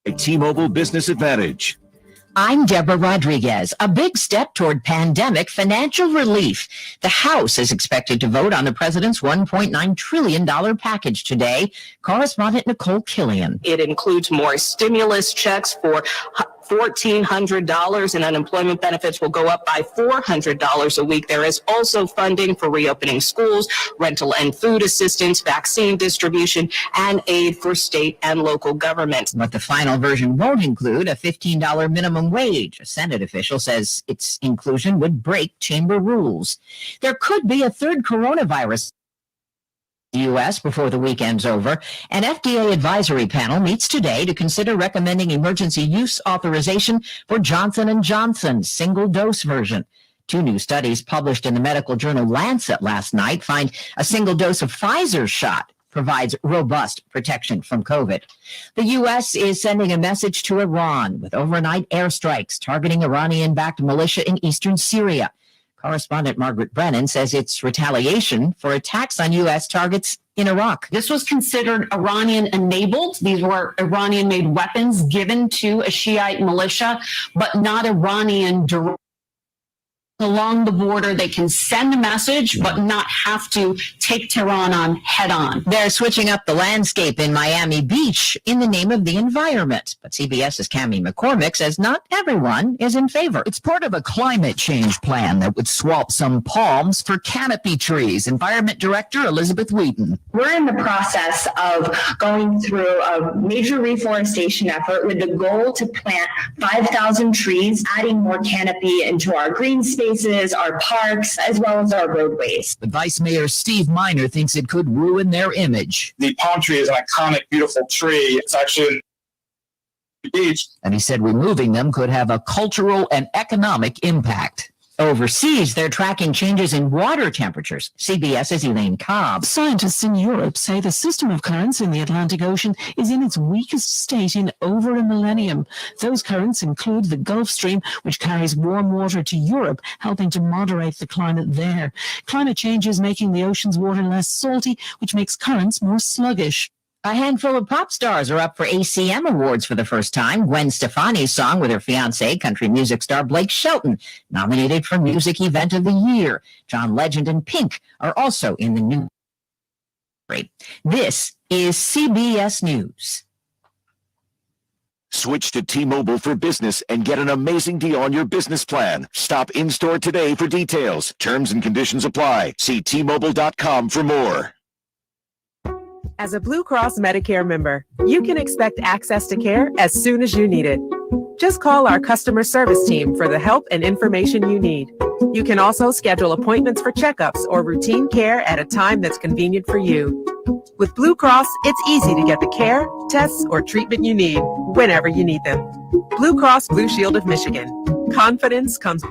A T-Mobile Business Advantage. I'm Deborah Rodriguez. A big step toward pandemic financial relief. The House is expected to vote on the president's $1.9 trillion package today. Correspondent Nicole Killian. It includes more stimulus checks for $1,400, and unemployment benefits will go up by $400 a week. There is also funding for reopening schools, rental and food assistance, vaccine distribution, and aid for state and local governments. But the final version won't include a $15 minimum wage. A Senate official says its inclusion would break chamber rules. There could be a third coronavirus U.S. before the weekend's over. An FDA advisory panel meets today to consider recommending emergency use authorization for Johnson & Johnson's single-dose version. Two new studies published in the medical journal Lancet last night find a single dose of Pfizer's shot provides robust protection from COVID. The U.S. is sending a message to Iran with overnight airstrikes targeting Iranian-backed militia in eastern Syria. Correspondent Margaret Brennan says it's retaliation for attacks on U.S. targets in Iraq. This was considered Iranian-enabled. These were Iranian-made weapons given to a Shiite militia, but not Iranian direct. Along the border, they can send a message, but not have to take Tehran on head on. They're switching up the landscape in Miami Beach in the name of the environment. But CBS's Cammie McCormick says not everyone is in favor. It's part of a climate change plan that would swap some palms for canopy trees. Environment Director Elizabeth Wheaton. We're in the process of going through a major reforestation effort with the goal to plant 5,000 trees, adding more canopy into our green spaces, our parks, as well as our roadways. But Vice Mayor Steve Miner thinks it could ruin their image. The palm tree is an iconic, beautiful tree. It's actually the beach. And he said removing them could have a cultural and economic impact. Overseas, they're tracking changes in water temperatures. CBS's Elaine Cobb. Scientists in Europe say the system of currents in the Atlantic Ocean is in its weakest state in over a millennium. Those currents include the Gulf Stream, which carries warm water to Europe, helping to moderate the climate there. Climate change is making the ocean's water less salty, which makes currents more sluggish. A handful of pop stars are up for ACM awards for the first time. Gwen Stefani's song with her fiancé, country music star Blake Shelton, nominated for Music Event of the Year. John Legend and Pink are also in the new. This is CBS News. Switch to T-Mobile for Business and get an amazing deal on your business plan. Stop in-store today for details. Terms and conditions apply. See T-Mobile.com for more. As a Blue Cross Medicare member, you can expect access to care as soon as you need it. Just call our customer service team for the help and information you need. You can also schedule appointments for checkups or routine care at a time that's convenient for you. With Blue Cross, it's easy to get the care, tests, or treatment you need whenever you need them. Blue Cross Blue Shield of Michigan. Confidence comes.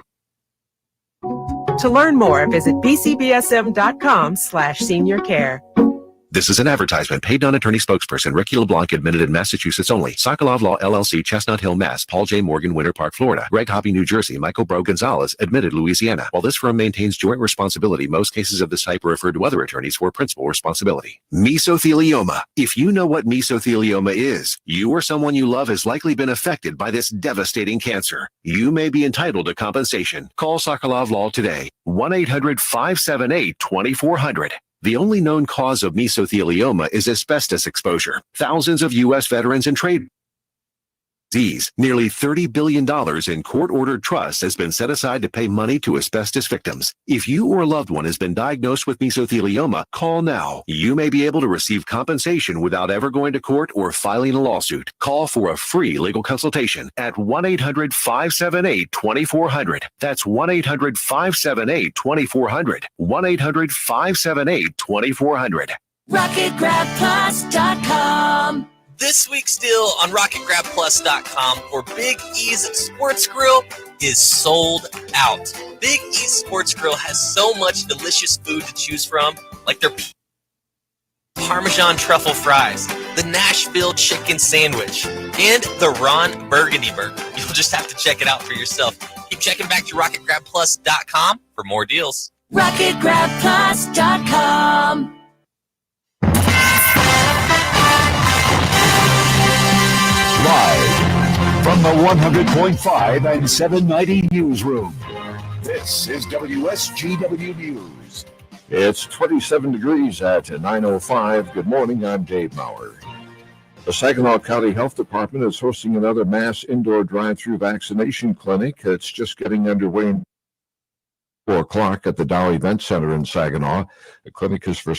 To learn more, visit bcbsm.com/seniorcare. This is an advertisement. Paid non-attorney spokesperson Ricky LeBlanc, admitted in Massachusetts only. Sokolov Law LLC, Chestnut Hill, Mass. Paul J. Morgan, Winter Park, Florida. Greg Hobby, New Jersey. Michael Bro Gonzalez, admitted Louisiana. While this firm maintains joint responsibility, most cases of this type are referred to other attorneys for principal responsibility. Mesothelioma. If you know what mesothelioma is, you or someone you love has likely been affected by this devastating cancer. You may be entitled to compensation. Call Sokolov Law today. 1-800-578-2400. The only known cause of mesothelioma is asbestos exposure. Thousands of U.S. veterans and trade disease. Nearly $30 billion in court-ordered trusts has been set aside to pay money to asbestos victims. If you or a loved one has been diagnosed with mesothelioma, call now. You may be able to receive compensation without ever going to court or filing a lawsuit. Call for a free legal consultation at 1-800-578-2400. That's 1-800-578-2400. 1-800-578-2400. RocketGrabPlus.com. This week's deal on RocketGrabPlus.com for Big E's Sports Grill is sold out. Big E's Sports Grill has so much delicious food to choose from, like their Parmesan truffle fries, the Nashville chicken sandwich, and the Ron Burgundy burger. You'll just have to check it out for yourself. Keep checking back to RocketGrabPlus.com for more deals. RocketGrabPlus.com. Live from the 100.5 and 790 newsroom. This is WSGW News. It's 27 degrees at 9:05. Good morning, I'm Dave Maurer. The Saginaw County Health Department is hosting another mass indoor drive-through vaccination clinic. It's just getting underway at 4 o'clock at the Dow Event Center in Saginaw. The clinic is for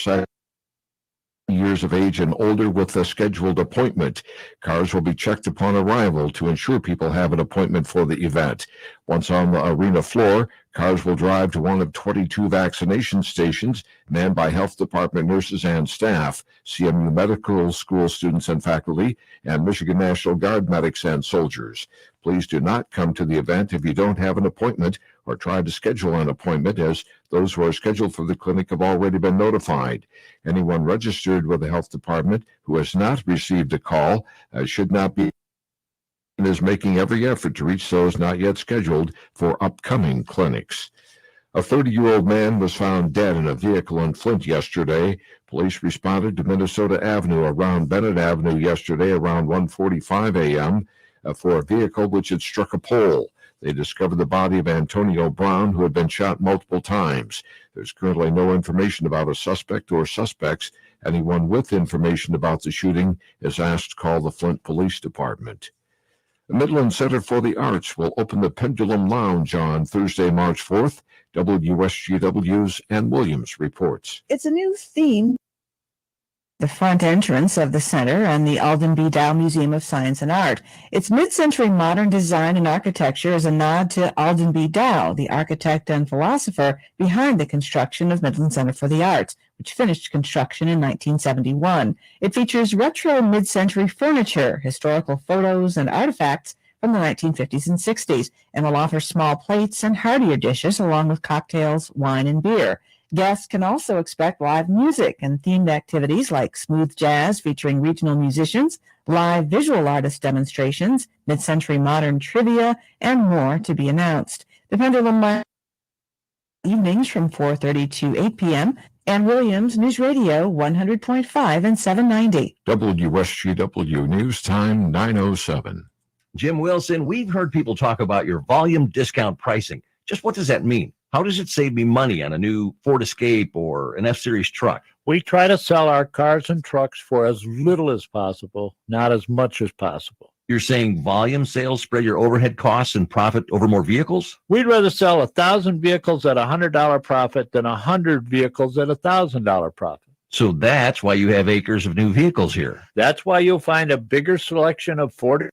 years of age and older with a scheduled appointment. Cars will be checked upon arrival to ensure people have an appointment for the event. Once on the arena floor, cars will drive to one of 22 vaccination stations manned by health department nurses and staff, CMU Medical School students and faculty, and Michigan National Guard medics and soldiers. Please do not come to the event if you don't have an appointment or try to schedule an appointment, as those who are scheduled for the clinic have already been notified. Anyone registered with the health department who has not received a call should not be and is making every effort to reach those not yet scheduled for upcoming clinics. A 30-year-old man was found dead in a vehicle in Flint yesterday. Police responded to Minnesota Avenue around Bennett Avenue yesterday around 1:45 a.m. For a vehicle which had struck a pole. They discovered the body of Antonio Brown, who had been shot multiple times. There's currently no information about a suspect or suspects. Anyone with information about the shooting is asked to call the Flint Police Department. The Midland Center for the Arts will open the Pendulum Lounge on Thursday, March 4th. WSGW's Ann Williams reports. It's a new theme. The front entrance of the center and the Alden B. Dow Museum of Science and Art. Its mid-century modern design and architecture is a nod to Alden B. Dow, the architect and philosopher behind the construction of Midland Center for the Arts, which finished construction in 1971. It features retro mid-century furniture, historical photos, and artifacts from the 1950s and 60s, and will offer small plates and heartier dishes along with cocktails, wine, and beer. Guests can also expect live music and themed activities like smooth jazz featuring regional musicians, live visual artist demonstrations, mid-century modern trivia, and more to be announced. The Pendulum Lounge evenings from 4:30 to 8 p.m. Ann Williams, News Radio 100.5 and 790. WSGW News Time 9:07. Jim Wilson, we've heard people talk about your volume discount pricing. Just what does that mean? How does it save me money on a new Ford Escape or an F-Series truck? We try to sell our cars and trucks for as little as possible, not as much as possible. You're saying volume sales spread your overhead costs and profit over more vehicles? We'd rather sell 1,000 vehicles at $100 profit than 100 vehicles at $1,000 profit. So that's why you have acres of new vehicles here. That's why you'll find a bigger selection of Ford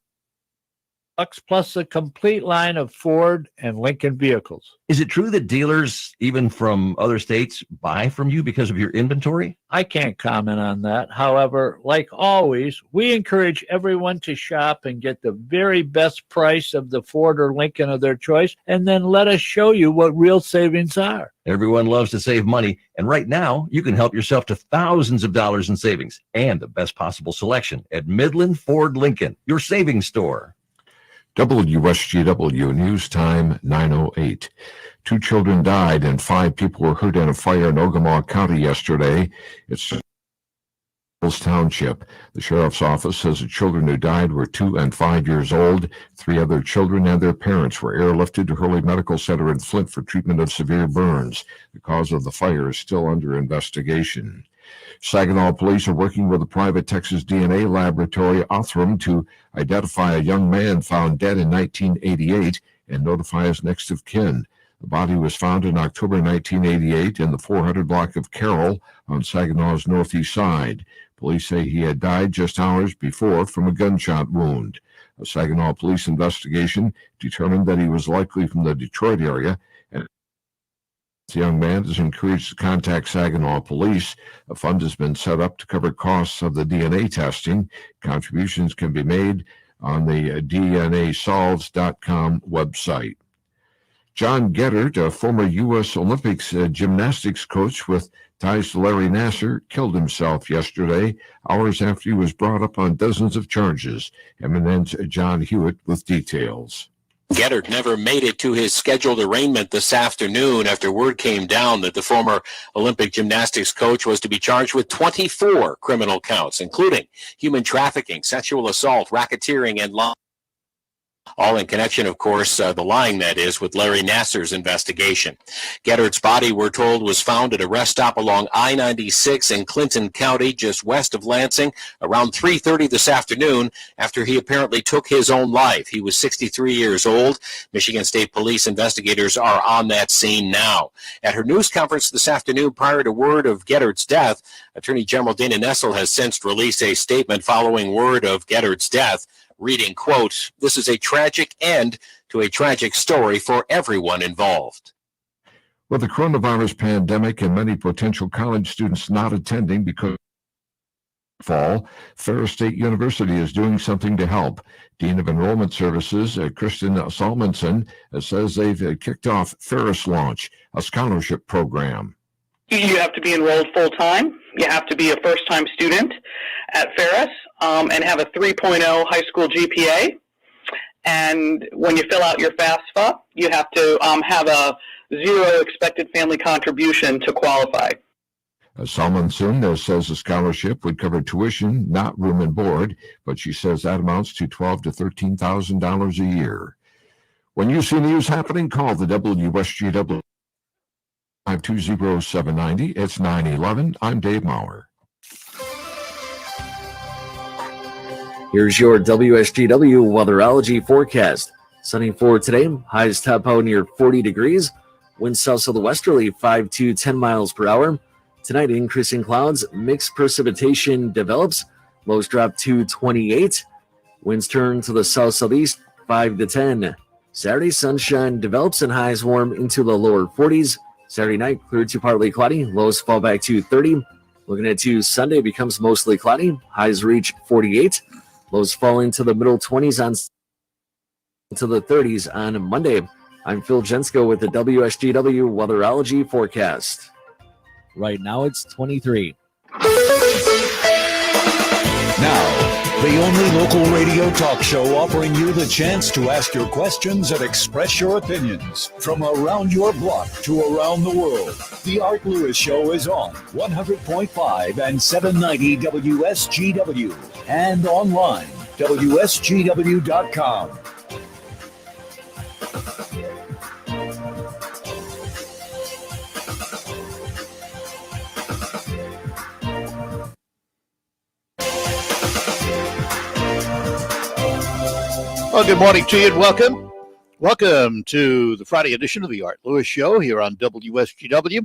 trucks plus a complete line of Ford and Lincoln vehicles. Is it true that dealers, even from other states, buy from you because of your inventory? I can't comment on that. However, like always, we encourage everyone to shop and get the very best price of the Ford or Lincoln of their choice, and then let us show you what real savings are. Everyone loves to save money, and right now, you can help yourself to thousands of dollars in savings and the best possible selection at Midland Ford Lincoln, your savings store. WSGW News Time 9:08. 2 children died and 5 people were hurt in a fire in Ogemaw County yesterday. It's Township. The sheriff's office says the children who died were 2 and 5 years old. 3 other children and their parents were airlifted to Hurley Medical Center in Flint for treatment of severe burns. The cause of the fire is still under investigation. Saginaw police are working with a private Texas DNA laboratory, Othram, to identify a young man found dead in 1988 and notify his next of kin. The body was found in October 1988 in the 400 block of Carroll on Saginaw's northeast side. Police say he had died just hours before from a gunshot wound. A Saginaw police investigation determined that he was likely from the Detroit area, and the young man is encouraged to contact Saginaw police. A fund has been set up to cover costs of the DNA testing. Contributions can be made on the DNAsolves.com website. John Gettert, a former U.S. Olympics gymnastics coach with ties to Larry Nassar, killed himself yesterday, hours after he was brought up on dozens of charges. MNN's John Hewitt with details. Gettert never made it to his scheduled arraignment this afternoon after word came down that the former Olympic gymnastics coach was to be charged with 24 criminal counts, including human trafficking, sexual assault, racketeering, and All in connection, of course, the lying that is, with Larry Nassar's investigation. Gettert's body, we're told, was found at a rest stop along I-96 in Clinton County, just west of Lansing, around 3:30 this afternoon, after he apparently took his own life. He was 63 years old. Michigan State Police investigators are on that scene now. At her news conference this afternoon, prior to word of Gettert's death, Attorney General Dana Nessel has since released a statement following word of Gettert's death, reading, quote, "This is a tragic end to a tragic story for everyone involved." With the coronavirus pandemic and many potential college students not attending because of fall, Ferris State University is doing something to help. Dean of Enrollment Services, Kristen Salmonson, says they've kicked off Ferris Launch, a scholarship program. You have to be enrolled full-time. You have to be a first-time student at Ferris and have a 3.0 high school GPA. And when you fill out your FAFSA, you have to have a 0 expected family contribution to qualify. Salmonson says the scholarship would cover tuition, not room and board, but she says that amounts to $12,000 to $13,000 a year. When you see news happening, call the WSGW 520-790. It's 911. I'm Dave Maurer. Here's your WSGW Weatherology forecast. Sunny for today. Highs top out near 40 degrees. Winds south southwesterly 5 to 10 miles per hour. Tonight, increasing clouds. Mixed precipitation develops. Lows drop to 28. Winds turn to the south-southeast 5 to 10. Saturday, sunshine develops and highs warm into the lower 40s. Saturday night, clear to partly cloudy. Lows fall back to 30. Looking at Sunday, becomes mostly cloudy. Highs reach 48. Lows fall into the middle 20s to the 30s on Monday. I'm Phil Jensko with the WSGW Weatherology forecast. Right now it's 23. Now, the only local radio talk show offering you the chance to ask your questions and express your opinions from around your block to around the world. The Art Lewis Show is on 100.5 and 790 WSGW and online, WSGW.com. Well, good morning to you and welcome. Welcome to the Friday edition of the Art Lewis Show here on WSGW.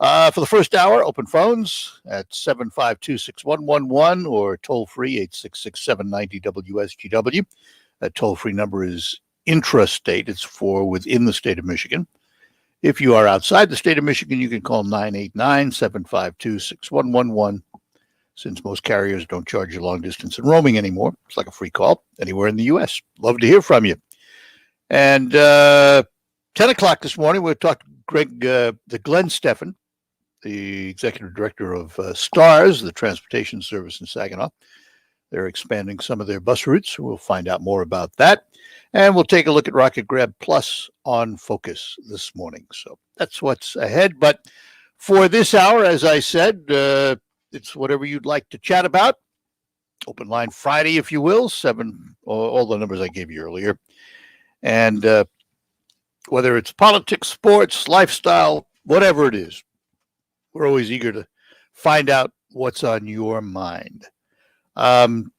For the first hour, open phones at 752-6111 or toll-free 866-790-WSGW. That toll-free number is intrastate. It's for within the state of Michigan. If you are outside the state of Michigan, you can call 989-752-6111. Since most carriers don't charge you long distance and roaming anymore, it's like a free call anywhere in the U.S. Love to hear from you. And 10 o'clock this morning, we'll talk to Glenn Steffen, the executive director of STARS, the transportation service in Saginaw. They're expanding some of their bus routes. We'll find out more about that. And we'll take a look at Rocket Grab Plus on Focus this morning. So that's what's ahead. But for this hour, as I said, it's whatever you'd like to chat about. Open line Friday, if you will, all the numbers I gave you earlier. And whether it's politics, sports, lifestyle, whatever it is, we're always eager to find out what's on your mind. I want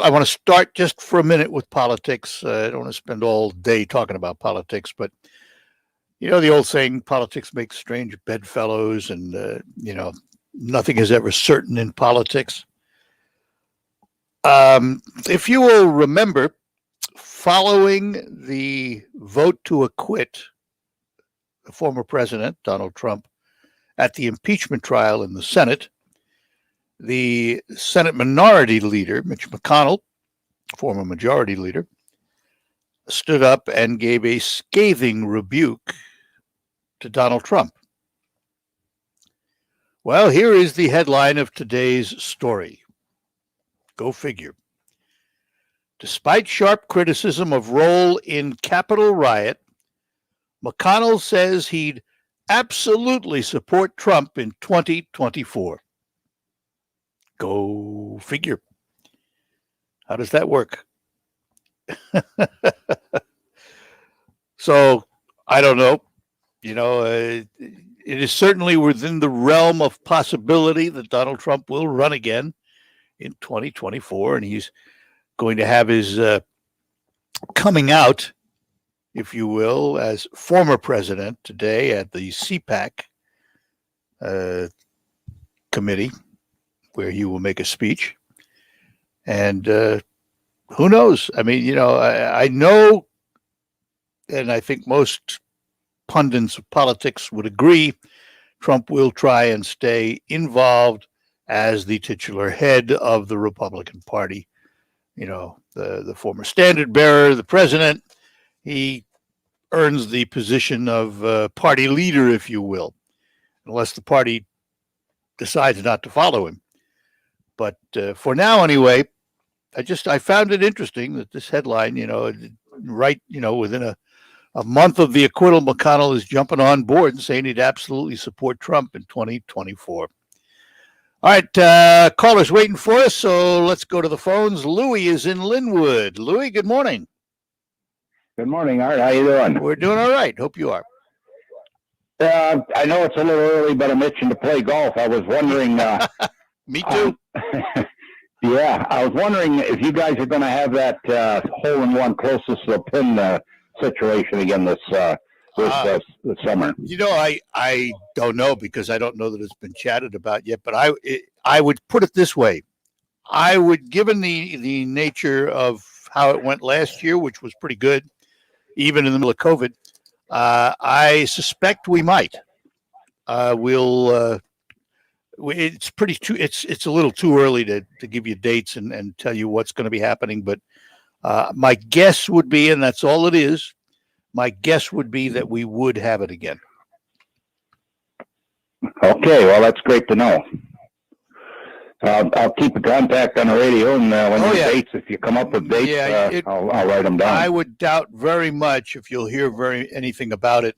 to start just for a minute with politics. I don't want to spend all day talking about politics, but you know the old saying, politics makes strange bedfellows, and nothing is ever certain in politics. If you will remember, following the vote to acquit the former president, Donald Trump, at the impeachment trial in the Senate, the Senate Minority Leader, Mitch McConnell, former Majority Leader, stood up and gave a scathing rebuke to Donald Trump. Well, here is the headline of today's story. Go figure. Despite sharp criticism of role in Capitol riot, McConnell says he'd absolutely support Trump in 2024. Go figure. How does that work? So I don't know. It is certainly within the realm of possibility that Donald Trump will run again in 2024, and he's going to have his coming out, if you will, as former president today at the CPAC committee, where he will make a speech. And who knows? I mean, I know, and I think most pundits of politics would agree, Trump will try and stay involved as the titular head of the Republican Party. The former standard bearer, the president, he earns the position of party leader, if you will, unless the party decides not to follow him. But for now, anyway, I found it interesting that this headline, within a month of the acquittal, McConnell is jumping on board and saying he'd absolutely support Trump in 2024. All right, callers waiting for us, so let's go to the phones. Louis is in Linwood. Louis, good morning. Good morning, Art. How you doing? We're doing all right. Hope you are. I know it's a little early, but I'm itching to play golf. I was wondering. Me too. Yeah, I was wondering if you guys are going to have that hole-in-one closest to the pin situation again this summer. I don't know, because I don't know that it's been chatted about yet. But I would put it this way: I would, given the nature of how it went last year, which was pretty good, even in the middle of COVID, I suspect we might. It's it's a little too early to give you dates and tell you what's going to be happening. But my guess would be, and that's all it is, my guess would be that we would have it again. Okay, well, that's great to know. I'll keep a contact on the radio, and dates, if you come up with dates, I'll write them down. I would doubt very much if you'll hear anything about it.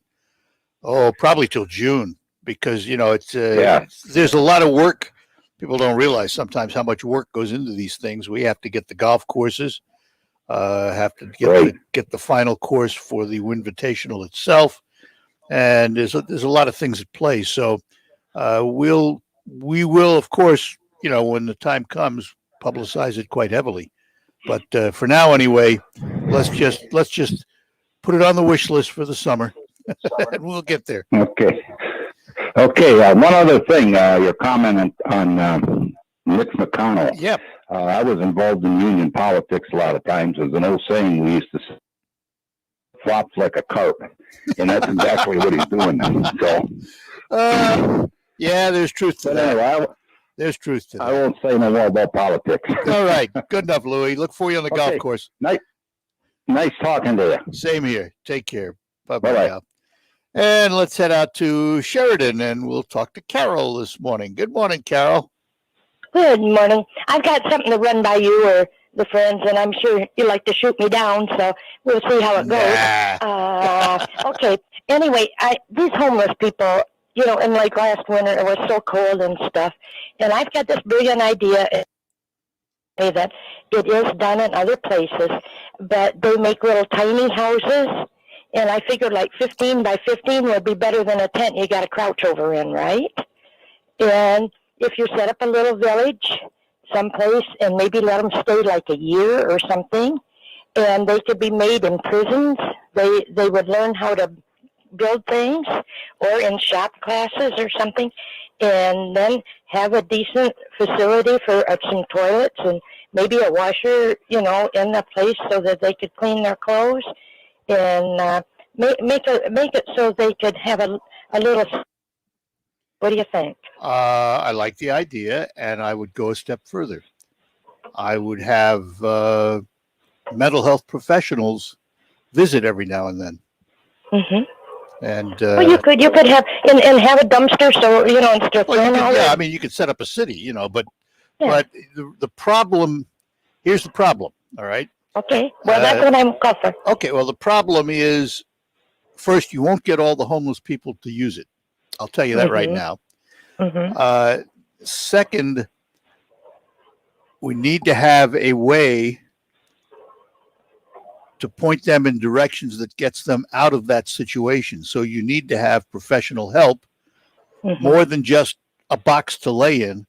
Oh, probably till June, because there's a lot of work. People don't realize sometimes how much work goes into these things. We have to get the golf courses, have to get the final course for the Invitational itself, and there's a lot of things at play. So we will, of course, when the time comes, publicize it quite heavily. But for now, anyway, let's just put it on the wish list for the summer, and we'll get there. Okay. One other thing, your comment on Mitch McConnell. Yep. I was involved in union politics a lot of times. There's an old saying we used to say, flops like a carp, and that's exactly what he's doing now. So, yeah, there's truth to that. Anyway, there's truth to that. I won't say no more about politics. All right, good enough, Louis. Look for you on the golf course. Nice talking to you. Same here. Take care. Bye-bye. And let's head out to Sheridan, and we'll talk to Carol this morning. Good morning, Carol. Good morning. I've got something to run by you or the friends, and I'm sure you like to shoot me down, so we'll see how it goes. Okay. Anyway, these homeless people, and like last winter, it was so cold and stuff, and I've got this brilliant idea that it is done in other places, but they make little tiny houses, and I figured like 15 by 15 would be better than a tent you got to crouch over in, right? And if you set up a little village someplace and maybe let them stay like a year or something, and they could be made in prisons, they would learn how to build things, or in shop classes or something, and then have a decent facility for some toilets and maybe a washer, in the place so that they could clean their clothes, and make it so they could have a little. What do you think? I like the idea, and I would go a step further. I would have mental health professionals visit every now and then. Mm-hmm. And well, you could have and have a dumpster, so instead of throwing all I mean, you could set up a city, but the problem, here's the problem. All right. Okay. Well, that's what I'm covering. Okay. Well, the problem is, first, you won't get all the homeless people to use it. I'll tell you that right now. Mm-hmm. Second, we need to have a way to point them in directions that gets them out of that situation. So you need to have professional help more than just a box to lay in.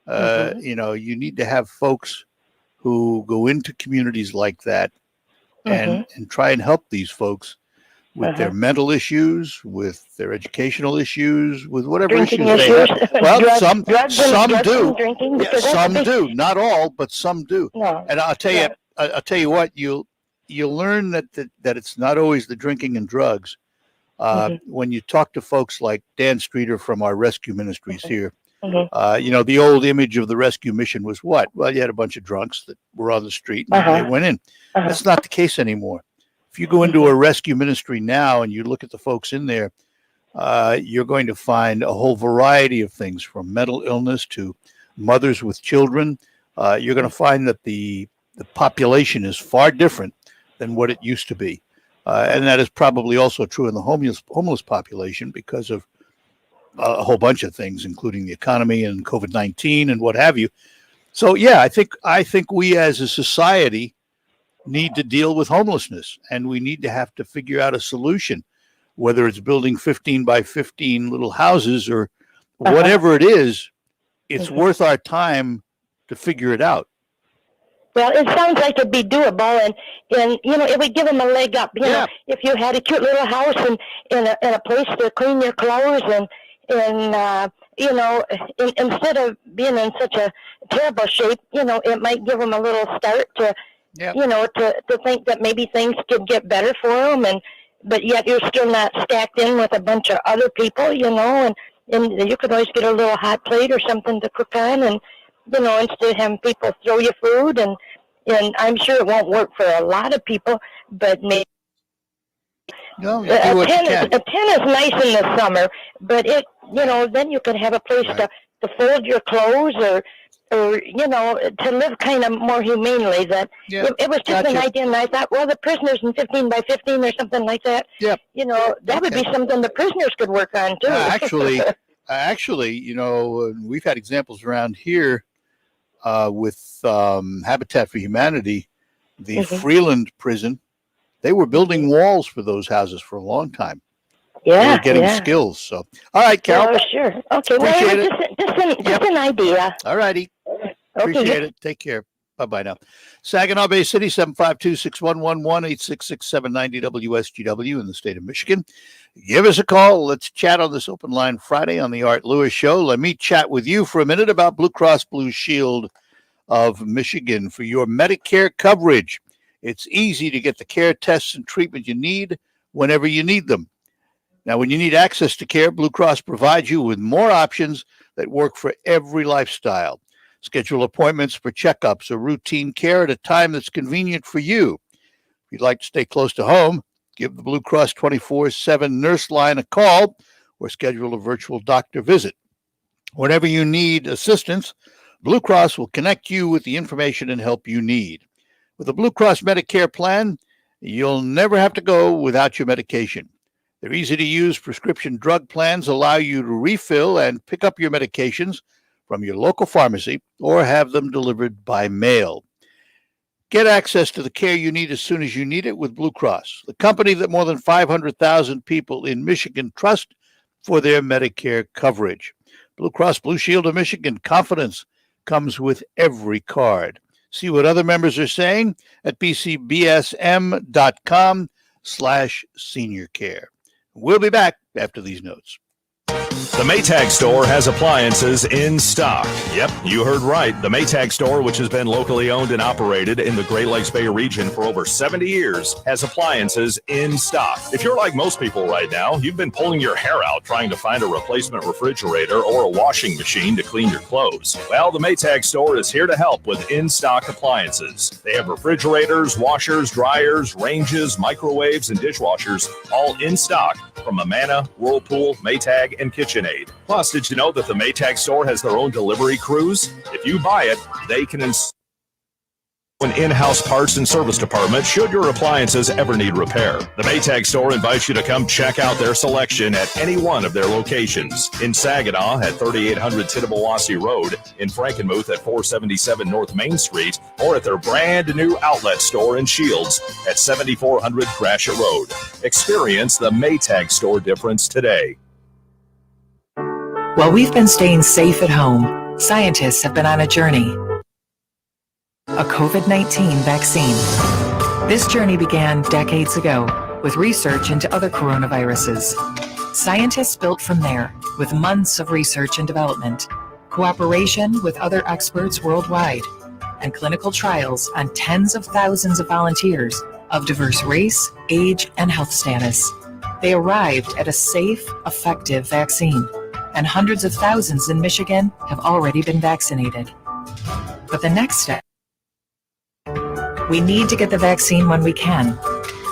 You know, you need to have folks who go into communities like that and try and help these folks with their mental issues, with their educational issues, with whatever issues they have. Well, some do. Yeah, some do. Not all, but some do. No. And I'll tell you what, you'll learn that it's not always the drinking and drugs. When you talk to folks like Dan Streeter from our rescue ministries here, you know, the old image of the rescue mission was what? Well, you had a bunch of drunks that were on the street and they went in. That's not the case anymore. If you go into a rescue ministry now and you look at the folks in there, you're going to find a whole variety of things, from mental illness to mothers with children. You're going to find that the population is far different than what it used to be. And that is probably also true in the homeless population because of a whole bunch of things, including the economy and COVID-19 and what have you. So, yeah, I think we as a society need to deal with homelessness, and we need to have to figure out a solution, whether it's building 15 by 15 little houses or whatever it is. It's worth our time to figure it out. Well, it sounds like it'd be doable, and you know, it would give them a leg up. You know, if you had a cute little house and a place to clean your clothes, and you know, instead of being in such a terrible shape, you know, it might give them a little start to, you know, to think that maybe things could get better for them, but yet you're still not stacked in with a bunch of other people, you know, and you could always get a little hot plate or something to cook on, and you know, instead of having people throw you food, and I'm sure it won't work for a lot of people, but maybe a tent is nice in the summer, but you know, then you can have a place to fold your clothes or you know, to live kind of more humanely. That it was just an idea, and I thought, well, the prisoners in 15 by 15 or something like that. You know, that would be something the prisoners could work on too. Actually, you know, we've had examples around here with Habitat for Humanity, the Freeland prison. They were building walls for those houses for a long time. They were getting skills. So, all right, Carol. Oh, sure. Okay. Appreciate it. Just an idea. All righty. Appreciate it. Take care. Bye-bye now. Saginaw Bay City, 752-6111, 866-790-WSGW in the state of Michigan. Give us a call. Let's chat on this Open Line Friday on the Art Lewis Show. Let me chat with you for a minute about Blue Cross Blue Shield of Michigan for your Medicare coverage. It's easy to get the care, tests, and treatment you need whenever you need them. Now, when you need access to care, Blue Cross provides you with more options that work for every lifestyle. Schedule appointments for checkups or routine care at a time that's convenient for you. If you'd like to stay close to home, give the Blue Cross 24/7 nurse line a call or schedule a virtual doctor visit. Whenever you need assistance, Blue Cross will connect you with the information and help you need. With a Blue Cross Medicare plan, you'll never have to go without your medication. Their easy-to-use prescription drug plans allow you to refill and pick up your medications from your local pharmacy or have them delivered by mail. Get access to the care you need as soon as you need it with Blue Cross, the company that more than 500,000 people in Michigan trust for their Medicare coverage. Blue Cross Blue Shield of Michigan, confidence comes with every card. See what other members are saying at bcbsm.com/seniorcare. We'll be back after these notes. The Maytag store has appliances in stock. Yep, you heard right. The Maytag store, which has been locally owned and operated in the Great Lakes Bay region for over 70 years, has appliances in stock. If you're like most people right now, you've been pulling your hair out trying to find a replacement refrigerator or a washing machine to clean your clothes. Well, the Maytag store is here to help with in-stock appliances. They have refrigerators, washers, dryers, ranges, microwaves, and dishwashers, all in stock from Amana, Whirlpool, Maytag, and KitchenAid. Plus, did you know that the Maytag store has their own delivery crews? If you buy it, they can install An in-house parts and service department should your appliances ever need repair. The Maytag store invites you to come check out their selection at any one of their locations. In Saginaw at 3800 Tittabawassee Road, in Frankenmuth at 477 North Main Street, or at their brand new outlet store in Shields at 7400 Gratiot Road. Experience the Maytag store difference today. While we've been staying safe at home, scientists have been on a journey. A COVID-19 vaccine. This journey began decades ago with research into other coronaviruses. Scientists built from there with months of research and development, cooperation with other experts worldwide, and clinical trials on tens of thousands of volunteers of diverse race, age, and health status. They arrived at a safe, effective vaccine, and hundreds of thousands in Michigan have already been vaccinated. But the next step, we need to get the vaccine when we can.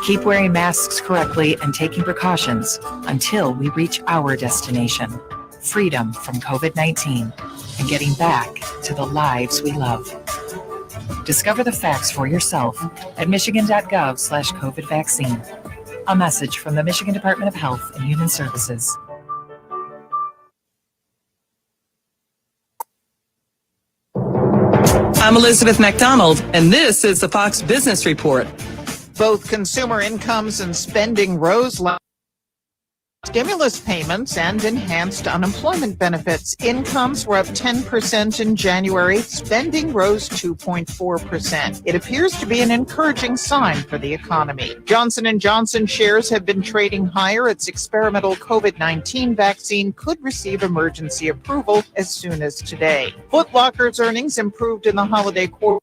Keep wearing masks correctly and taking precautions until we reach our destination, freedom from COVID-19 and getting back to the lives we love. Discover the facts for yourself at michigan.gov/COVID vaccine. A message from the Michigan Department of Health and Human Services. I'm Elizabeth McDonald, and this is the Fox Business Report. Both consumer incomes and spending rose last stimulus payments and enhanced unemployment benefits. Incomes were up 10% in January. Spending rose 2.4%. It appears to be an encouraging sign for the economy. Johnson & Johnson shares have been trading higher. Its experimental COVID-19 vaccine could receive emergency approval as soon as today. Foot Locker's earnings improved in the holiday quarter.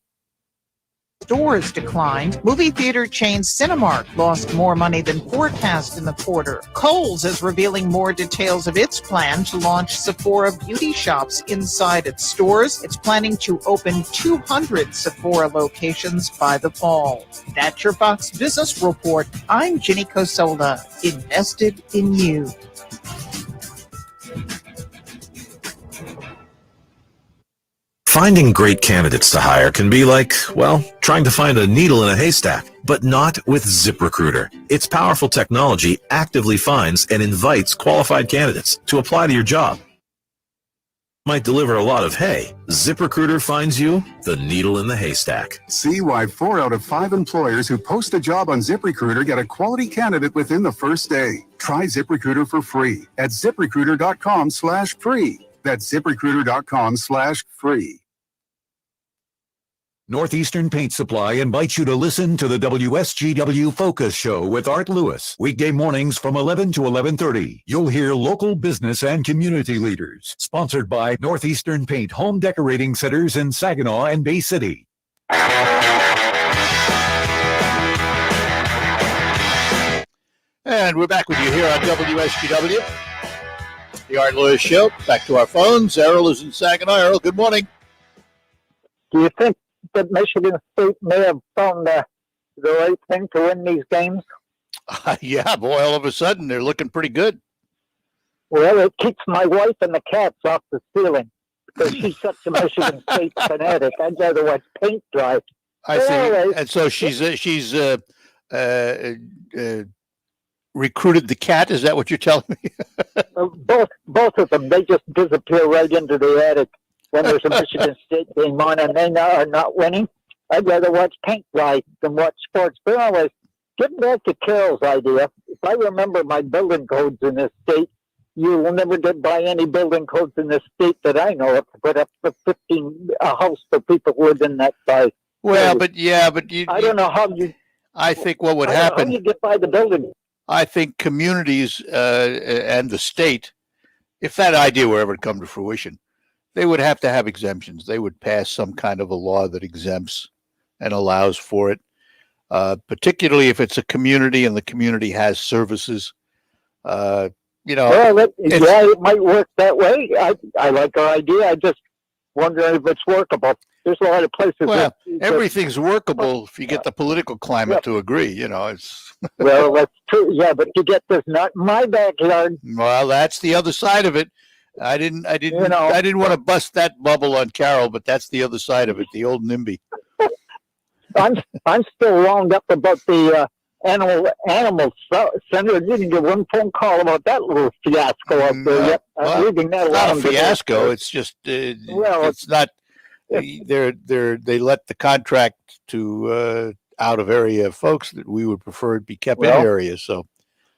Stores declined. Movie theater chain Cinemark lost more money than forecast in the quarter. Kohl's is revealing more details of its plan to launch Sephora beauty shops inside its stores. It's planning to open 200 Sephora locations by the fall. That's your Fox Business Report. I'm Ginny Cosola, invested in you. Finding great candidates to hire can be like, well, trying to find a needle in a haystack, but not with ZipRecruiter. Its powerful technology actively finds and invites qualified candidates to apply to your job. Might deliver a lot of hay. ZipRecruiter finds you the needle in the haystack. See why 4 out of 5 employers who post a job on ZipRecruiter get a quality candidate within the first day. Try ZipRecruiter for free at ZipRecruiter.com/free. That's ZipRecruiter.com/free. Northeastern Paint Supply invites you to listen to the WSGW Focus Show with Art Lewis. Weekday mornings from 11 to 11:30. You'll hear local business and community leaders. Sponsored by Northeastern Paint Home Decorating Centers in Saginaw and Bay City. And we're back with you here on WSGW. The Art Lewis Show. Back to our phones. Errol is in Saginaw. Errol, good morning. Do you think that Michigan State may have found the right thing to win these games? Yeah, boy, all of a sudden they're looking pretty good. Well, it keeps my wife and the cats off the ceiling because she's such a Michigan State fanatic. I'd rather watch paint dry. I see. Anyway, And so she's recruited the cat. Is that what you're telling me? both of them, they just disappear right into the attic when there's a Michigan State game on and they are not winning. I'd rather watch paint dry than watch sports. But anyway, getting back to Carol's idea, if I remember my building codes in this state, you will never get by any building codes in this state that I know of to put up for a house for people who live in that size. Well, but I don't know how you. I think what would I don't know happen. how you get by the building. I think communities and the state, if that idea were ever to come to fruition, they would have to have exemptions. They would pass some kind of a law that exempts and allows for it, particularly if it's a community and the community has services. Well, it might work that way. I like our idea. I just wonder if it's workable. There's a lot of places. Well, everything's workable if you get the political climate to agree. It's well, that's true. Yeah, but to get this not in my backyard. Well, that's the other side of it. I didn't want to bust that bubble on Carol, but that's the other side of it. The old NIMBY. I'm still wound up about the animal center. I didn't get one phone call about that little fiasco out there yet. I'm leaving that It's not a alone. fiasco. It's just it's not. They let the contract to out of area folks that we would prefer it be kept in area. So.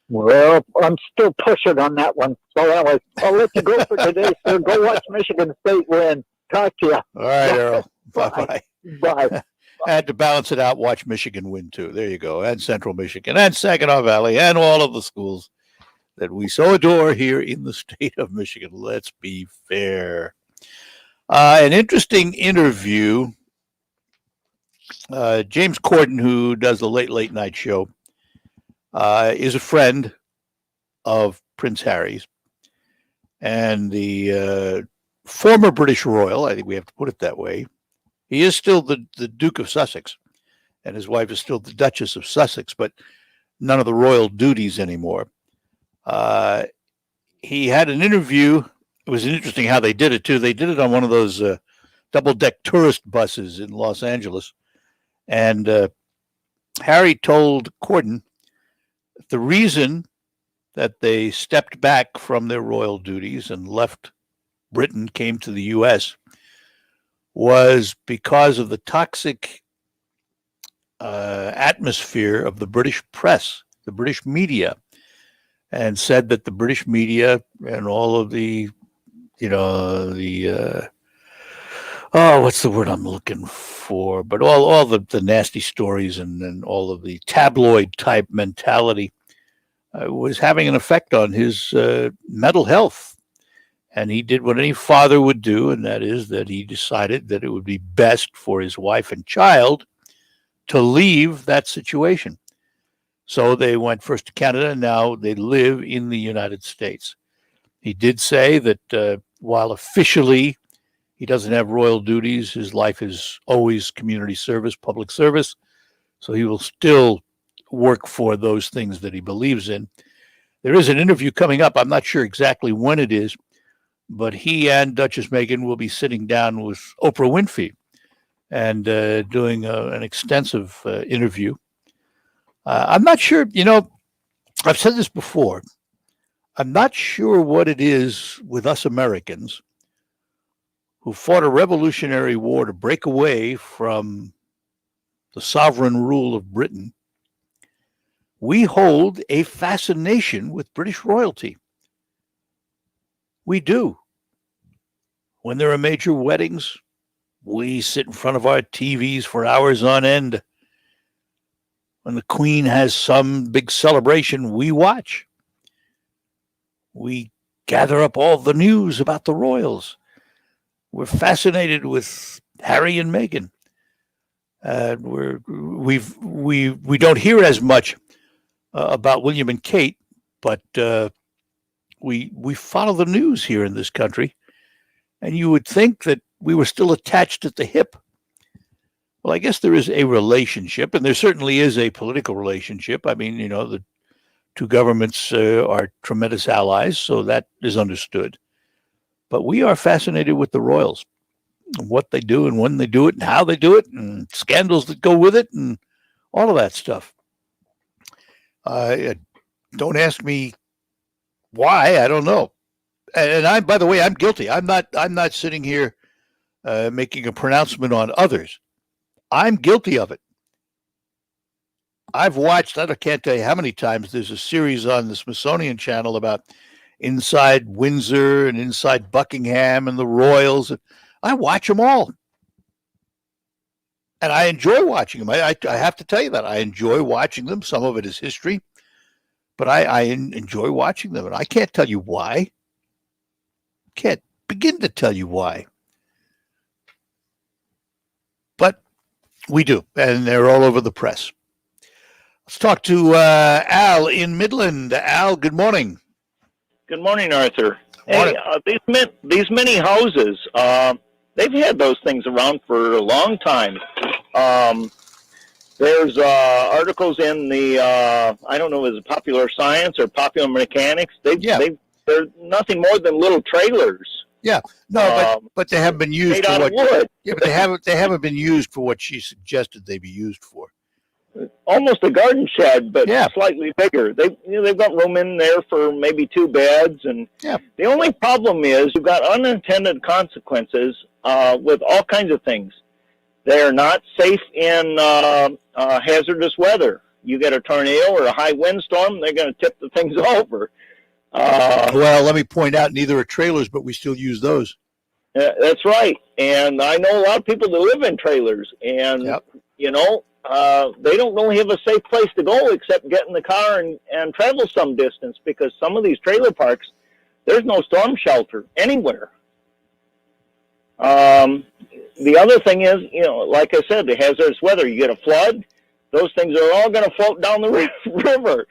Well, I'm still pushing on that one. So anyway, I'll let you go for today, sir. Go watch Michigan State win. Talk to you. All right, Earl. Bye-bye. Bye. I had to balance it out, watch Michigan win, too. There you go. And Central Michigan and Saginaw Valley and all of the schools that we so adore here in the state of Michigan. Let's be fair. An interesting interview. James Corden, who does the Late Night Show, is a friend of Prince Harry's and the former British royal. I think we have to put it that way. He is still the Duke of Sussex, and his wife is still the Duchess of Sussex, but none of the royal duties anymore. He had an interview. It was interesting how they did it, too. They did it on one of those double-deck tourist buses in Los Angeles. And Harry told Corden the reason that they stepped back from their royal duties and left Britain, came to the U.S., was because of the toxic atmosphere of the British press, the British media, and said that the British media and all of the, what's the word I'm looking for? But all the nasty stories and all of the tabloid type mentality was having an effect on his mental health. And he did what any father would do, and that is that he decided that it would be best for his wife and child to leave that situation. So they went first to Canada, and now they live in the United States. He did say that while officially he doesn't have royal duties, his life is always community service, public service. So he will still work for those things that he believes in. There is an interview coming up. I'm not sure exactly when it is, but he and Duchess Meghan will be sitting down with Oprah Winfrey and doing an extensive interview. I'm not sure, I've said this before. I'm not sure what it is with us Americans who fought a revolutionary war to break away from the sovereign rule of Britain. We hold a fascination with British royalty. We do. When there are major weddings, we sit in front of our TVs for hours on end. When the Queen has some big celebration, we watch. We gather up all the news about the royals. We're fascinated with Harry and Meghan. We don't hear as much about William and Kate, but we follow the news here in this country, and you would think that we were still attached at the hip. Well, I guess there is a relationship, and there certainly is a political relationship. I mean, the two governments are tremendous allies, so that is understood. But we are fascinated with the royals, and what they do and when they do it and how they do it and scandals that go with it and all of that stuff. Don't ask me why, I don't know. And by the way, I'm guilty. I'm not sitting here making a pronouncement on others. I'm guilty of it. I've watched, I can't tell you how many times, there's a series on the Smithsonian Channel about inside Windsor and inside Buckingham and the royals. I watch them all. And I enjoy watching them. I have to tell you that. I enjoy watching them. Some of it is history. But I enjoy watching them. And I can't tell you why. Can't begin to tell you why. But we do. And they're all over the press. Let's talk to Al in Midland. Al, good morning. Good morning, Arthur. Morning. Hey, these mini houses, they've had those things around for a long time. There's articles in the, I don't know, is it Popular Science or Popular Mechanics? They're nothing more than little trailers. Yeah, no, but they haven't been used made for out what. of wood. Yeah, but they haven't been used for what she suggested they be used for. Almost a garden shed, but Yeah. slightly bigger. They've got room in there for maybe 2 beds, and yeah. The only problem is you've got unintended consequences with all kinds of things. They are not safe in hazardous weather. You get a tornado or a high windstorm, they're going to tip the things over. Well, let me point out, neither are trailers, but we still use those. That's right. And I know a lot of people that live in trailers, and, you know, they don't really have a safe place to go except get in the car and travel some distance, because some of these trailer parks, there's no storm shelter anywhere. The other thing is, you know, like I said, the hazardous weather, you get a flood, those things are all going to float down the river.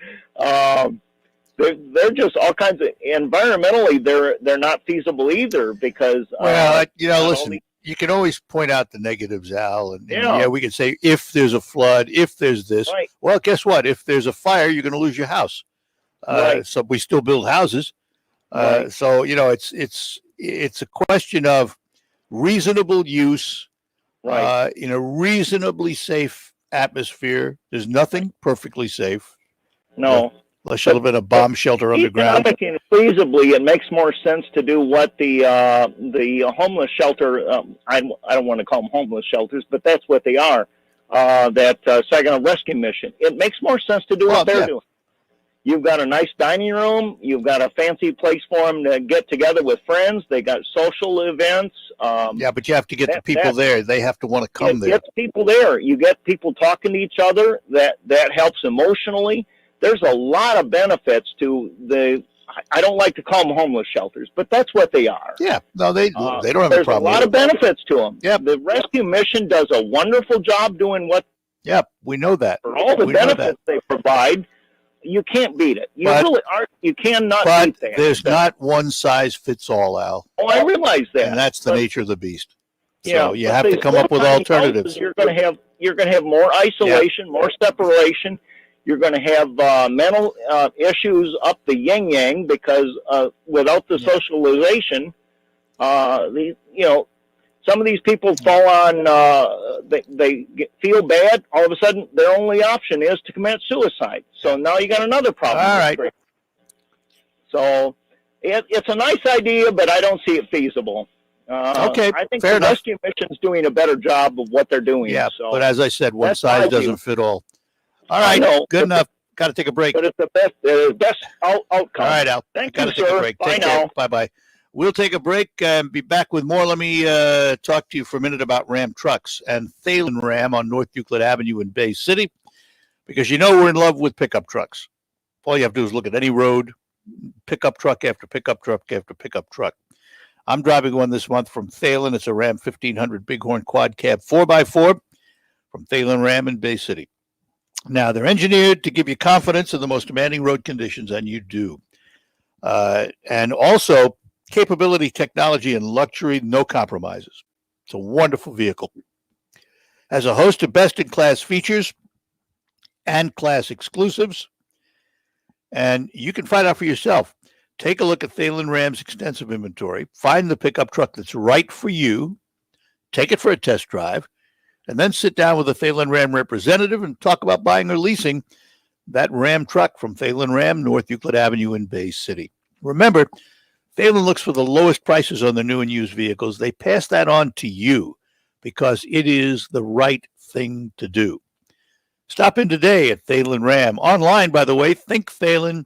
They're just all kinds of, environmentally, they're not feasible either, because well, you know, listen, you can always point out the negatives, Al, and yeah, we can say if there's a flood, if there's this. Right. Well, guess what? If there's a fire, you're going to lose your house. Right. So we still build houses. Right. So you know, it's a question of reasonable use, right, in a reasonably safe atmosphere. There's nothing perfectly safe. No. Unless you live in a bomb shelter underground. Economically and feasibly, it makes more sense to do what the homeless shelter, I don't want to call them homeless shelters, but that's what they are, that Saginaw Rescue Mission. It makes more sense to do what they're doing. You've got a nice dining room. You've got a fancy place for them to get together with friends. They got social events. Yeah, but you have to get the people there. They have to want to come there. Get people there. You get people talking to each other. That helps emotionally. There's a lot of benefits to I don't like to call them homeless shelters, but that's what they are. Yeah, no, they don't have a problem. There's a lot of benefits to them. Yeah, the rescue mission does a wonderful job doing what. Yeah, we know that. For all the benefits they provide, you can't beat it. You cannot beat that. There's not one size fits all, Al. Oh, I realize that. And that's the nature of the beast. Yeah, so you have to come up with alternatives. You're going to have more isolation, more separation. You're going to have mental issues up the yin-yang, because without the socialization, some of these people fall on, they feel bad. All of a sudden, their only option is to commit suicide. So now you got another problem. All right. So it's a nice idea, but I don't see it feasible. Okay, I think fair the enough. rescue mission's doing a better job of what they're doing. Yeah, so but as I said, one that's size my view. doesn't fit all. All right, good enough. Got to take a break. But it's the best outcome. All right, Al. Thank Got you, to take sir. a break. Bye Take now. care. Bye-bye. We'll take a break and be back with more. Let me talk to you for a minute about Ram Trucks and Thalen Ram on North Euclid Avenue in Bay City, because you know we're in love with pickup trucks. All you have to do is look at any road, pickup truck after pickup truck after pickup truck. I'm driving one this month from Thalen. It's a Ram 1500 Bighorn Quad Cab 4x4 from Thalen Ram in Bay City. Now, they're engineered to give you confidence in the most demanding road conditions, and you do. And also, capability, technology, and luxury, no compromises. It's a wonderful vehicle. Has a host of best-in-class features and class exclusives, and you can find out for yourself. Take a look at Thalen Ram's extensive inventory, find the pickup truck that's right for you, take it for a test drive, and then sit down with a Thalen Ram representative and talk about buying or leasing that Ram truck from Thalen Ram, North Euclid Avenue in Bay City. Remember, Thalen looks for the lowest prices on the new and used vehicles. They pass that on to you because it is the right thing to do. Stop in today at Thalen Ram. Online, by the way, thinkthalen.com.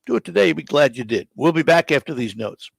Do it today. You'll be glad you did. We'll be back after these notes.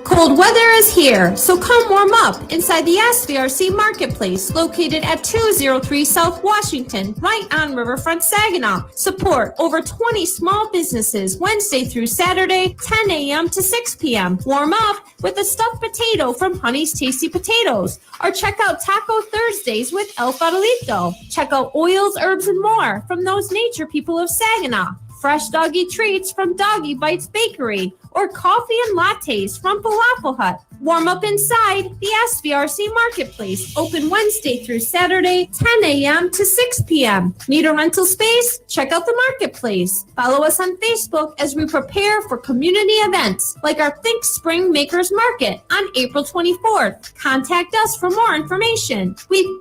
Cold weather is here, so come warm up inside the SVRC Marketplace, located at 203 South Washington, right on Riverfront Saginaw. Support over 20 small businesses Wednesday through Saturday, 10 a.m. to 6 p.m. Warm up with a stuffed potato from Honey's Tasty Potatoes, or check out Taco Thursdays with El Farolito. Check out oils, herbs, and more from those nature people of Saginaw. fresh doggy treats from Doggy Bites Bakery, or coffee and lattes from Falafel Hut. Warm up inside the SVRC Marketplace, open Wednesday through Saturday, 10 a.m. to 6 p.m. Need a rental space? Check out the Marketplace. Follow us on Facebook as we prepare for community events like our Think Spring Makers Market on April 24th. Contact us for more information. We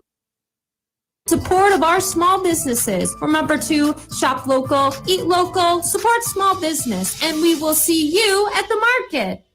support of our small businesses. Remember to shop local, eat local, support small business, and we will see you at the market.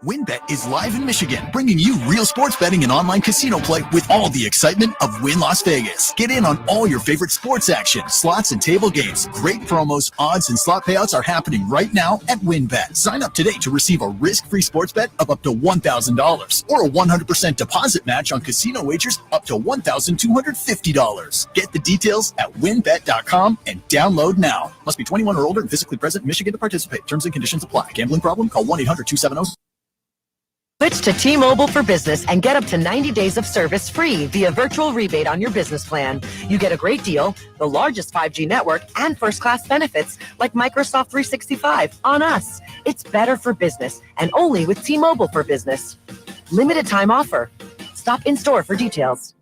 WynnBET is live in Michigan, bringing you real sports betting and online casino play with all the excitement of Wynn Las Vegas. Get in on all your favorite sports action, slots, and table games. Great promos, odds, and slot payouts are happening right now at WynnBET. Sign up today to receive a risk-free sports bet of up to $1,000 or a 100% deposit match on casino wagers up to $1,250. Get the details at wynnbet.com and download now. Must be 21 or older and physically present in Michigan to participate. Terms and conditions apply. Gambling problem? Call 1-800-270. Switch to T-Mobile for Business and get up to 90 days of service free via virtual rebate on your business plan. You get a great deal, the largest 5G network, and first-class benefits like Microsoft 365 on us. It's better for business and only with T-Mobile for Business. Limited time offer. Stop in store for details.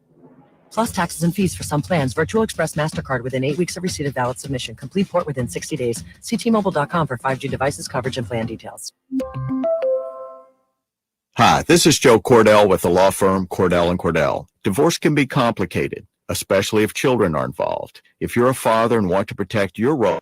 Plus taxes and fees for some plans. Virtual Express MasterCard within 8 weeks of receipt of valid submission. Complete port within 60 days. See T-Mobile.com for 5G devices, coverage, and plan details. Hi, this is Joe Cordell with the law firm Cordell & Cordell. Divorce can be complicated, especially if children are involved. If you're a father and want to protect your role,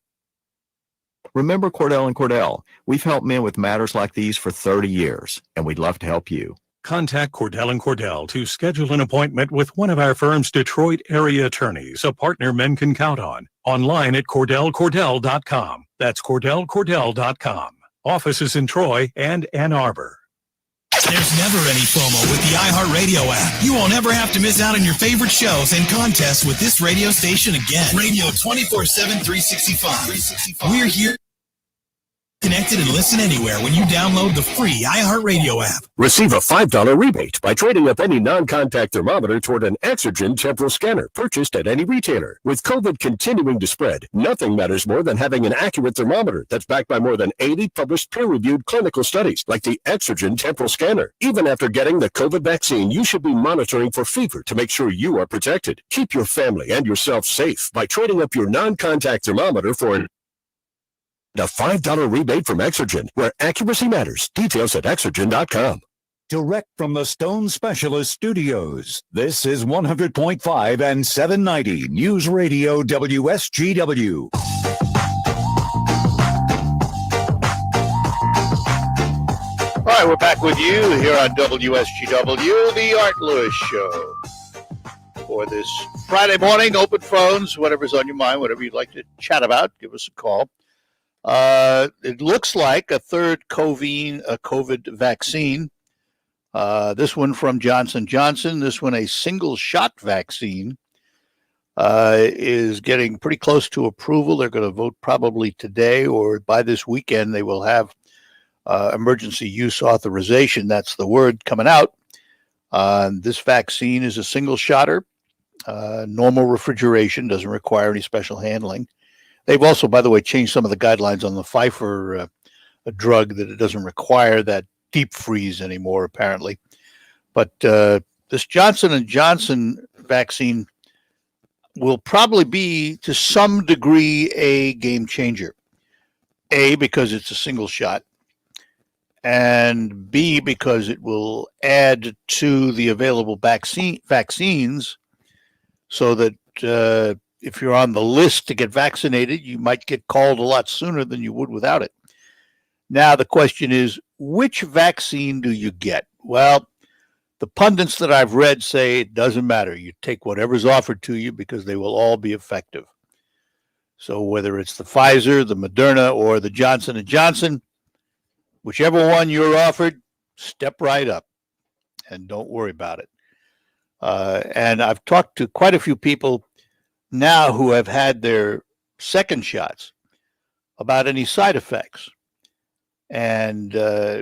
remember Cordell & Cordell. We've helped men with matters like these for 30 years, and we'd love to help you. Contact Cordell & Cordell to schedule an appointment with one of our firm's Detroit area attorneys, a partner men can count on. Online at CordellCordell.com. That's CordellCordell.com. Offices in Troy and Ann Arbor. There's never any FOMO with the iHeartRadio app. You won't ever have to miss out on your favorite shows and contests with this radio station again. Radio 24/7, 365. We're here. Connected and listen anywhere when you download the free iHeartRadio app. Receive a $5 rebate by trading up any non-contact thermometer toward an Exergen temporal scanner purchased at any retailer. With COVID continuing to spread, nothing matters more than having an accurate thermometer that's backed by more than 80 published peer-reviewed clinical studies, like the Exergen temporal scanner. Even after getting the COVID vaccine, you should be monitoring for fever to make sure you are protected. Keep your family and yourself safe by trading up your non-contact thermometer for a $5 rebate from Exergen, where accuracy matters. Details at Exergen.com. Direct from the Stone Specialist Studios, this is 100.5 and 790 News Radio WSGW. All right, we're back with you here on WSGW, the Art Lewis Show. For this Friday morning, open phones, whatever's on your mind, whatever you'd like to chat about, give us a call. It looks like a third COVID vaccine. This one from Johnson & Johnson, this one a single-shot vaccine, is getting pretty close to approval. They're going to vote probably today or by this weekend. They will have emergency use authorization. That's the word coming out. This vaccine is a single-shotter, normal refrigeration, doesn't require any special handling. They've also, by the way, changed some of the guidelines on the Pfizer drug that it doesn't require that deep freeze anymore, apparently. But this Johnson & Johnson vaccine will probably be, to some degree, a game changer. A, because it's a single shot, and B, because it will add to the available vaccines so that if you're on the list to get vaccinated, you might get called a lot sooner than you would without it. Now, the question is, which vaccine do you get? Well, the pundits that I've read say it doesn't matter. You take whatever's offered to you because they will all be effective. So whether it's the Pfizer, the Moderna, or the Johnson & Johnson, whichever one you're offered, step right up and don't worry about it. And I've talked to quite a few people now who have had their second shots about any side effects. And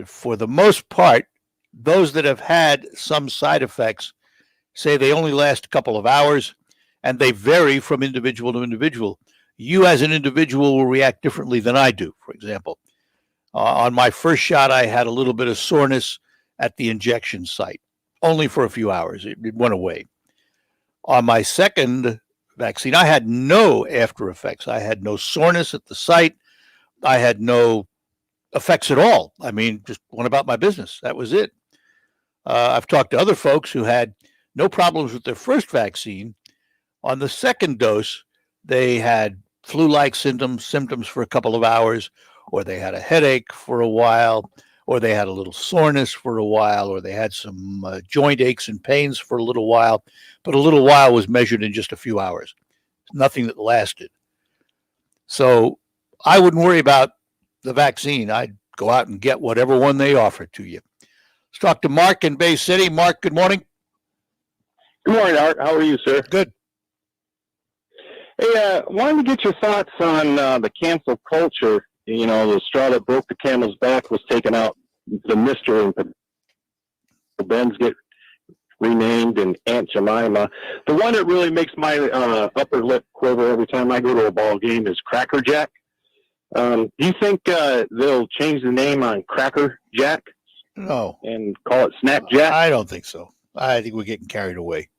for the most part, those that have had some side effects say they only last a couple of hours, and they vary from individual to individual. you as an individual will react differently than I do. For example, on my first shot, I had a little bit of soreness at the injection site, only for a few hours. It went away. On my second vaccine, I had no after effects. I had no soreness at the site. I had no effects at all. I mean, just went about my business. That was it. I've talked to other folks who had no problems with their first vaccine. On the second dose, they had flu-like symptoms for a couple of hours, or they had a headache for a while, or they had a little soreness for a while, or they had some joint aches and pains for a little while. But a little while was measured in just a few hours. Nothing that lasted. So I wouldn't worry about the vaccine. I'd go out and get whatever one they offer to you. Let's talk to Mark in Bay City. Mark, good morning. Good morning, Art. How are you, sir? Good. Hey, wanted to get your thoughts on the cancel culture. You know, the straw that broke the camel's back was taken out. The Mr. and Ben's get renamed, and Aunt Jemima. The one that really makes my upper lip quiver every time I go to a ball game is Cracker Jack. Do you think they'll change the name on Cracker Jack? No. And call it Snap Jack? I don't think so. I think we're getting carried away.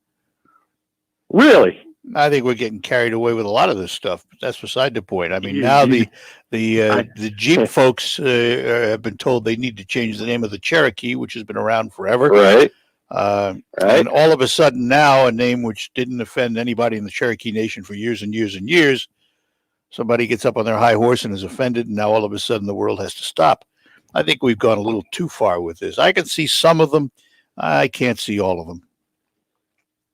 Really? I think we're getting carried away with a lot of this stuff. But that's beside the point. I mean, now the Jeep folks have been told they need to change the name of the Cherokee, which has been around forever. Right. And all of a sudden now, a name which didn't offend anybody in the Cherokee Nation for years and years and years, somebody gets up on their high horse and is offended, and now all of a sudden the world has to stop. I think we've gone a little too far with this. I can see some of them. I can't see all of them.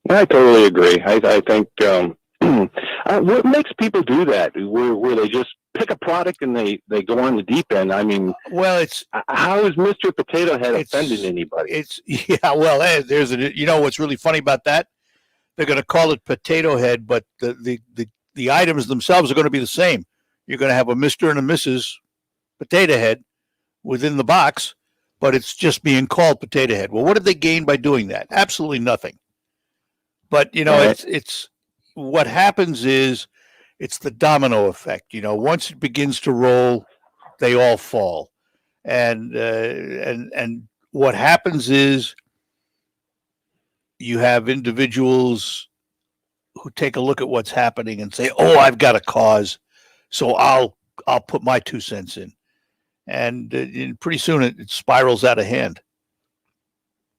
I totally agree. I think what makes people do that, where they just pick a product and they go on the deep end? I mean, well, it's how is Mr. Potato Head offending anybody? There's you know what's really funny about that? They're going to call it Potato Head, but the items themselves are going to be the same. You're going to have a Mr. and a Mrs. Potato Head within the box, but it's just being called Potato Head. Well, what did they gain by doing that? Absolutely nothing. But, you know, it's what happens is it's the domino effect. You know, once it begins to roll, they all fall. And what happens is you have individuals who take a look at what's happening and say, "Oh, I've got a cause, so I'll put my 2 cents in," and pretty soon it spirals out of hand.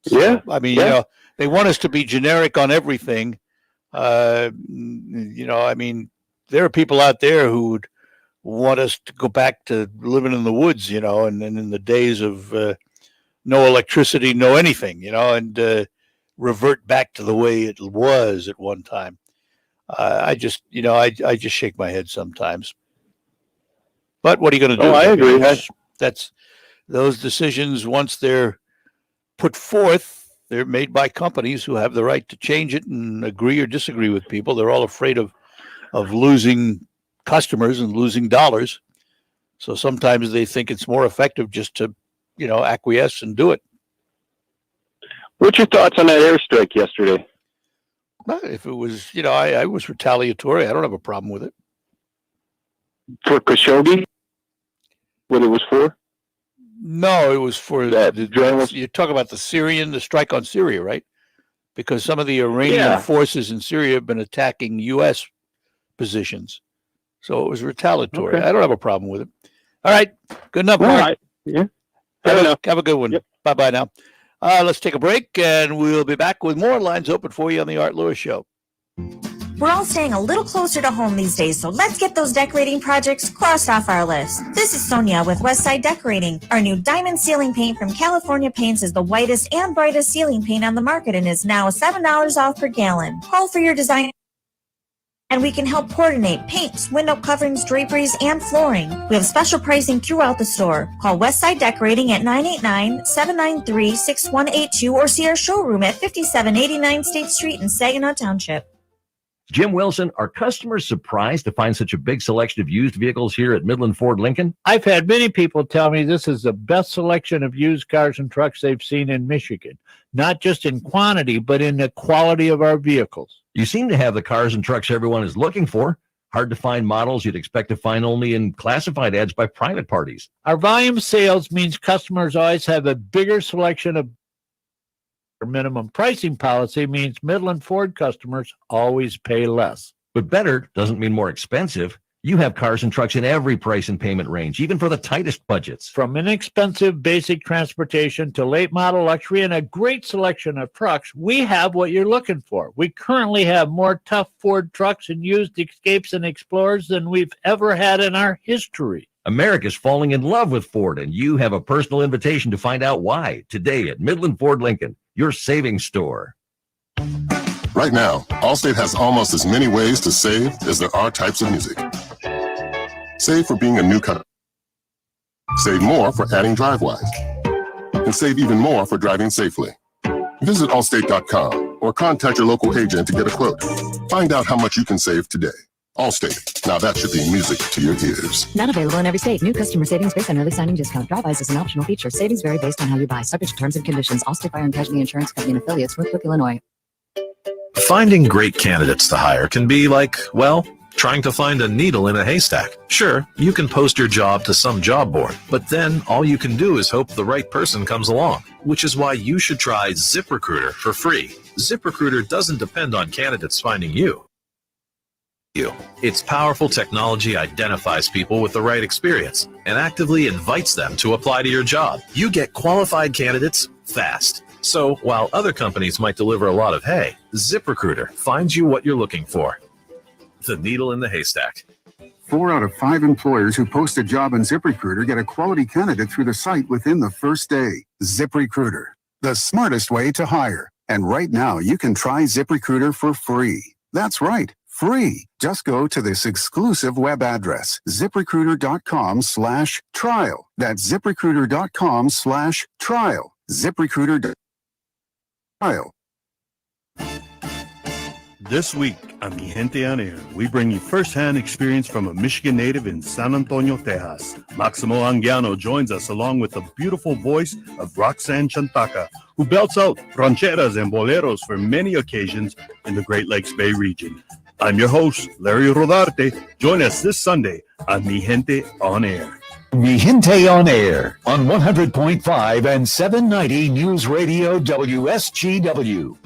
So, I mean, you know, they want us to be generic on everything. You know, I mean, there are people out there who would want us to go back to living in the woods, you know, and in the days of no electricity, no anything, you know, and revert back to the way it was at one time. I just shake my head sometimes. But what are you going to do? Oh, I agree. That's those decisions. Once they're put forth, they're made by companies who have the right to change it and agree or disagree with people. They're all afraid of losing customers and losing dollars. So sometimes they think it's more effective just to, you know, acquiesce and do it. What's your thoughts on that airstrike yesterday? Well, if it was, you know, I was retaliatory. I don't have a problem with it. For Khashoggi? What it was for? No, it was for the journalists. You talk about the strike on Syria, right? Because some of the Iranian forces in Syria have been attacking U.S. positions. So it was retaliatory. Okay. I don't have a problem with it. All right. Good enough, Mark. All right. Yeah. Have a good one. Yep. Bye-bye now. Let's take a break, and we'll be back with more lines open for you on the Art Lewis Show. We're all staying a little closer to home these days, so let's get those decorating projects crossed off our list. This is Sonia with Westside Decorating. Our new diamond ceiling paint from California Paints is the whitest and brightest ceiling paint on the market and is now $7 off per gallon. Call for your design, and we can help coordinate paints, window coverings, draperies, and flooring. We have special pricing throughout the store. Call Westside Decorating at 989-793-6182 or see our showroom at 5789 State Street in Saginaw Township. Jim Wilson, are customers surprised to find such a big selection of used vehicles here at Midland Ford Lincoln? I've had many people tell me this is the best selection of used cars and trucks they've seen in Michigan, not just in quantity, but in the quality of our vehicles. You seem to have the cars and trucks everyone is looking for. Hard to find models you'd expect to find only in classified ads by private parties. Our volume sales means customers always have a bigger selection of. Our minimum pricing policy means Midland Ford customers always pay less. But better doesn't mean more expensive. You have cars and trucks in every price and payment range, even for the tightest budgets. From inexpensive basic transportation to late model luxury and a great selection of trucks, we have what you're looking for. We currently have more tough Ford trucks and used Escapes and Explorers than we've ever had in our history. America's falling in love with Ford, and you have a personal invitation to find out why today at Midland Ford Lincoln, your savings store. Right now, Allstate has almost as many ways to save as there are types of music. Save for being a new customer. Save more for adding DriveWise. And save even more for driving safely. Visit Allstate.com or contact your local agent to get a quote. Find out how much you can save today. Allstate. Now that should be music to your ears. Not available in every state. New customer savings based on early signing discount. DriveWise is an optional feature. Savings vary based on how you buy. Subject to terms and conditions. Allstate Fire and Casualty Insurance Company and affiliates, Northbrook, Illinois. Finding great candidates to hire can be like, well, trying to find a needle in a haystack. Sure, you can post your job to some job board, but then all you can do is hope the right person comes along, which is why you should try ZipRecruiter for free. ZipRecruiter doesn't depend on candidates finding you. Its powerful technology identifies people with the right experience and actively invites them to apply to your job. You get qualified candidates fast. So while other companies might deliver a lot of hay, ZipRecruiter finds you what you're looking for. The needle in the haystack. 4 out of 5 employers who post a job on ZipRecruiter get a quality candidate through the site within the first day. ZipRecruiter, the smartest way to hire. And right now, you can try ZipRecruiter for free. That's right, free. Just go to this exclusive web address, ZipRecruiter.com/trial. That's ZipRecruiter.com/trial. ZipRecruiter.com/trial. This week on Mi Gente on Air, we bring you first-hand experience from a Michigan native in San Antonio, Texas. Maximo Anguiano joins us along with the beautiful voice of Roxanne Chantaka, who belts out rancheras and boleros for many occasions in the Great Lakes Bay region. I'm your host, Larry Rodarte. Join us this Sunday on Mi Gente on Air. Mi Gente on Air on 100.5 and 790 News Radio WSGW.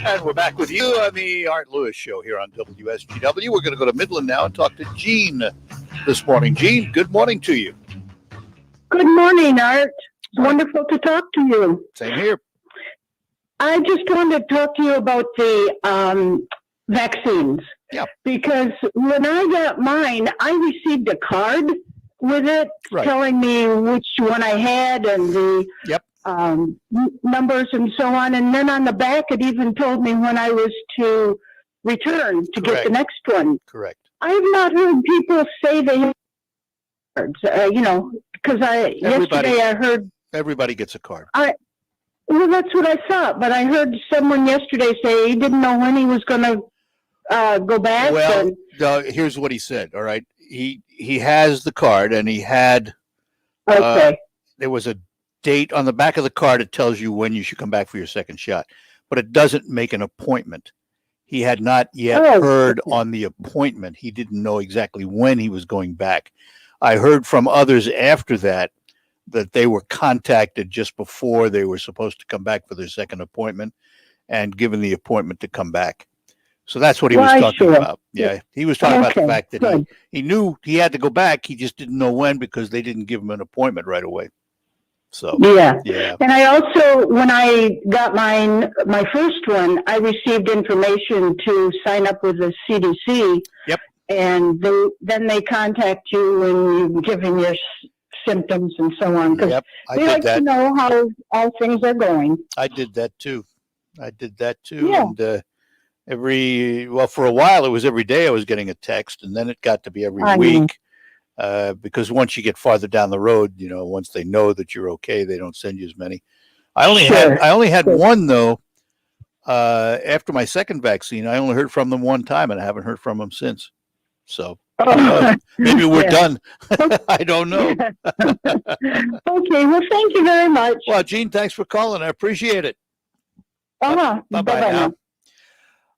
And we're back with you on the Art Lewis Show here on WSGW. We're going to go to Midland now and talk to Jean this morning. Jean, good morning to you. Good morning, Art. It's wonderful to talk to you. Same here. I just wanted to talk to you about the vaccines. Yeah. Because when I got mine, I received a card with it telling me which one I had and the numbers and so on. And then on the back, it even told me when I was to return to get the next one. Correct. I have not heard people say they have cards, because yesterday I heard everybody gets a card. Well, that's what I thought, but I heard someone yesterday say he didn't know when he was going to go back. Well, here's what he said. All right, he has the card, and he had. There was a date on the back of the card. It tells you when you should come back for your second shot, but it doesn't make an appointment. He had not yet heard on the appointment. He didn't know exactly when he was going back. I heard from others after that they were contacted just before they were supposed to come back for their second appointment and given the appointment to come back. So that's what he was talking about. Yeah, he was talking about the fact that he knew he had to go back. He just didn't know when because they didn't give him an appointment right away. So yeah. And I also, when I got my first one, I received information to sign up with the CDC. Yep. And then they contact you when you give them your symptoms and so on. Because they like to know how all things are going. I did that too. Yeah. And for a while it was every day I was getting a text, and then it got to be every week. Because once you get farther down the road, once they know that you're okay, they don't send you as many. I only had one though. After my second vaccine, I only heard from them one time, and I haven't heard from them since. So maybe we're done. I don't know. Okay. Well, thank you very much. Well, Gene, thanks for calling. I appreciate it. Bye-bye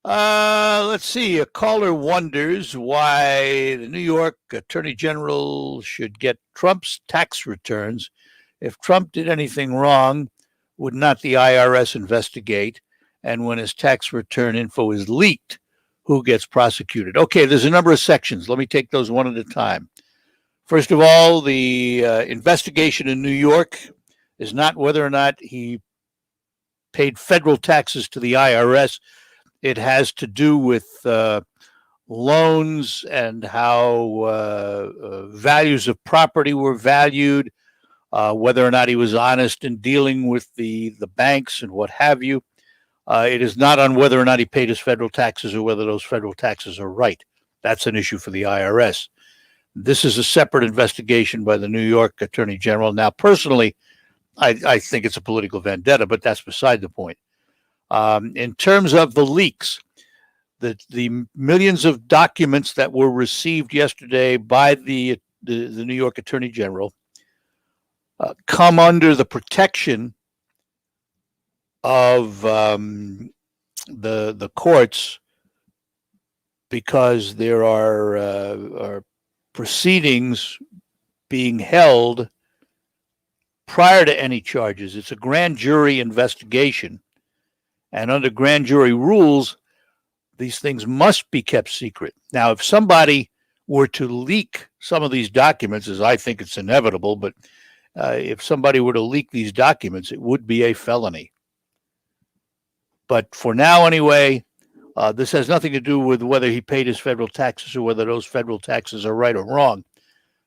now. Let's see. A caller wonders why the New York Attorney General should get Trump's tax returns. If Trump did anything wrong, would not the IRS investigate? And when his tax return info is leaked, who gets prosecuted? Okay, there's a number of sections. Let me take those one at a time. First of all, the investigation in New York is not whether or not he paid federal taxes to the IRS. It has to do with loans and how values of property were valued, whether or not he was honest in dealing with the banks and what have you. It is not on whether or not he paid his federal taxes or whether those federal taxes are right. That's an issue for the IRS. This is a separate investigation by the New York Attorney General. Now, personally, I think it's a political vendetta, but that's beside the point. In terms of the leaks, the millions of documents that were received yesterday by the New York Attorney General come under the protection of the courts, because there are proceedings being held prior to any charges. It's a grand jury investigation, and under grand jury rules, these things must be kept secret. Now, if somebody were to leak some of these documents, as I think it's inevitable, but if somebody were to leak these documents, it would be a felony. But for now, anyway, this has nothing to do with whether he paid his federal taxes or whether those federal taxes are right or wrong.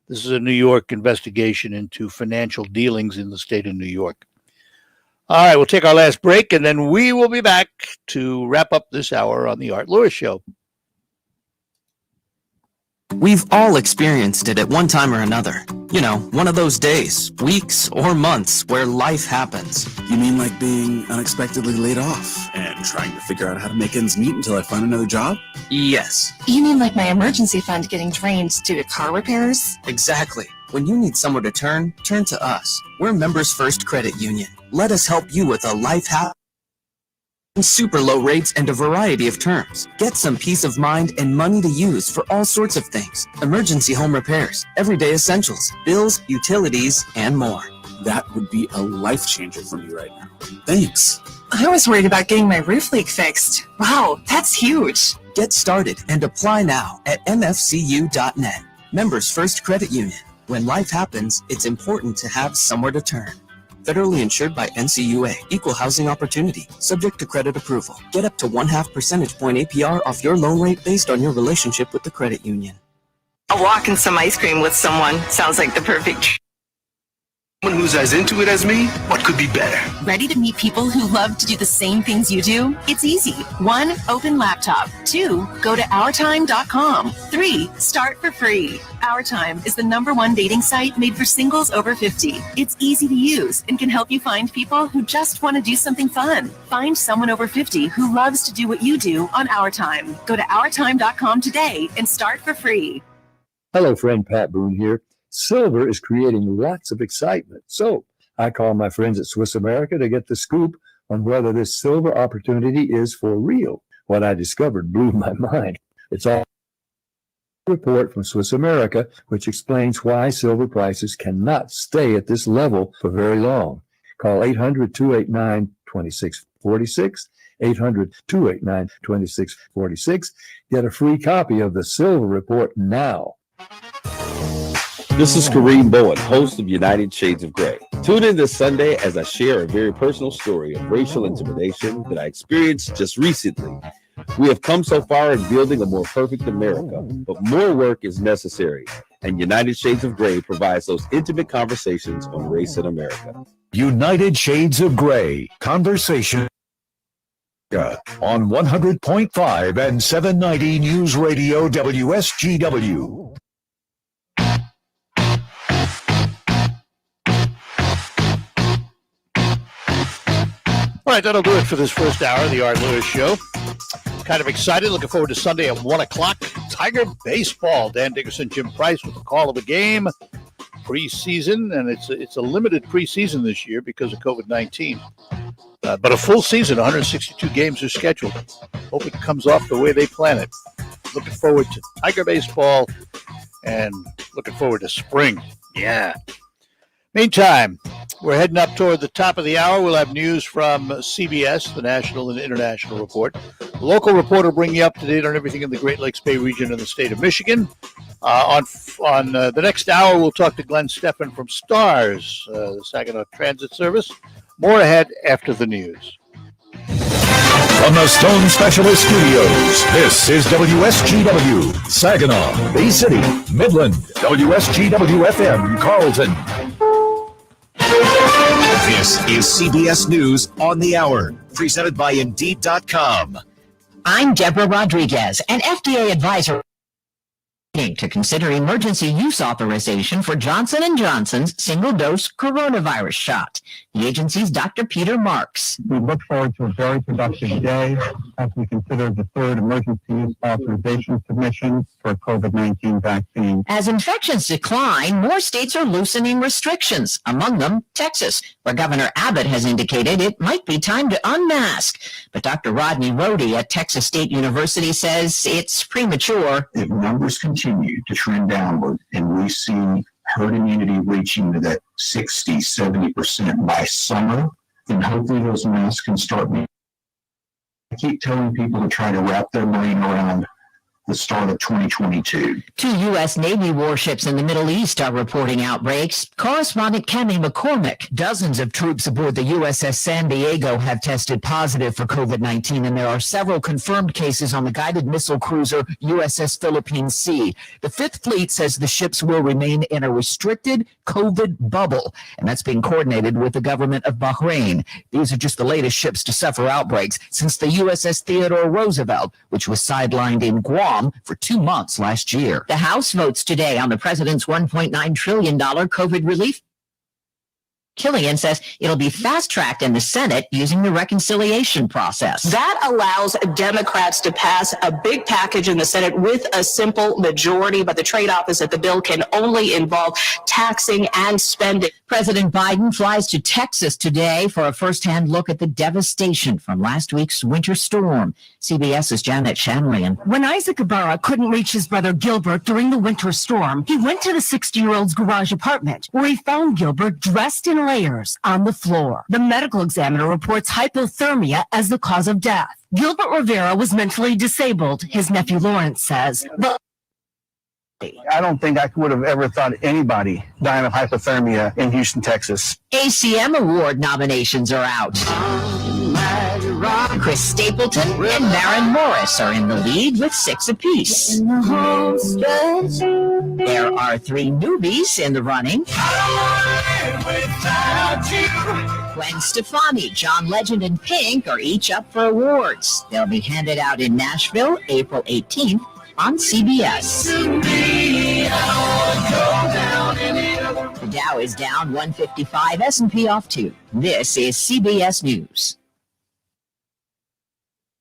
This is a New York investigation into financial dealings in the state of New York. All right, we'll take our last break, and then we will be back to wrap up this hour on the Art Lewis Show. We've all experienced it at one time or another. You know, one of those days, weeks, or months where life happens. You mean like being unexpectedly laid off and trying to figure out how to make ends meet until I find another job? Yes. You mean like my emergency fund getting drained due to car repairs? Exactly. When you need somewhere to turn to us. We're Members First Credit Union. Let us help you with a life hack. Super low rates and a variety of terms. Get some peace of mind and money to use for all sorts of things. Emergency home repairs, everyday essentials, bills, utilities, and more. That would be a life changer for me right now. Thanks. I was worried about getting my roof leak fixed. Wow, that's huge. Get started and apply now at mfcu.net. Members First Credit Union. When life happens, it's important to have somewhere to turn. Federally insured by NCUA. Equal housing opportunity. Subject to credit approval. Get up to 0.5 percentage point APR off your loan rate based on your relationship with the credit union. A walk and some ice cream with someone sounds like the perfect. Someone who's as into it as me, what could be better? Ready to meet people who love to do the same things you do? It's easy. 1, open laptop. 2, go to OurTime.com. 3, start for free. OurTime is the #1 dating site made for singles over 50. It's easy to use and can help you find people who just want to do something fun. Find someone over 50 who loves to do what you do on OurTime. Go to OurTime.com today and start for free. Hello, friend Pat Boone here. Silver is creating lots of excitement. So I call my friends at Swiss America to get the scoop on whether this silver opportunity is for real. What I discovered blew my mind. It's all a report from Swiss America, which explains why silver prices cannot stay at this level for very long. Call 800-289-2646, 800-289-2646. Get a free copy of the Silver Report now. This is Kareem Bowen, host of United Shades of Gray. Tune in this Sunday as I share a very personal story of racial intimidation that I experienced just recently. We have come so far in building a more perfect America, but more work is necessary, and United Shades of Gray provides those intimate conversations on race in America. United Shades of Gray, conversation on 100.5 and 790 News Radio WSGW. All right, that'll do it for this first hour of the Art Lewis Show. Kind of excited. Looking forward to Sunday at 1 o'clock. Tiger baseball. Dan Dickerson, Jim Price with the call of the game. Preseason, and it's a limited preseason this year because of COVID-19. But a full season, 162 games are scheduled. Hope it comes off the way they plan it. Looking forward to Tiger baseball and looking forward to spring. Yeah. Meantime, we're heading up toward the top of the hour. We'll have news from CBS, the National and International Report. The local report will bring you up to date on everything in the Great Lakes Bay region and the state of Michigan. On the next hour, we'll talk to Glenn Steffen from STARS, the Saginaw Transit Service. More ahead after the news. From the Stone Specialist Studios, this is WSGW, Saginaw, Bay City, Midland, WSGW-FM, Carlton. This is CBS News on the Hour, presented by Indeed.com. I'm Deborah Rodriguez, an FDA advisor to consider emergency use authorization for Johnson & Johnson's single-dose coronavirus shot. The agency's Dr. Peter Marks. We look forward to a very productive day as we consider the third emergency use authorization submission for COVID-19 vaccine. As infections decline, more states are loosening restrictions, among them Texas, where Governor Abbott has indicated it might be time to unmask. But Dr. Rodney Rohde at Texas State University says it's premature. If numbers continue to trend downward and we see herd immunity reaching to that 60, 70% by summer, then hopefully those masks can start. I keep telling people to try to wrap their brain around the start of 2022. 2 U.S. Navy warships in the Middle East are reporting outbreaks. Correspondent Cammie McCormick. Dozens of troops aboard the USS San Diego have tested positive for COVID-19, and there are several confirmed cases on the guided missile cruiser USS Philippine Sea. The Fifth Fleet says the ships will remain in a restricted COVID bubble, and that's being coordinated with the government of Bahrain. These are just the latest ships to suffer outbreaks since the USS Theodore Roosevelt, which was sidelined in Guam for 2 months last year. The House votes today on the president's $1.9 trillion COVID relief. Killian says it'll be fast-tracked in the Senate using the reconciliation process. That allows Democrats to pass a big package in the Senate with a simple majority, but the trade-off is that the bill can only involve taxing and spending. President Biden flies to Texas today for a first-hand look at the devastation from last week's winter storm. CBS's Janet Shanlian. When Isaac Ibarra couldn't reach his brother Gilbert during the winter storm, he went to the 60-year-old's garage apartment, where he found Gilbert dressed in layers on the floor. The medical examiner reports hypothermia as the cause of death. Gilbert Rivera was mentally disabled, his nephew Lawrence says. But I don't think I would have ever thought anybody dying of hypothermia in Houston, Texas. ACM Award nominations are out. Chris Stapleton and Maren Morris are in the lead with 6 apiece. There are 3 newbies in the running. Gwen Stefani, John Legend, and Pink are each up for awards. They'll be handed out in Nashville, April 18th on CBS. The Dow is down 155, S&P off 2. This is CBS News.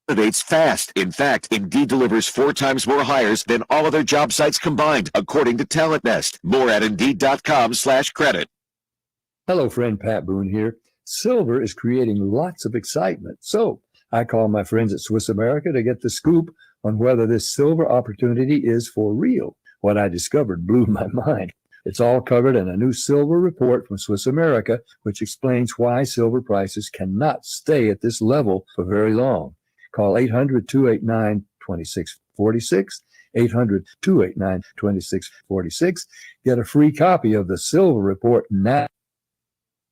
Candidates fast. In fact, Indeed delivers 4 times more hires than all other job sites combined, according to Talent Nest. More at Indeed.com/credit. Hello, friend Pat Boone here. Silver is creating lots of excitement. So I call my friends at Swiss America to get the scoop on whether this silver opportunity is for real. What I discovered blew my mind. It's all covered in a new silver report from Swiss America, which explains why silver prices cannot stay at this level for very long. Call 800-289-2646, 800-289-2646. Get a free copy of the silver report now.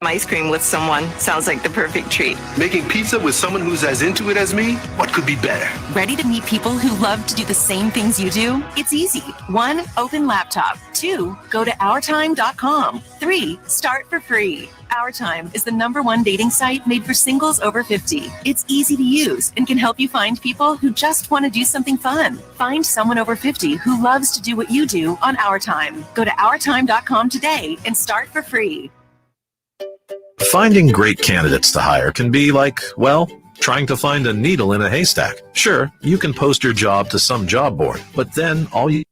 Ice cream with someone sounds like the perfect treat. Making pizza with someone who's as into it as me? What could be better? Ready to meet people who love to do the same things you do? It's easy. 1, open laptop. 2, go to OurTime.com. 3, start for free. OurTime is the #1 dating site made for singles over 50. It's easy to use and can help you find people who just want to do something fun. Find someone over 50 who loves to do what you do on OurTime. Go to OurTime.com today and start for free. Finding great candidates to hire can be like, well, trying to find a needle in a haystack. Sure, you can post your job to some job board, but then all you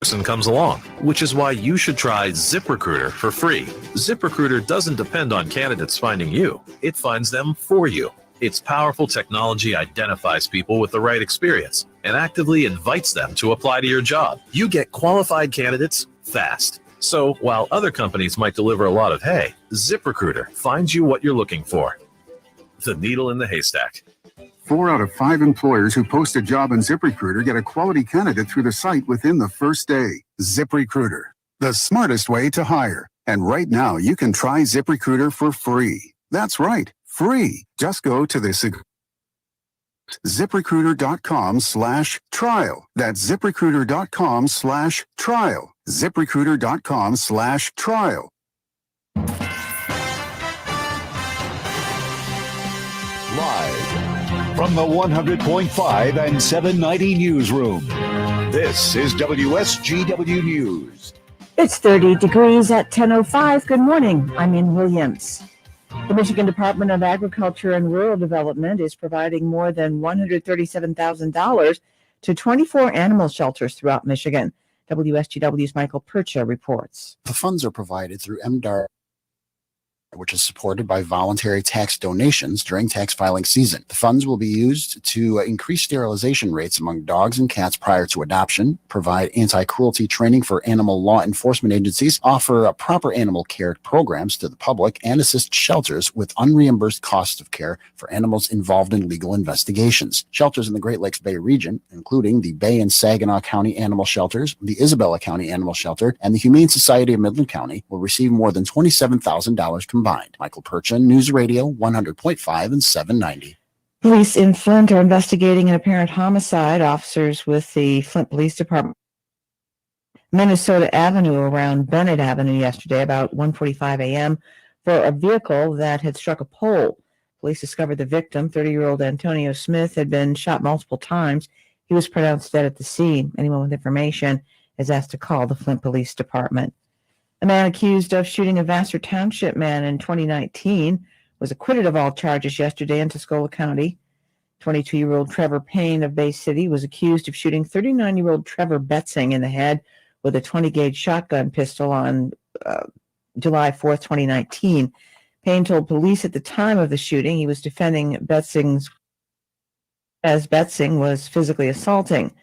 person comes along, which is why you should try ZipRecruiter for free. ZipRecruiter doesn't depend on candidates finding you. It finds them for you. Its powerful technology identifies people with the right experience and actively invites them to apply to your job. You get qualified candidates fast. So while other companies might deliver a lot of hay, ZipRecruiter finds you what you're looking for. The needle in the haystack. 4 out of 5 employers who post a job on ZipRecruiter get a quality candidate through the site within the first day. ZipRecruiter, the smartest way to hire. And right now, you can try ZipRecruiter for free. That's right, free. Just go to the ZipRecruiter.com/trial. That's ZipRecruiter.com/trial. ZipRecruiter.com/trial. Live from the 100.5 and 790 newsroom, this is WSGW News. It's 30 degrees at 10:05. Good morning. I'm Ann Williams. The Michigan Department of Agriculture and Rural Development is providing more than $137,000 to 24 animal shelters throughout Michigan. WSGW's Michael Percha reports. The funds are provided through MDAR, which is supported by voluntary tax donations during tax filing season. The funds will be used to increase sterilization rates among dogs and cats prior to adoption, provide anti-cruelty training for animal law enforcement agencies, offer proper animal care programs to the public, and assist shelters with unreimbursed costs of care for animals involved in legal investigations. Shelters in the Great Lakes Bay region, including the Bay and Saginaw County Animal Shelters, the Isabella County Animal Shelter, and the Humane Society of Midland County, will receive more than $27,000 combined. Michael Percha, News Radio 100.5 and 790. Police in Flint are investigating an apparent homicide. Officers with the Flint Police Department, Minnesota Avenue around Bennett Avenue yesterday about 1:45 a.m. for a vehicle that had struck a pole. Police discovered the victim, 30-year-old Antonio Smith, had been shot multiple times. He was pronounced dead at the scene. Anyone with information is asked to call the Flint Police Department. A man accused of shooting a Vassar Township man in 2019 was acquitted of all charges yesterday in Tuscola County. 22-year-old Trevor Payne of Bay City was accused of shooting 39-year-old Trevor Betzing in the head with a 20-gauge shotgun pistol on July 4th, 2019. Payne told police at the time of the shooting he was defending Betzing as Betzing was physically assaulting.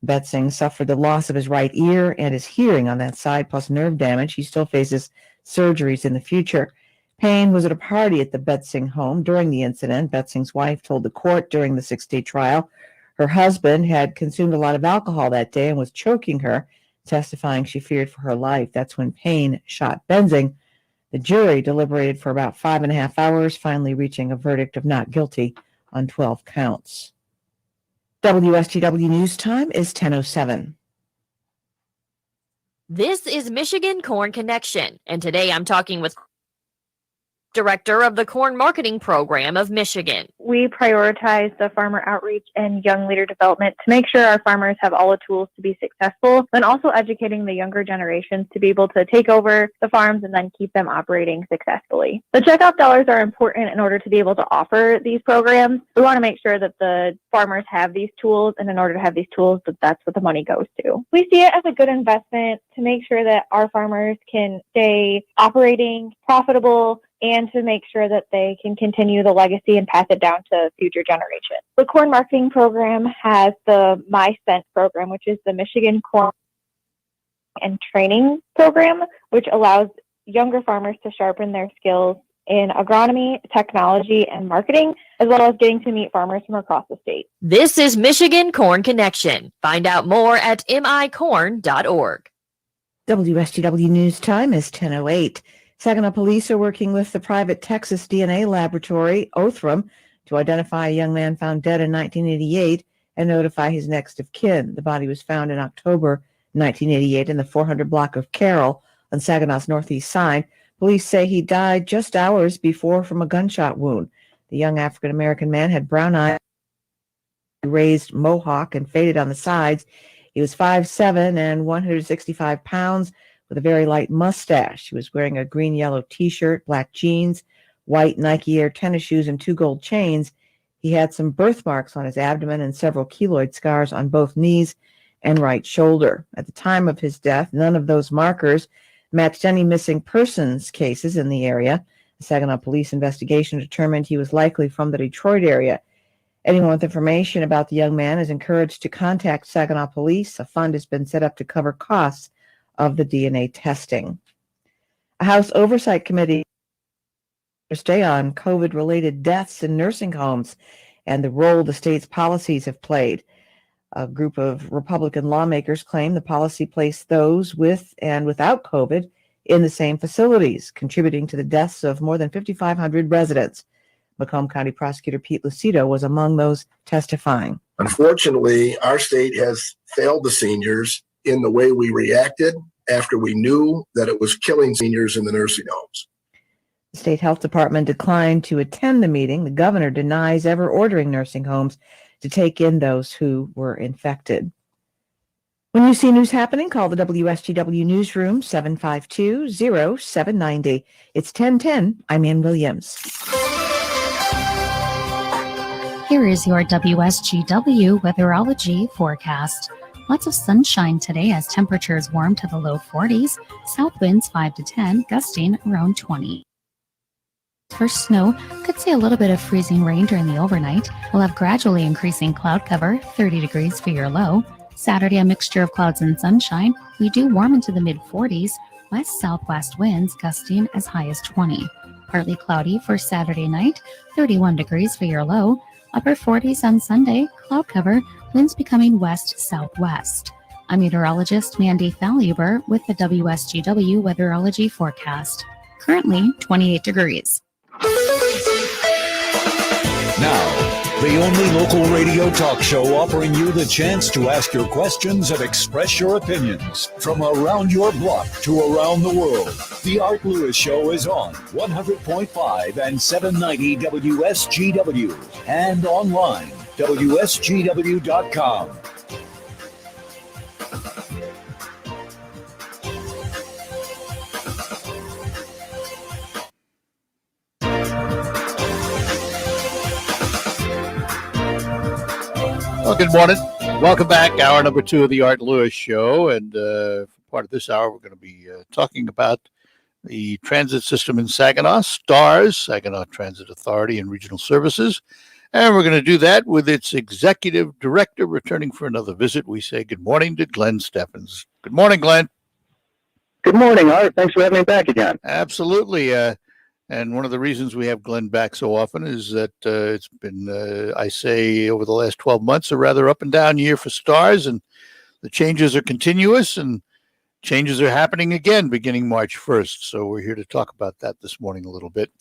Betzing suffered the loss of his right ear and his hearing on that side, plus nerve damage. He still faces surgeries in the future. Payne was at a party at the Betzing home during the incident. Betzing's wife told the court during the 6-day trial her husband had consumed a lot of alcohol that day and was choking her, testifying she feared for her life. That's when Payne shot Betzing. The jury deliberated for about 5.5 hours, finally reaching a verdict of not guilty on 12 counts. WSGW News Time is 10:07. This is Michigan Corn Connection, and today I'm talking with Director of the Corn Marketing Program of Michigan. We prioritize the farmer outreach and young leader development to make sure our farmers have all the tools to be successful, and also educating the younger generations to be able to take over the farms and then keep them operating successfully. The checkoff dollars are important in order to be able to offer these programs. We want to make sure that the farmers have these tools, and in order to have these tools, that's what the money goes to. We see it as a good investment to make sure that our farmers can stay operating profitable, and to make sure that they can continue the legacy and pass it down to future generations. The Corn Marketing Program has the My Scent program, which is the Michigan Corn and Training Program, which allows younger farmers to sharpen their skills in agronomy, technology, and marketing, as well as getting to meet farmers from across the state. This is Michigan Corn Connection. Find out more at micorn.org. WSGW News Time is 10:08. Saginaw police are working with the private Texas DNA laboratory, Othram, to identify a young man found dead in 1988 and notify his next of kin. The body was found in October 1988 in the 400 block of Carroll on Saginaw's northeast side. Police say he died just hours before from a gunshot wound. The young African-American man had brown eyes, raised mohawk, and faded on the sides. He was 5'7" and 165 pounds, with a very light mustache. He was wearing a green-yellow T-shirt, black jeans, white Nike Air tennis shoes, and 2 gold chains. He had some birthmarks on his abdomen and several keloid scars on both knees and right shoulder. At the time of his death, none of those markers matched any missing persons cases in the area. The Saginaw police investigation determined he was likely from the Detroit area. Anyone with information about the young man is encouraged to contact Saginaw Police. A fund has been set up to cover costs of the DNA testing. A House Oversight Committee Thursday on COVID-related deaths in nursing homes and the role the state's policies have played. A group of Republican lawmakers claim the policy placed those with and without COVID in the same facilities, contributing to the deaths of more than 5,500 residents. Macomb County Prosecutor Pete Lucido was among those testifying. Unfortunately, our state has failed the seniors in the way we reacted after we knew that it was killing seniors in the nursing homes. The state health department declined to attend the meeting. The governor denies ever ordering nursing homes to take in those who were infected. When you see news happening, call the WSGW newsroom 752-0790. It's 1010. I'm Ann Williams. Here is your WSGW Weatherology forecast. Lots of sunshine today as temperatures warm to the low 40s. South winds 5 to 10, gusting around 20. For snow, could see a little bit of freezing rain during the overnight. We'll have gradually increasing cloud cover, 30 degrees for your low. Saturday, a mixture of clouds and sunshine. We do warm into the mid-40s. West-southwest winds gusting as high as 20. Partly cloudy for Saturday night, 31 degrees for your low. Upper 40s on Sunday, cloud cover, winds becoming west-southwest. I'm meteorologist Mandy Falluber with the WSGW Weatherology forecast. Currently 28 degrees. Now, the only local radio talk show offering you the chance to ask your questions and express your opinions. From around your block to around the world, The Art Lewis Show is on 100.5 and 790 WSGW and online, WSGW.com. Well, good morning. Welcome back. Hour number 2 of the Art Lewis Show. And for part of this hour, we're going to be talking about the transit system in Saginaw, STARS, Saginaw Transit Authority and Regional Services. And we're going to do that with its executive director returning for another visit. We say good morning to Glenn Steffens. Good morning, Glenn. Good morning, Art. Thanks for having me back again. Absolutely. And one of the reasons we have Glenn back so often is that it's been, I say, over the last 12 months, a rather up and down year for STARS, and the changes are continuous, and changes are happening again beginning March 1st. So we're here to talk about that this morning a little bit.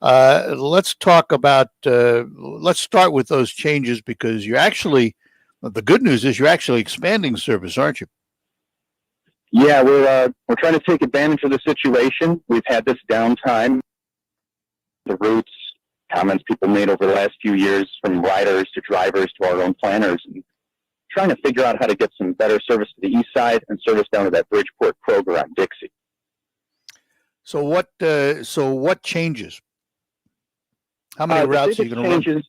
Let's start with those changes, because you're actually, the good news is you're actually expanding service, aren't you? Yeah, we're trying to take advantage of the situation. We've had this downtime. The routes, comments people made over the last few years, from riders to drivers to our own planners, and trying to figure out how to get some better service to the east side and service down to that Bridgeport Kroger on Dixie. So what changes? How many routes are you going to run?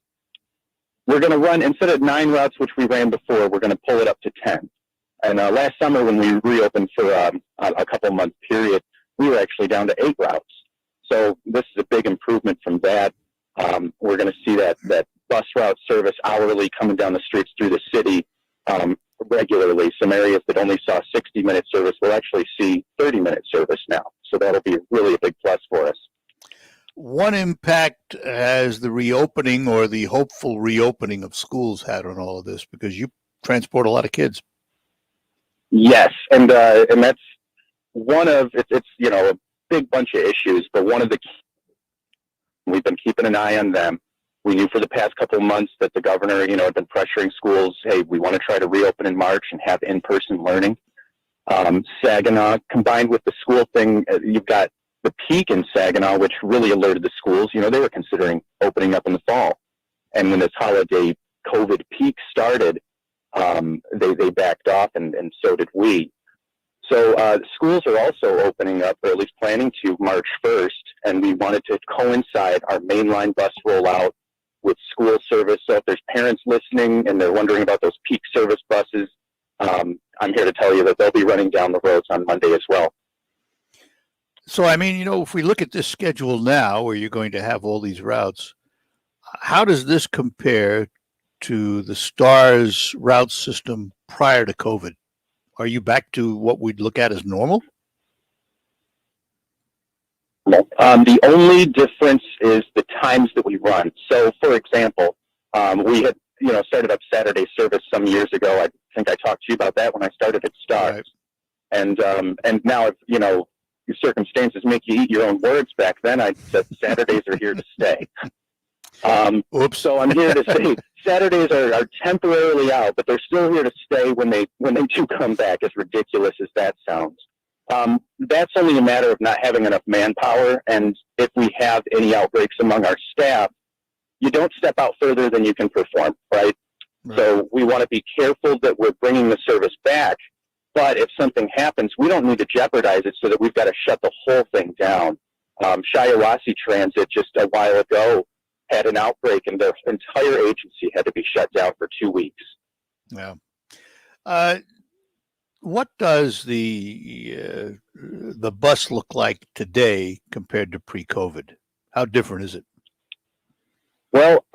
We're going to run, instead of 9 routes, which we ran before, we're going to pull it up to 10. And last summer, when we reopened for a couple-month period, we were actually down to 8 routes. So this is a big improvement from that. We're going to see that bus route service hourly coming down the streets through the city regularly. Some areas that only saw 60-minute service will actually see 30-minute service now. So that'll be really a big plus for us. What impact has the reopening or the hopeful reopening of schools had on all of this? Because you transport a lot of kids. Yes, and that's one of it's a big bunch of issues, but one of the we've been keeping an eye on them. We knew for the past couple of months that the governor, had been pressuring schools. Hey, we want to try to reopen in March and have in-person learning. Saginaw, combined with the school thing, you've got the peak in Saginaw, which really alerted the schools. They were considering opening up in the fall, and when this holiday COVID peak started, they backed off, and so did we. So schools are also opening up, or at least planning to, March 1st, and we wanted to coincide our mainline bus rollout with school service. So if there's parents listening and they're wondering about those peak service buses, tell you that they'll be running down the roads on Monday as well. So, I mean, if we look at this schedule now where you're going to have all these routes, how does this compare to the STARS route system prior to COVID? Are you back to what we'd look at as normal? The only difference is the times that we run. So, for example, we had, started up Saturday service some years ago. I think I talked to you about that when I started at STARS. Right. And now, your circumstances make you eat your own words. Back then, I said Saturdays are here to stay. Oops. So I'm here to say Saturdays are temporarily out, but they're still here to stay when they do come back, as ridiculous as that sounds. That's only a matter of not having enough manpower, and if we have any outbreaks among our staff, you don't step out further than you can perform, right? So we want to be careful that we're bringing the service back, but if something happens, we don't need to jeopardize it so that we've got to shut the whole thing down. Shiawassee Transit just a while ago had an outbreak, and their entire agency had to be shut down for 2 weeks. Yeah. What does the bus look like today compared to pre-COVID? How different is it? Well,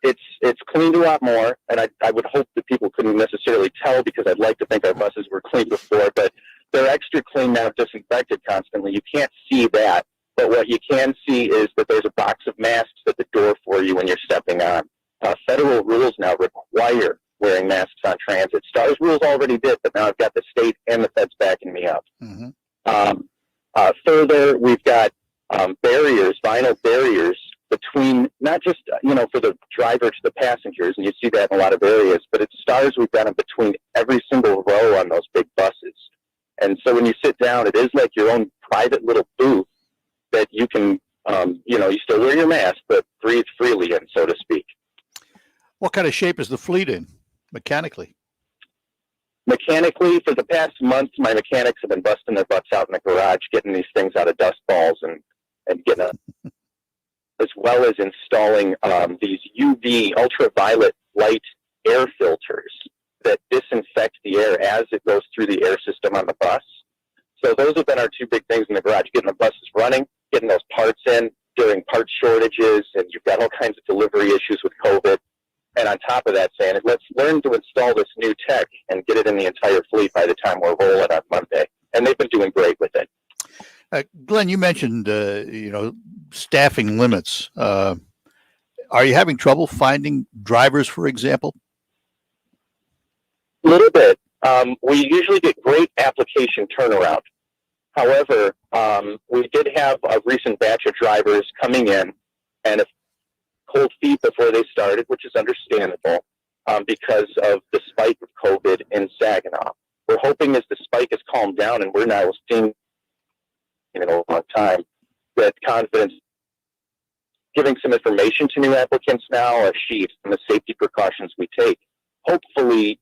it's cleaned a lot more, and I would hope that people couldn't necessarily tell, because I'd like to think our buses were clean before, but they're extra clean now, disinfected constantly. You can't see that, but what you can see is that there's a box of masks at the door for you when you're stepping on. Federal rules now require wearing masks on transit. STARS rules already did, but now I've got the state and the feds backing me up. Further, we've got barriers, vinyl barriers between, not just, for the driver to the passengers, and you see that in a lot of areas, but at STARS, we've got them between every single row on those big buses. And so when you sit down, it is like your own private little booth that you can, you still wear your mask, but breathe freely in, so to speak. What kind of shape is the fleet in, mechanically? Mechanically, for the past month, my mechanics have been busting their butts out in the garage, getting these things out of dust balls and getting as well as installing these UV ultraviolet light air filters that disinfect the air as it goes through the air system on the bus. So those have been our two big things in the garage, getting the buses running, getting those parts in during part shortages, and you've got all kinds of delivery issues with COVID. And on top of that, saying, let's learn to install this new tech and get it in the entire fleet by the time we're rolling on Monday. And they've been doing great with it. Glenn, you mentioned, staffing limits. Are you having trouble finding drivers, for example? A little bit. We usually get great application turnaround. However, we did have a recent batch of drivers coming in and a cold feet before they started, which is understandable because of the spike of COVID in Saginaw. We're hoping as the spike has calmed down, and we're now seeing in a long time, that confidence, giving some information to new applicants now, a sheet and the safety precautions we take, hopefully,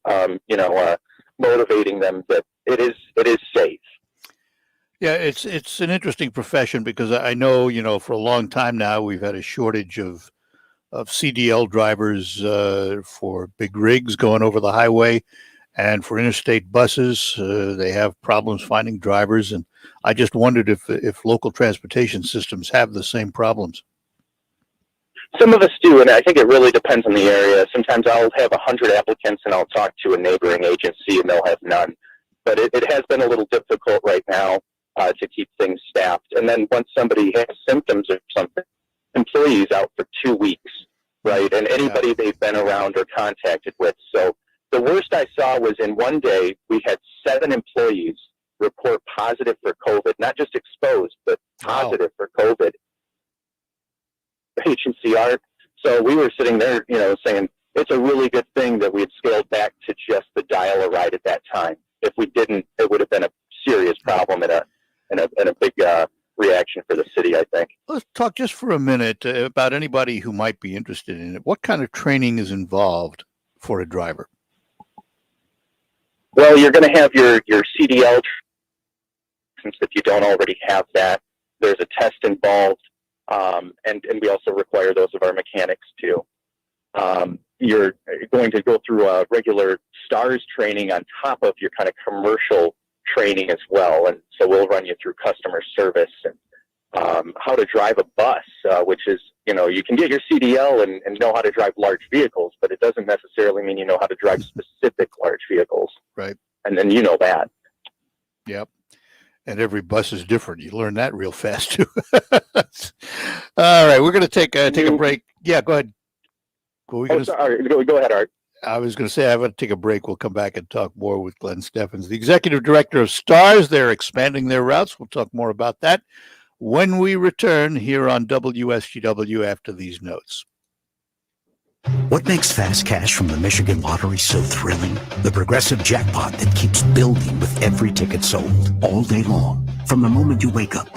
motivating them that it is safe. Yeah, it's an interesting profession because I know, for a long time now, we've had a shortage of CDL drivers for big rigs going over the highway, and for interstate buses, they have problems finding drivers. And I just wondered if local transportation systems have the same problems. Some of us do, and I think it really depends on the area. Sometimes I'll have 100 applicants, and I'll talk to a neighboring agency, and they'll have none. But it has been a little difficult right now to keep things staffed. And then once somebody has symptoms or something, employees out for 2 weeks, right? And anybody they've been around or contacted with. So the worst I saw was in one day, we had 7 employees report positive for COVID, not just exposed, but positive for COVID. HCR. So we were sitting there, saying it's a really good thing that we had scaled back to just the dial-a-ride at that time. If we didn't, it would have been a serious problem and a big reaction for the city, I think. Let's talk just for a minute about anybody who might be interested in it. What kind of training is involved for a driver? Well, you're going to have your CDL, since if you don't already have that. There's a test involved, and we also require those of our mechanics too. You're going to go through a regular STARS training on top of your kind of commercial training as well. And so we'll run you through customer service and how to drive a bus, which is, you can get your CDL and know how to drive large vehicles, but it doesn't necessarily mean you know how to drive specific large vehicles. Right. And then you know that. Yep. And every bus is different. You learn that real fast too. All right, we're going to take a break. Yeah, go ahead. Go ahead, Art. I was going to say I want to take a break. We'll come back and talk more with Glenn Steffens, the executive director of STARS. They're expanding their routes. We'll talk more about that when we return here on WSGW after these notes. What makes fast cash from the Michigan Lottery so thrilling? The progressive jackpot that keeps building with every ticket sold all day long. From the moment you wake up,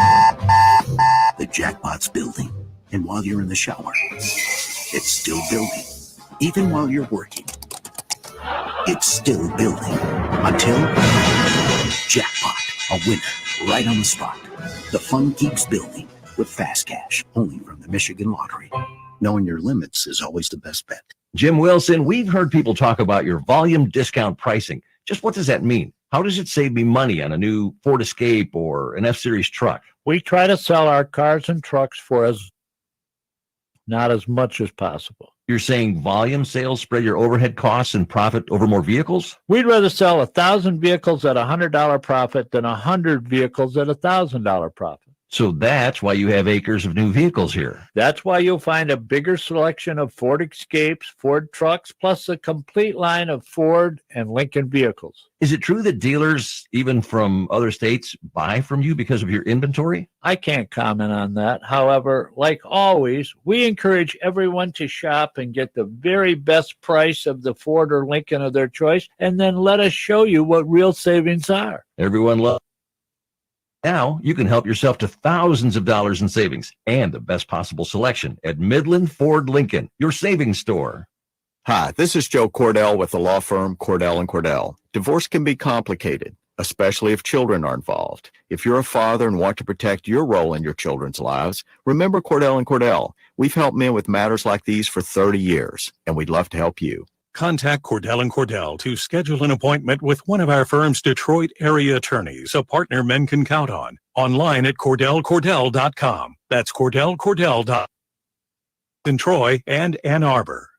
the jackpot's building. And while you're in the shower, it's still building. Even while you're working, it's still building. Until jackpot, a winner, right on the spot. The fun keeps building with fast cash, only from the Michigan Lottery. Knowing your limits is always the best bet. Jim Wilson, we've heard people talk about your volume discount pricing. Just what does that mean? How does it save me money on a new Ford Escape or an F-Series truck? We try to sell our cars and trucks for not as much as possible. You're saying volume sales spread your overhead costs and profit over more vehicles? We'd rather sell 1,000 vehicles at $100 profit than 100 vehicles at $1,000 profit. So that's why you have acres of new vehicles here. That's why you'll find a bigger selection of Ford Escapes, Ford trucks, plus a complete line of Ford and Lincoln vehicles. Is it true that dealers, even from other states, buy from you because of your inventory? I can't comment on that. However, like always, we encourage everyone to shop and get the very best price of the Ford or Lincoln of their choice, and then let us show you what real savings are. Everyone loves. Now you can help yourself to thousands of dollars in savings and the best possible selection at Midland Ford Lincoln, your savings store. Hi, this is Joe Cordell with the law firm Cordell & Cordell. Divorce can be complicated, especially if children are involved. If you're a father and want to protect your role in your children's lives, remember Cordell & Cordell. We've helped men with matters like these for 30 years, and we'd love to help you. Contact Cordell & Cordell to schedule an appointment with one of our firm's Detroit area attorneys, a partner men can count on. Online at CordellCordell.com. That's CordellCordell.com. In Troy and Ann Arbor.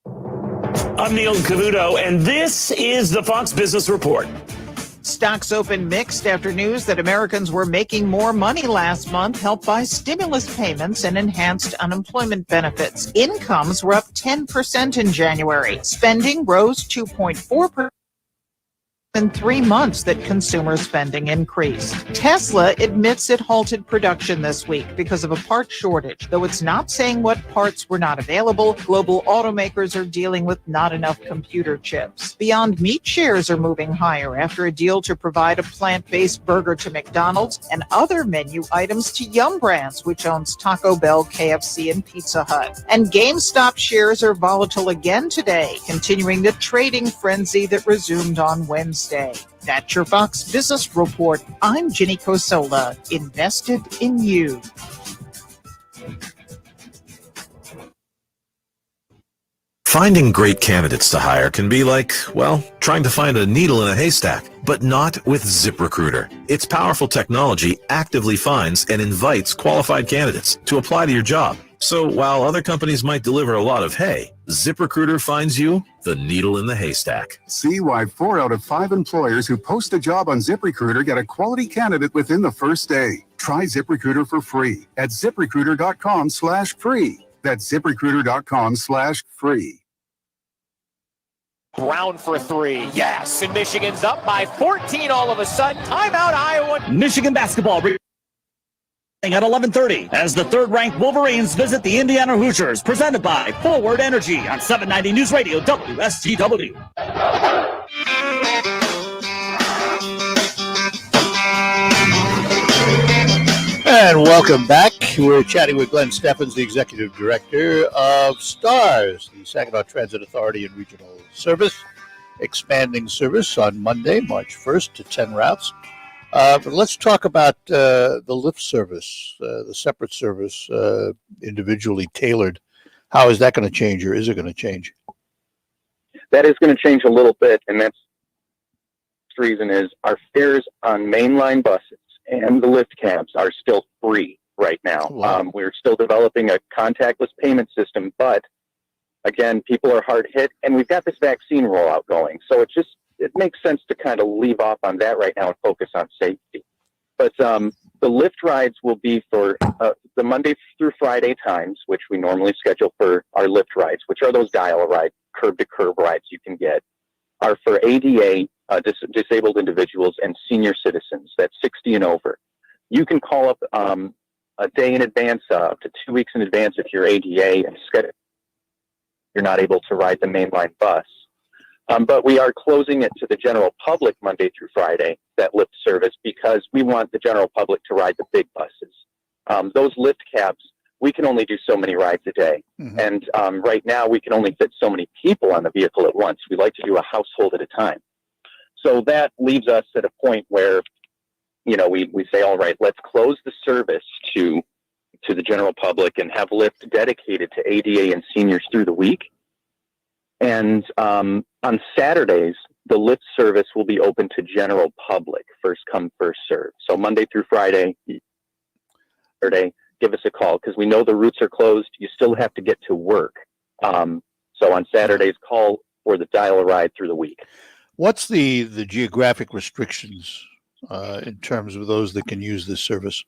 I'm Neil Cavuto, and this is the Fox Business Report. Stocks opened mixed after news that Americans were making more money last month, helped by stimulus payments and enhanced unemployment benefits. Incomes were up 10% in January. Spending rose 2.4%. In 3 months that consumer spending increased. Tesla admits it halted production this week because of a part shortage. Though it's not saying what parts were not available, global automakers are dealing with not enough computer chips. Beyond Meat shares are moving higher after a deal to provide a plant-based burger to McDonald's and other menu items to Yum Brands, which owns Taco Bell, KFC, and Pizza Hut. And GameStop shares are volatile again today, continuing the trading frenzy that resumed on Wednesday. That's your Fox Business Report. I'm Ginny Cosola, invested in you. Finding great candidates to hire can be like, well, trying to find a needle in a haystack, but not with ZipRecruiter. Its powerful technology actively finds and invites qualified candidates to apply to your job. So while other companies might deliver a lot of hay, ZipRecruiter finds you the needle in the haystack. See why 4 out of 5 employers who post a job on ZipRecruiter get a quality candidate within the first day. Try ZipRecruiter for free at ZipRecruiter.com/free. That's ZipRecruiter.com/free. Brown for 3. Yes, and Michigan's up by 14 all of a sudden. Timeout, Iowa. Michigan basketball at 11:30 as the third-ranked Wolverines visit the Indiana Hoosiers, presented by Forward Energy on 790 News Radio WSGW. And welcome back. We're chatting with Glenn Steffens, the Executive Director of STARS, the Saginaw Transit Authority and Regional Service, expanding service on Monday, March 1st to 10 routes. But let's talk about the lift service, the separate service, individually tailored. How is that going to change, or is it going to change? That is going to change a little bit, and that's the reason is our fares on mainline buses and the lift cabs are still free right now. Wow. We're still developing a contactless payment system, but again, people are hard hit, and we've got this vaccine rollout going, so it makes sense to kind of leave off on that right now and focus on safety. But the lift rides will be for the Monday through Friday times, which we normally schedule for our lift rides, which are those dial-a-ride, curb-to-curb rides you can get, are for ADA, disabled individuals, and senior citizens, that's 60 and over. You can call up a day in advance, up to 2 weeks in advance if you're ADA, and schedule. You're not able to ride the mainline bus. But we are closing it to the general public Monday through Friday, that lift service, because we want the general public to ride the big buses. Those lift cabs, we can only do so many rides a day. Mm-hmm. And right now, we can only fit so many people on the vehicle at once. We like to do a household at a time. So that leaves us at a point where, we say, all right, let's close the service to the general public and have lift dedicated to ADA and seniors through the week. And on Saturdays, the lift service will be open to general public, first come, first serve. So Monday through Friday, Saturday, give us a call, because we know the routes are closed. You still have to get to work. So on Saturdays, call for the dial-a-ride through the week. What's the geographic restrictions in terms of those that can use this service?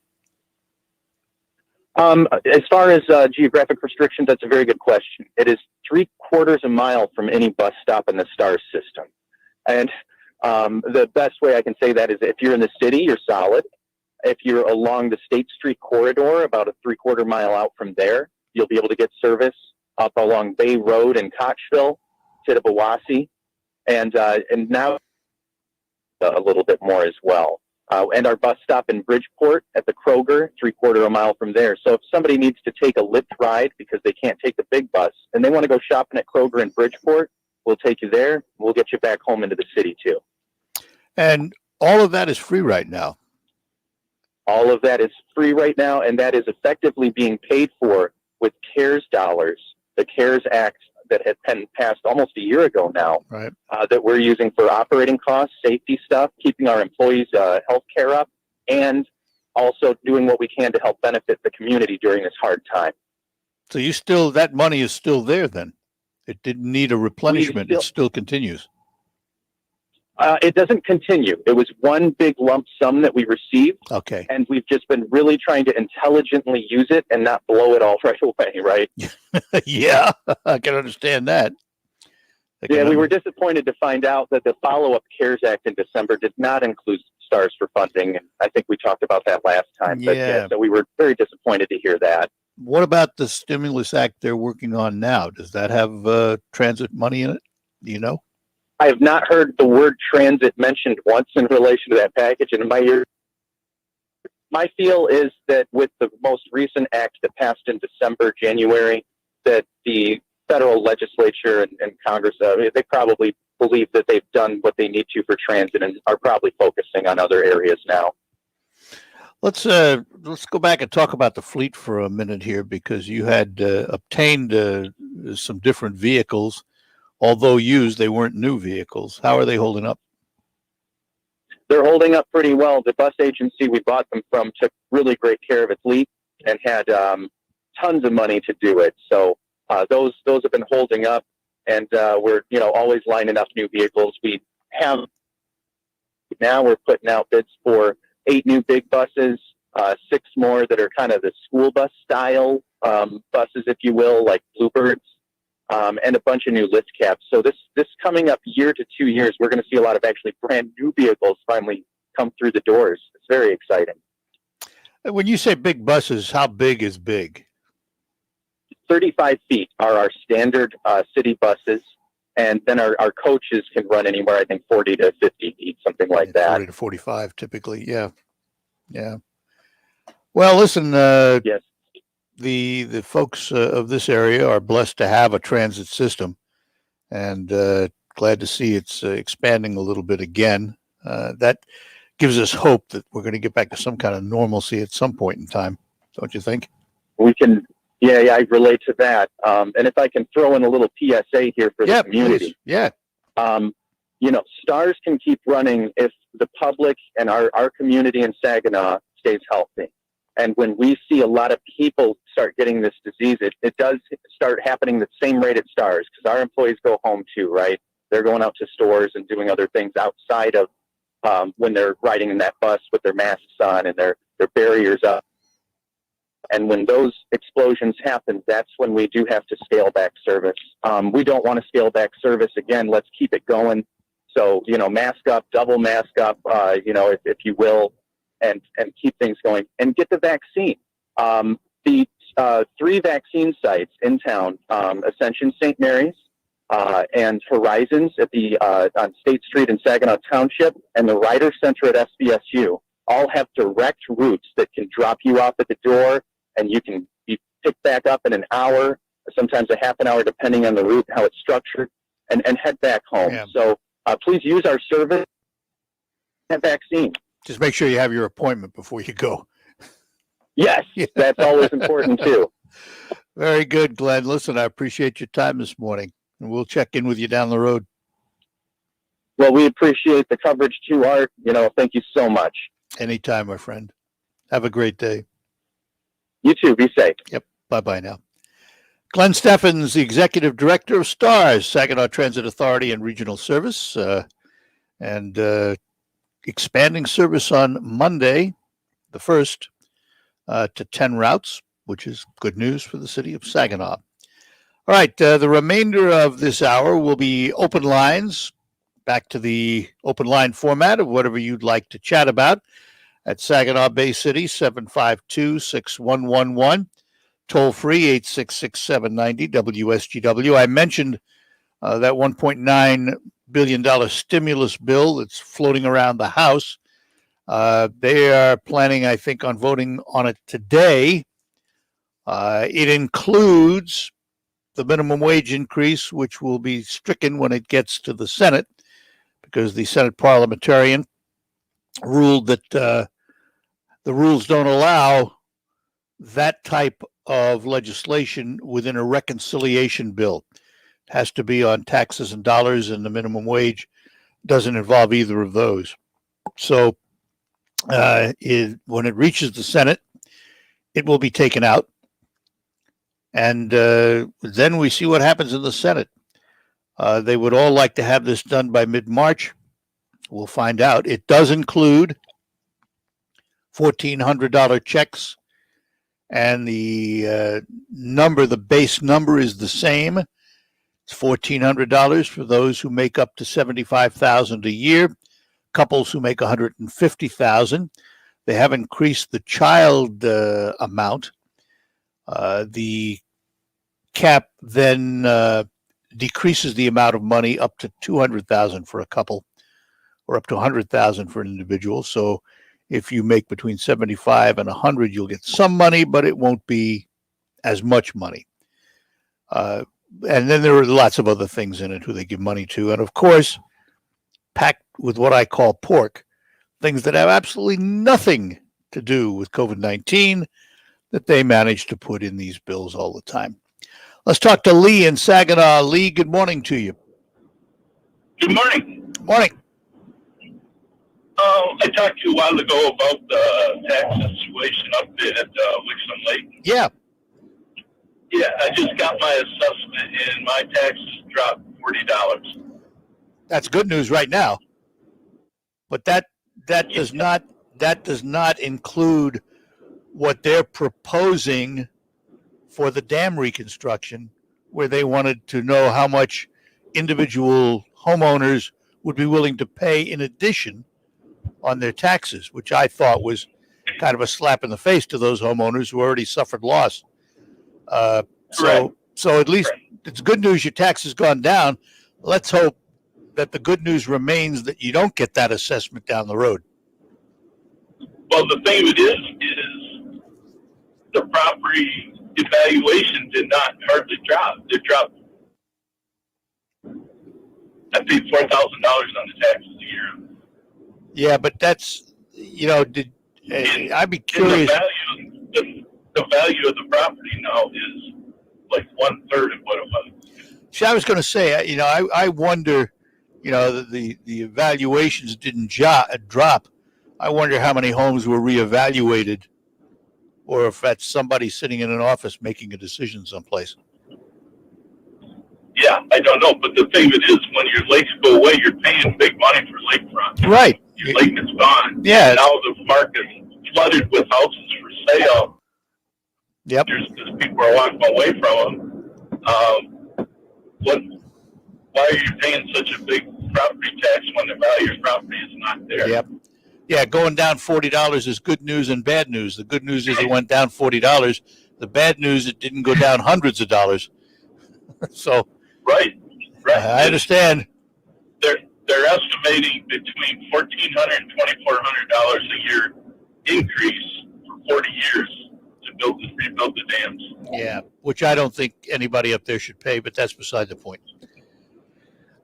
As far as geographic restrictions, that's a very good question. It is 3/4 of a mile from any bus stop in the STAR system. And the best way I can say that is if you're in the city, you're solid. If you're along the State Street corridor, about a 3/4 mile out from there, you'll be able to get service up along Bay Road in Kochville, Tittabawassee, and now a little bit more as well. And our bus stop in Bridgeport at the Kroger, 3/4 a mile from there. So if somebody needs to take a lift ride because they can't take the big bus and they want to go shopping at Kroger in Bridgeport, we'll take you there. We'll get you back home into the city too. And all of that is free right now. All of that is free right now, and that is effectively being paid for with CARES dollars, the CARES Act that had been passed almost a year ago now, right? That we're using for operating costs, safety stuff, keeping our employees' health care up, and also doing what we can to help benefit the community during this hard time. So that money is still there then? It didn't need a replenishment. It still continues. It doesn't continue. It was one big lump sum that we received. Okay. And we've just been really trying to intelligently use it and not blow it all right away, right? Yeah, I can understand that. We were disappointed to find out that the follow-up CARES Act in December did not include STARS for funding. And I think we talked about that last time. But so we were very disappointed to hear that. What about the stimulus act they're working on now? Does that have transit money in it? Do you know? I have not heard the word transit mentioned once in relation to that package. And my feel is that with the most recent act that passed in December, January, that the federal legislature and Congress, they probably believe that they've done what they need to for transit and are probably focusing on other areas now. Let's go back and talk about the fleet for a minute here, because you had obtained some different vehicles. Although used, they weren't new vehicles. How are they holding up? They're holding up pretty well. The bus agency we bought them from took really great care of its fleet and had tons of money to do it. So those have been holding up, and we're always lining up new vehicles. We have now we're putting out bids for 8 new big buses, 6 more that are kind of the school bus style buses, if you will, like Bluebirds. And a bunch of new lift cabs. So this coming up year to 2 years, we're going to see a lot of actually brand new vehicles finally come through the doors. It's very exciting. When you say big buses, how big is big? 35 feet are our standard city buses. And then our coaches can run anywhere, I think, 40 to 50 feet, something like that. 40 to 45 typically. Yeah. Yeah. Well, listen, yes. The folks of this area are blessed to have a transit system, and glad to see it's expanding a little bit again. That gives us hope that we're going to get back to some kind of normalcy at some point in time. Don't you think? We can, yeah, I relate to that. And if I can throw in a little PSA here for the community. Please. Yeah. STARS can keep running if the public and our community in Saginaw stays healthy. And when we see a lot of people start getting this disease, it does start happening the same rate at STARS, because our employees go home too, right? They're going out to stores and doing other things outside of when they're riding in that bus with their masks on and their barriers up. And when those explosions happen, that's when we do have to scale back service. We don't want to scale back service again. Let's keep it going. So, mask up, double mask up, if you will, and keep things going and get the vaccine. The 3 vaccine sites in town, Ascension St. Mary's, and Horizons at on State Street in Saginaw Township, and the Ryder Center at SBSU, all have direct routes that can drop you off at the door, and you can be picked back up in an hour, sometimes a half an hour, depending on the route, how it's structured, and head back home. Yeah. So please use our service. That vaccine. Just make sure you have your appointment before you go. Yes, that's always important too. Very good, Glenn. Listen, I appreciate your time this morning, and we'll check in with you down the road. Well, we appreciate the coverage too, Art. Thank you so much. Anytime, my friend. Have a great day. You too. Be safe. Yep. Bye-bye now. Glenn Steffens, the Executive Director of STARS, Saginaw Transit Authority and Regional Service, and expanding service on Monday, the 1st, to 10 routes, which is good news for the city of Saginaw. All right, the remainder of this hour will be open lines, back to the open line format of whatever you'd like to chat about at Saginaw Bay City, 752-6111. Toll free, 866-790 WSGW. I mentioned that $1.9 billion stimulus bill that's floating around the House. They are planning, I think, on voting on it today. It includes the minimum wage increase, which will be stricken when it gets to the Senate, because the Senate parliamentarian ruled that the rules don't allow that type of legislation within a reconciliation bill. It has to be on taxes and dollars, and the minimum wage doesn't involve either of those. So when it reaches the Senate, it will be taken out. And then we see what happens in the Senate. They would all like to have this done by mid-March. We'll find out. It does include $1,400 checks, and the base number is the same. It's $1,400 for those who make up to $75,000 a year, couples who make $150,000. They have increased the child amount. The cap then decreases the amount of money up to $200,000 for a couple, or up to $100,000 for an individual. So if you make between 75 and 100, you'll get some money, but it won't be as much money. And then there are lots of other things in it who they give money to. And of course, packed with what I call pork, things that have absolutely nothing to do with COVID-19 that they manage to put in these bills all the time. Let's talk to Lee in Saginaw. Lee, good morning to you. Good morning. Morning. I talked to you a while ago about the tax situation up at Wixom Lake. Yeah. Yeah, I just got my assessment and my taxes dropped $40. That's good news right now. But that does not include what they're proposing for the dam reconstruction, where they wanted to know how much individual homeowners would be willing to pay in addition on their taxes, which I thought was kind of a slap in the face to those homeowners who already suffered loss. So at least it's good news your tax has gone down. Let's hope that the good news remains that you don't get that assessment down the road. Well, the thing of it is the property evaluation did not hardly drop. It dropped. I paid $4,000 on the taxes a year. Yeah, but that's I'd be curious. The value of the property now is like 1/3 of what it was. See, I was going to say, I wonder, the evaluations didn't drop. I wonder how many homes were reevaluated, or if that's somebody sitting in an office making a decision someplace. Yeah, I don't know, but the thing of it is, when your lakes go away, you're paying big money for lakefront. Right. Your lake is gone. Yeah. Now the market's flooded with houses for sale. Yep. Because people are walking away from them. Why are you paying such a big property tax when the value of property is not there? Yep. Yeah, going down $40 is good news and bad news. The good news is it went down $40. The bad news, it didn't go down hundreds of dollars. So, right. I understand. They're estimating between $1,400 and $2,400 a year increase for 40 years to rebuild the dams. Yeah, which I don't think anybody up there should pay, but that's beside the point.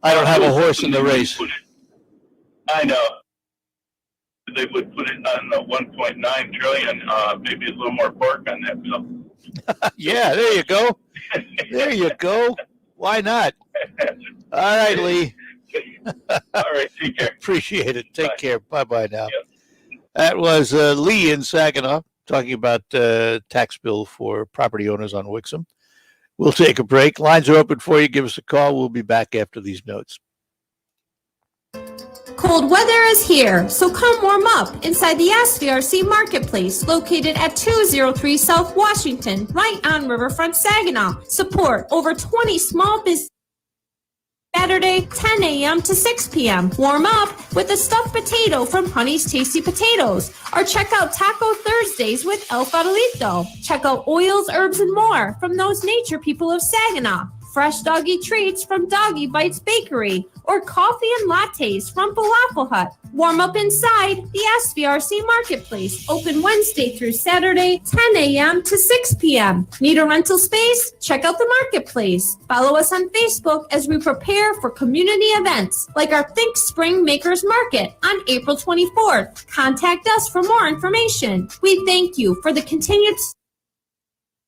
I don't have a horse in the race. I know. They would put it on the 1.9 trillion, maybe a little more pork on that bill. Yeah, there you go. There you go. Why not? All right, Lee. All right, take care. Appreciate it. Take care. Bye-bye now. Yep. That was Lee in Saginaw talking about tax bill for property owners on Wixom. We'll take a break. Lines are open for you. Give us a call. We'll be back after these notes. Cold weather is here, so come warm up inside the SVRC Marketplace located at 203 South Washington, right on Riverfront Saginaw. Support over 20 small businesses. Saturday, 10 a.m. to 6 p.m. Warm up with a stuffed potato from Honey's Tasty Potatoes. Or check out Taco Thursdays with El Farolito. Check out Oils, Herbs, and More from those nature people of Saginaw. Fresh doggy treats from Doggy Bites Bakery. Or coffee and lattes from Falafel Hut. Warm up inside the SVRC Marketplace. Open Wednesday through Saturday, 10 a.m. to 6 p.m. Need a rental space? Check out the Marketplace. Follow us on Facebook as we prepare for community events like our Think Spring Makers Market on April 24th. Contact us for more information. We thank you for the continued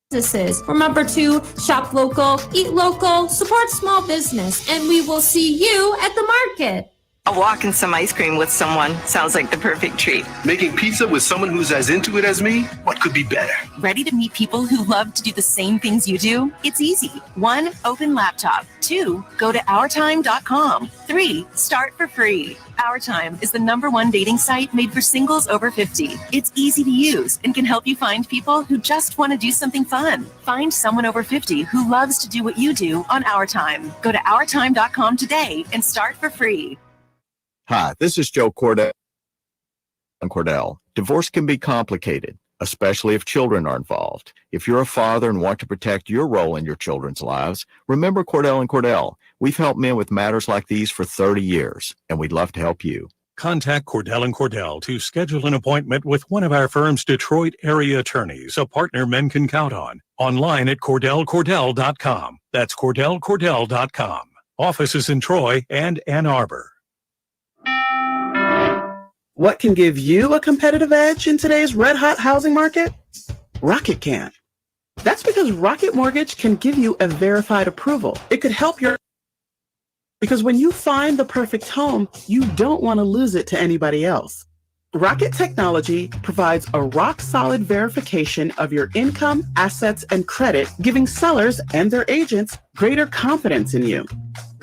businesses. Remember to shop local, eat local, support small business, and we will see you at the market. A walk and some ice cream with someone sounds like the perfect treat. Making pizza with someone who's as into it as me? What could be better? Ready to meet people who love to do the same things you do? It's easy. 1, open laptop. 2, go to OurTime.com. 3, start for free. OurTime is the #1 dating site made for singles over 50. It's easy to use and can help you find people who just want to do something fun. Find someone over 50 who loves to do what you do on OurTime. Go to OurTime.com today and start for free. Hi, this is Joe Cordell. Divorce can be complicated, especially if children are involved. If you're a father and want to protect your role in your children's lives, remember Cordell & Cordell. We've helped men with matters like these for 30 years, and we'd love to help you. Contact Cordell & Cordell to schedule an appointment with one of our firm's Detroit area attorneys, a partner men can count on. Online at CordellCordell.com. That's CordellCordell.com. Offices in Troy and Ann Arbor. What can give you a competitive edge in today's red-hot housing market? Rocket can. That's because Rocket Mortgage can give you a verified approval. It could help your... Because when you find the perfect home, you don't want to lose it to anybody else. Rocket Technology provides a rock-solid verification of your income, assets, and credit, giving sellers and their agents greater confidence in you.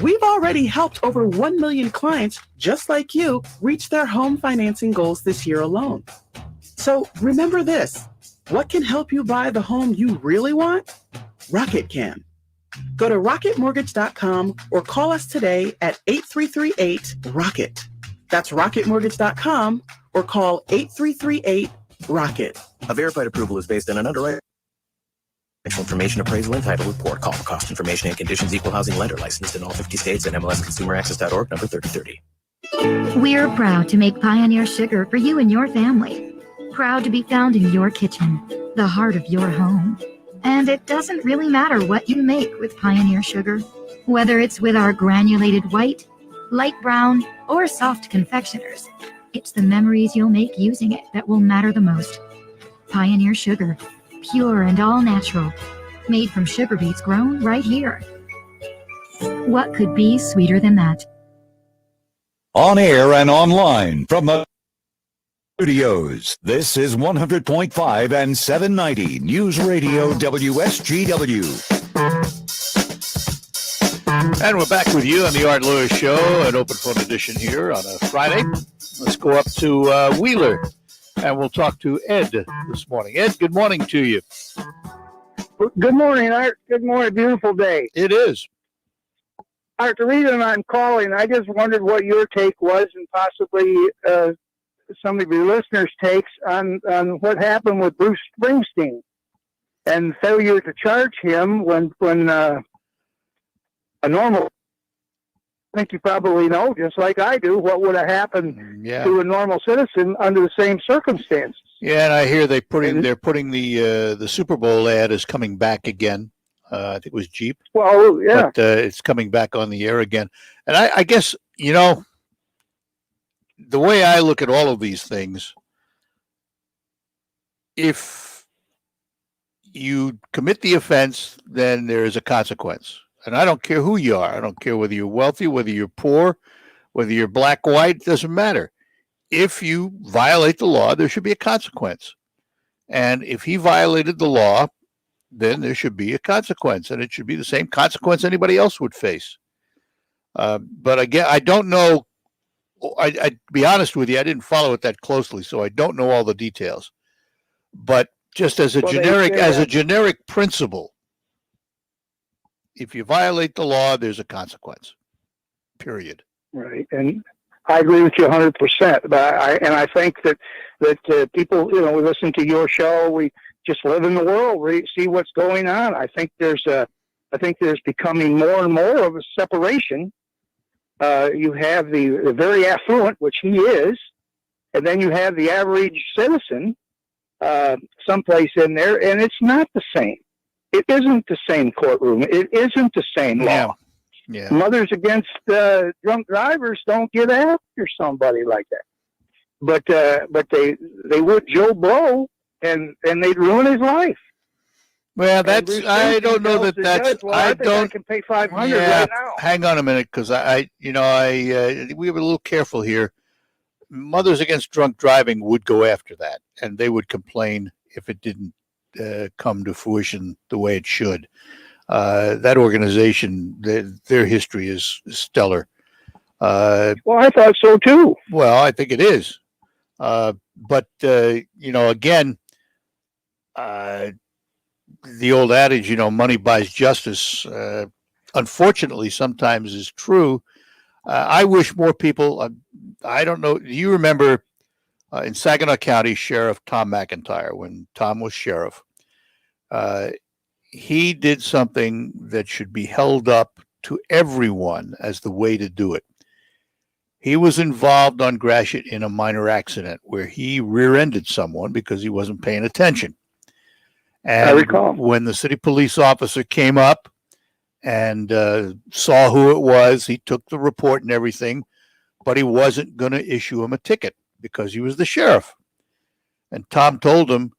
We've already helped over 1 million clients just like you reach their home financing goals this year alone. So remember this, what can help you buy the home you really want? Rocket can. Go to rocketmortgage.com or call us today at 8338-ROCKET. That's rocketmortgage.com or call 8338-ROCKET. A verified approval is based on an underwriter. Information appraisal and title report. Call for cost information and conditions. Equal housing lender licensed in all 50 states and MLSConsumerAccess.org number 3030. We're proud to make Pioneer Sugar for you and your family. Proud to be found in your kitchen, the heart of your home. And it doesn't really matter what you make with Pioneer Sugar, whether it's with our granulated white, light brown, or soft confectioners. It's the memories you'll make using it that will matter the most. Pioneer Sugar, pure and all natural, made from sugar beets grown right here. What could be sweeter than that? On air and online from the studios, this is 100.5 and 790 News Radio WSGW. And we're back with you on the Art Lewis Show, an open phone edition here on a Friday. Let's go up to Wheeler, and we'll talk to Ed this morning. Ed, good morning to you. Good morning, Art. Good morning. Beautiful day. It is. Art, the reason I'm calling, I just wondered what your take was, and possibly some of your listeners' takes on what happened with Bruce Springsteen and failure to charge him when a normal, I think you probably know, just like I do, what would have happened to a normal citizen under the same circumstances. Yeah, and I hear they're putting the Super Bowl ad is coming back again. I think it was Jeep. Well, yeah. But it's coming back on the air again. And I guess, you know, the way I look at all of these things, if you commit the offense, then there is a consequence. And I don't care who you are. I don't care whether you're wealthy, whether you're poor, whether you're black, white, it doesn't matter. If you violate the law, there should be a consequence. And if he violated the law, then there should be a consequence. And it should be the same consequence anybody else would face. But again, I don't know. I'd be honest with you, I didn't follow it that closely, so I don't know all the details. But just as a generic principle, if you violate the law, there's a consequence. Period. Right, and I agree with you 100%. But I think that people, you know, we listen to your show, we just live in the world, we see what's going on. I think there's becoming more and more of a separation. You have the very affluent, which he is, and then you have the average citizen, someplace in there, and it's not the same. It isn't the same courtroom. It isn't the same law. Yeah. Mothers Against Drunk Drivers don't get after somebody like that. But they would Joe Blow, and they'd ruin his life. Well, I don't know that that's. I can pay $500 right now. Hang on a minute, because we were a little careful here. Mothers Against Drunk Driving would go after that, and they would complain if it didn't come to fruition the way it should. That organization, their history is stellar. Well, I thought so too. Well, I think it is. But again, the old adage, money buys justice, unfortunately sometimes is true. I wish more people, I don't know, do you remember in Saginaw County, Sheriff Tom McIntyre, when Tom was sheriff, he did something that should be held up to everyone as the way to do it. He was involved on Gratiot in a minor accident where he rear-ended someone because he wasn't paying attention. And I recall. When the city police officer came up and saw who it was, he took the report and everything, but he wasn't going to issue him a ticket because he was the sheriff. And Tom told him,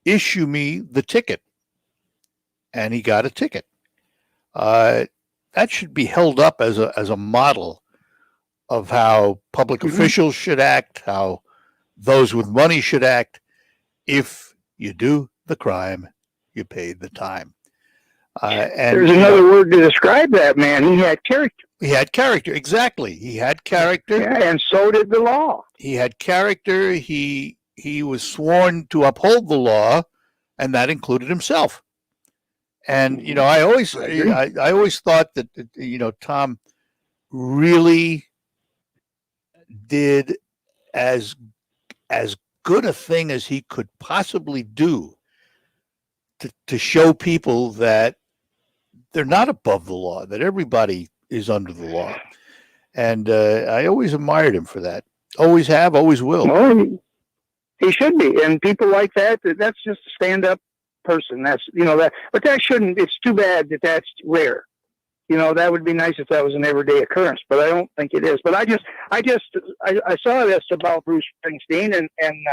issue me the ticket. And he got a ticket. That should be held up as a model of how public officials should act, how those with money should act. If you do the crime, you pay the time. And there's another word to describe that man. He had character. He had character, exactly. He had character. Yeah, and so did the law. He had character. He was sworn to uphold the law, and that included himself. And I always thought that Tom really did as good a thing as he could possibly do to show people that they're not above the law, that everybody is under the law. And I always admired him for that. Always have, always will. Well, he should be. And people like that, that's just a stand-up person. That's, that, but that shouldn't, it's too bad that that's rare. That would be nice if that was an everyday occurrence, but I don't think it is. But I saw this about Bruce Springsteen, and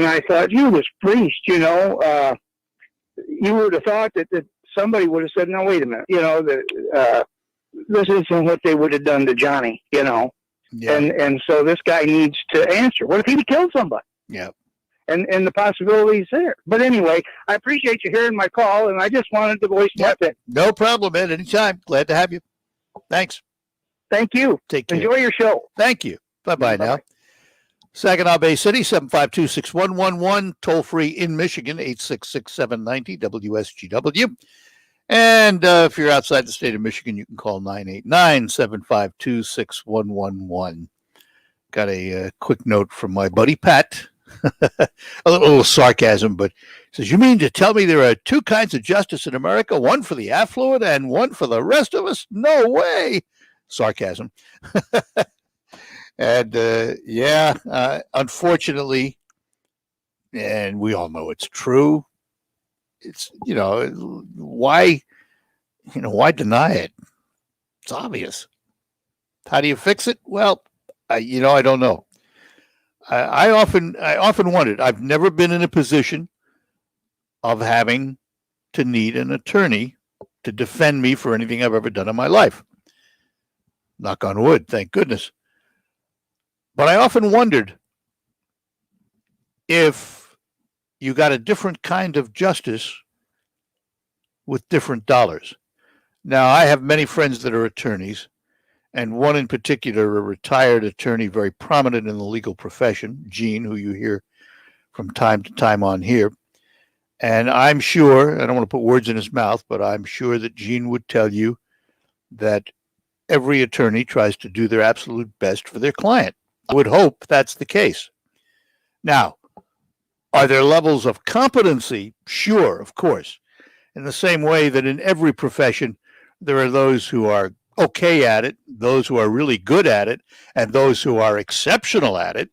I thought, you was priest, you would have thought that somebody would have said, no, wait a minute, this isn't what they would have done to Johnny, Yeah. And so this guy needs to answer. What if he killed somebody? Yeah. And the possibilities there. But anyway, I appreciate you hearing my call, and I just wanted to voice my thing. No problem, Ed. Anytime. Glad to have you. Thanks. Thank you. Take care. Enjoy your show. Thank you. Bye-bye now. Saginaw Bay City, 752-6111, toll-free in Michigan, 866-790-WSGW. And if you're outside the state of Michigan, you can call 989-752-6111. Got a quick note from my buddy Pat. A little sarcasm, but says, you mean to tell me there are two kinds of justice in America, one for the affluent and one for the rest of us? No way. Sarcasm. And unfortunately, and we all know it's true, it's, why deny it? It's obvious. How do you fix it? Well, I don't know. I often wondered. I've never been in a position of having to need an attorney to defend me for anything I've ever done in my life. Knock on wood, thank goodness. But I often wondered if you got a different kind of justice with different dollars. Now, I have many friends that are attorneys, and one in particular, a retired attorney, very prominent in the legal profession, Gene, who you hear from time to time on here. And I'm sure, I don't want to put words in his mouth, but I'm sure that Gene would tell you that every attorney tries to do their absolute best for their client. I would hope that's the case. Now, are there levels of competency? Sure, of course. In the same way that in every profession, there are those who are okay at it, those who are really good at it, and those who are exceptional at it.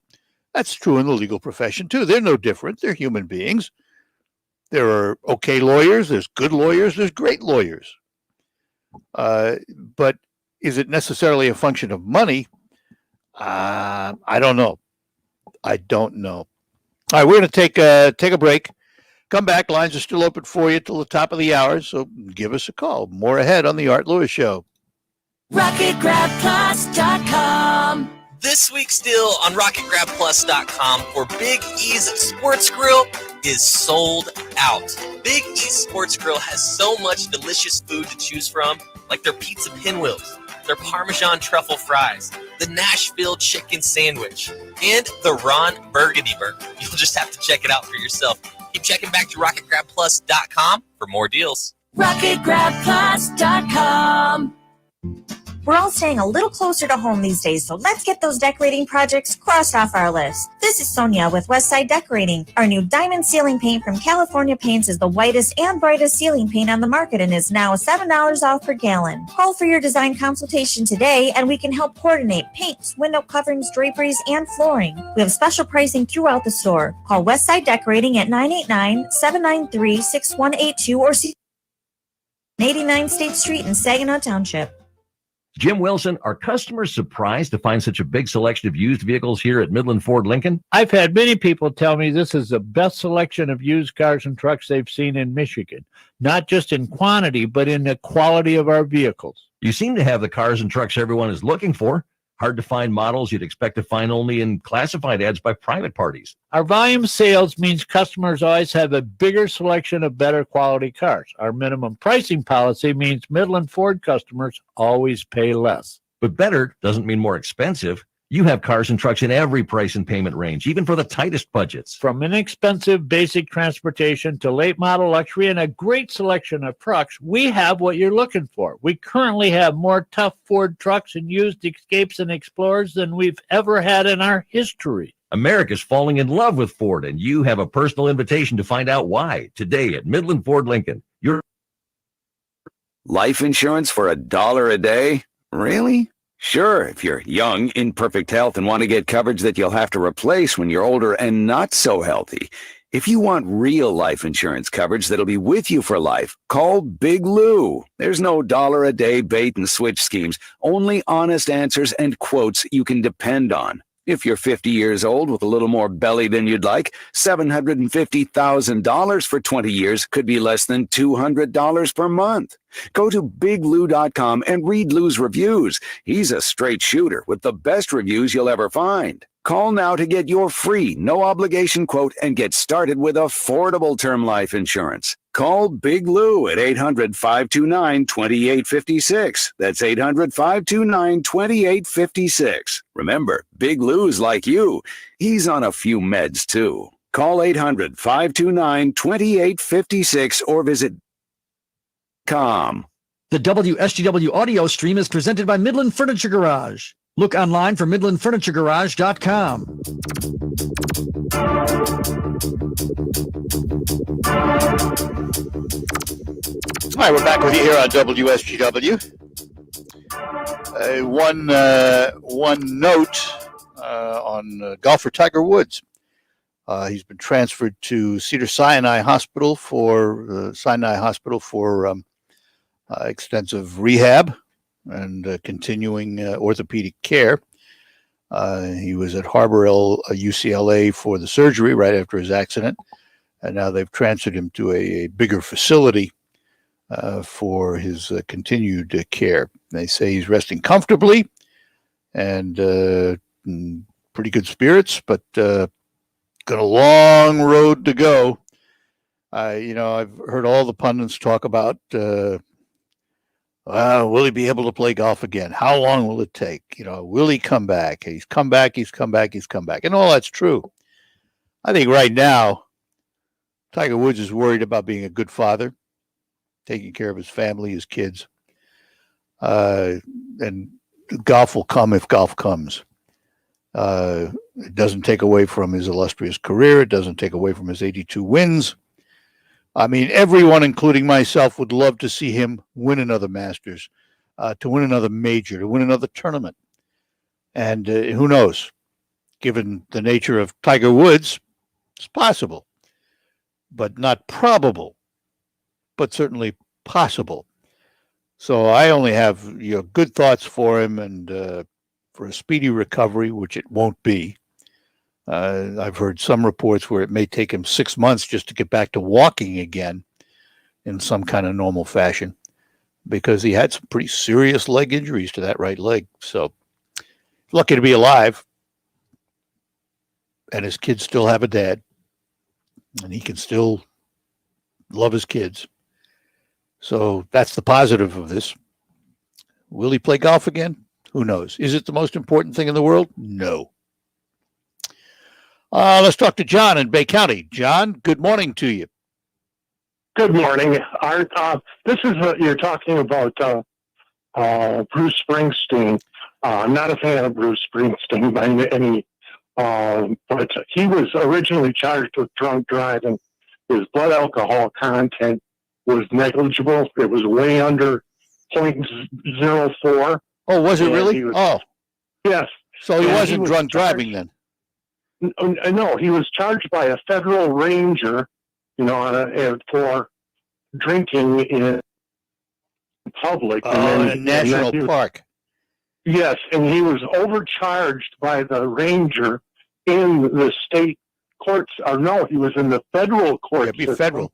That's true in the legal profession, too. They're no different. They're human beings. There are okay lawyers, there's good lawyers, there's great lawyers. But is it necessarily a function of money? I don't know. I don't know. All right, we're going to take a break. Come back. Lines are still open for you till the top of the hour, so give us a call. More ahead on the Art Lewis Show. RocketGrabPlus.com. This week's deal on RocketGrabPlus.com for Big E's Sports Grill is sold out. Big E's Sports Grill has so much delicious food to choose from, like their pizza pinwheels, their Parmesan truffle fries, the Nashville chicken sandwich, and the Ron Burgundy burger. You'll just have to check it out for yourself. Keep checking back to RocketGrabPlus.com for more deals. RocketGrabPlus.com. We're all staying a little closer to home these days, so let's get those decorating projects crossed off our list. This is Sonia with Westside Decorating. Our new diamond ceiling paint from California Paints is the whitest and brightest ceiling paint on the market and is now $7 off per gallon. Call for your design consultation today and we can help coordinate paints, window coverings, draperies, and flooring. We have special pricing throughout the store. Call Westside Decorating at 989-793-6182 or see 89 State Street in Saginaw Township. Jim Wilson, are customers surprised to find such a big selection of used vehicles here at Midland Ford Lincoln? I've had many people tell me this is the best selection of used cars and trucks they've seen in Michigan, not just in quantity, but in the quality of our vehicles. You seem to have the cars and trucks everyone is looking for. Hard to find models you'd expect to find only in classified ads by private parties. Our volume sales means customers always have a bigger selection of better quality cars. Our minimum pricing policy means Midland Ford customers always pay less. But better doesn't mean more expensive. You have cars and trucks in every price and payment range, even for the tightest budgets. From inexpensive basic transportation to late model luxury and a great selection of trucks, we have what you're looking for. We currently have more tough Ford trucks and used Escapes and Explorers than we've ever had in our history. America's falling in love with Ford, and you have a personal invitation to find out why today at Midland Ford Lincoln. Your life insurance for $1 a day? Really? Sure, if you're young, in perfect health, and want to get coverage that you'll have to replace when you're older and not so healthy. If you want real life insurance coverage that'll be with you for life, call Big Lou. There's no $1-a-day bait and switch schemes, only honest answers and quotes you can depend on. If you're 50 years old with a little more belly than you'd like, $750,000 for 20 years could be less than $200 per month. Go to biglou.com and read Lou's reviews. He's a straight shooter with the best reviews you'll ever find. Call now to get your free, no-obligation quote and get started with affordable term life insurance. Call Big Lou at 800-529-2856. That's 800-529-2856. Remember, Big Lou's like you. He's on a few meds, too. Call 800-529-2856 or visit .com. The WSGW audio stream is presented by Midland Furniture Garage. Look online for MidlandFurnitureGarage.com. All right, we're back with you here on WSGW. One note on golfer Tiger Woods. He's been transferred to Cedars-Sinai Hospital for extensive rehab and continuing orthopedic care. He was at UCLA for the surgery right after his accident, and now they've transferred him to a bigger facility for his continued care. They say he's resting comfortably and in pretty good spirits, but got a long road to go. I've heard all the pundits talk about will he be able to play golf again? How long will it take? Will he come back? He's come back. And all that's true. I think right now, Tiger Woods is worried about being a good father, taking care of his family, his kids. And golf will come if golf comes. It doesn't take away from his illustrious career. It doesn't take away from his 82 wins. I mean, everyone, including myself, would love to see him win another Masters, to win another major, to win another tournament. And who knows? Given the nature of Tiger Woods, it's possible, but not probable, but certainly possible. So I only have good thoughts for him and for a speedy recovery, which it won't be. I've heard some reports where it may take him 6 months just to get back to walking again in some kind of normal fashion, because he had some pretty serious leg injuries to that right leg. So lucky to be alive. And his kids still have a dad. And he can still love his kids. So that's the positive of this. Will he play golf again? Who knows? Is it the most important thing in the world? No. Let's talk to John in Bay County. John, good morning to you. Good morning, Art. This is you're talking about Bruce Springsteen. I'm not a fan of Bruce Springsteen by any, but he was originally charged with drunk driving. His blood alcohol content was negligible. It was way under 0.04. Oh, was it really? Yes. So he wasn't drunk driving then? No, he was charged by a federal ranger, for drinking in public. In a national park. Yes, and he was overcharged by the ranger in the state courts. Or no, he was in the federal court. It'd be federal.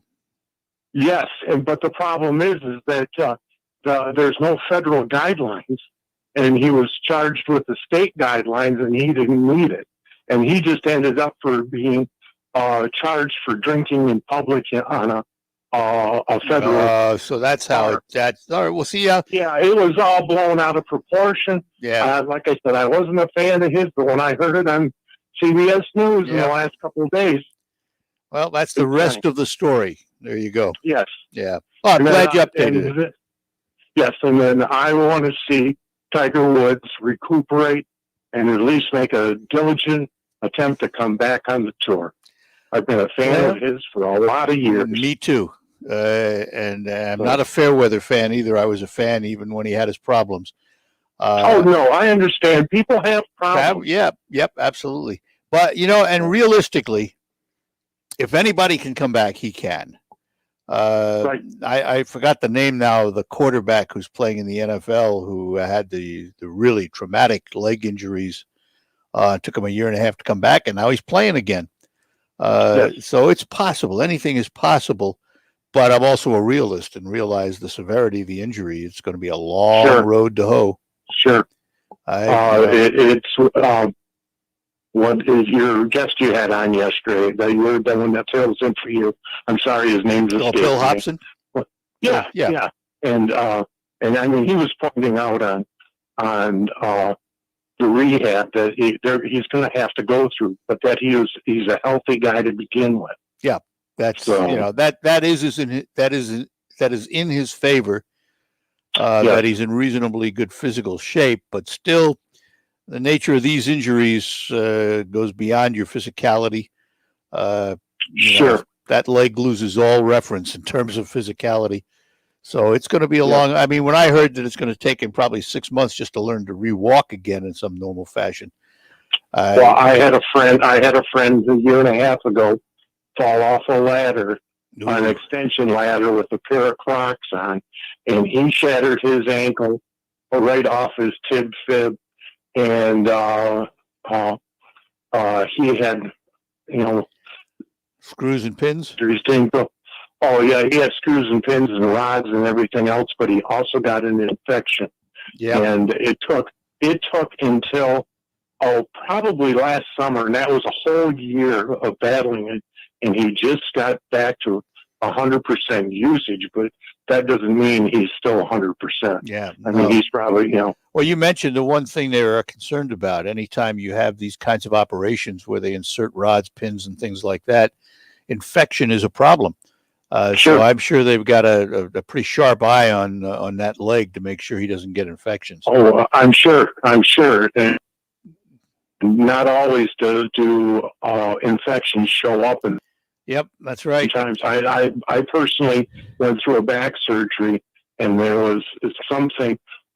Yes, but the problem is that there's no federal guidelines, and he was charged with the state guidelines, and he didn't need it. And he just ended up for being charged for drinking in public on a federal. So that's how that's all right. We'll see. Yeah, it was all blown out of proportion. Yeah, like I said, I wasn't a fan of his, but when I heard it on CBS News in the last couple of days, well, that's the rest of the story. There you go. Yes. Yeah. Oh, I'm glad you updated it. Yes, and then I want to see Tiger Woods recuperate and at least make a diligent attempt to come back on the tour. I've been a fan of his for a lot of years. Me too. And I'm not a fair weather fan either. I was a fan even when he had his problems. No, I understand. People have problems. Yep, absolutely. But, and realistically, if anybody can come back, he can. Right. I forgot the name now of the quarterback who's playing in the NFL who had the really traumatic leg injuries. Took him a year and a half to come back, and now he's playing again. Yes. So it's possible. Anything is possible. But I'm also a realist and realize the severity of the injury. It's going to be a long road to hoe. Sure. What is your guest you had on yesterday? You're the one that fills in for you. I'm sorry, his name's escaped Bill me. Hobson. Yeah. And I mean, he was pointing out on the rehab that he's going to have to go through, but that he's a healthy guy to begin with. Yeah, that's that is in his favor. That he's in reasonably good physical shape, but still, the nature of these injuries goes beyond your physicality. That leg loses all reference in terms of physicality. So it's going to be a long. I mean, when I heard that it's going to take him probably 6 months just to learn to re-walk again in some normal fashion. Well, I had a friend a year and a half ago fall off a ladder, an extension ladder with a pair of Crocs on, and he shattered his ankle right off his fib, and he had, screws and pins. Oh yeah, he had screws and pins and rods and everything else, but he also got an infection. Yeah, and it took until probably last summer, and that was a whole year of battling it, and he just got back to 100% usage, but that doesn't mean he's still 100%. Yeah, I mean, he's probably, Well, you mentioned the one thing they are concerned about. Anytime you have these kinds of operations where they insert rods, pins, and things like that, infection is a problem. So I'm sure they've got a pretty sharp eye on that leg to make sure he doesn't get infections. Oh, I'm sure. And not always do infections show up. And yep, that's right. Sometimes I personally went through a back surgery, and there was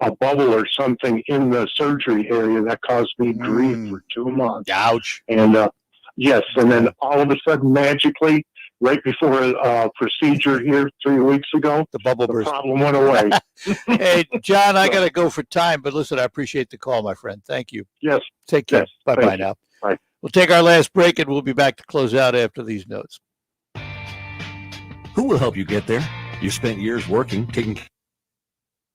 a bubble or something in the surgery area that caused me grief for 2 months. Ouch. And yes, and then all of a sudden, magically, right before a procedure here 3 weeks ago, the problem went away. Hey, John, I got to go for time, but listen, I appreciate the call, my friend. Thank you. Yes. Take care. Yes. Bye-bye now. Bye. We'll take our last break, and we'll be back to close out after these notes. Who will help you get there? You spent years working, taking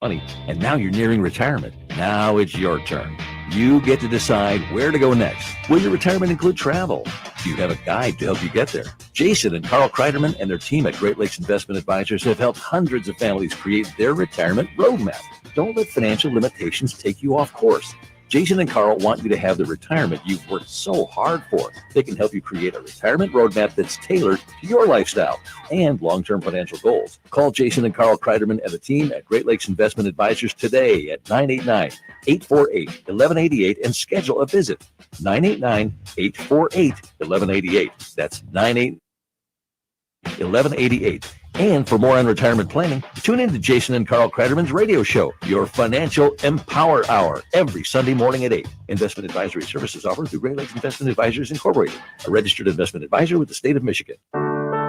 money, and now you're nearing retirement. Now it's your turn. You get to decide where to go next. Will your retirement include travel? Do you have a guide to help you get there? Jason and Carl Kreiderman and their team at Great Lakes Investment Advisors have helped hundreds of families create their retirement roadmap. Don't let financial limitations take you off course. Jason and Carl want you to have the retirement you've worked so hard for. They can help you create a retirement roadmap that's tailored to your lifestyle and long-term financial goals. Call Jason and Carl Kreiderman and the team at Great Lakes Investment Advisors today at 989-848-1188 and schedule a visit. 989-848-1188. That's 989-1188. And for more on retirement planning, tune in to Jason and Carl Kreiderman's radio show, Your Financial Empower Hour, every Sunday morning at 8. Investment advisory services offered through Great Lakes Investment Advisors Incorporated, a registered investment advisor with the state of Michigan.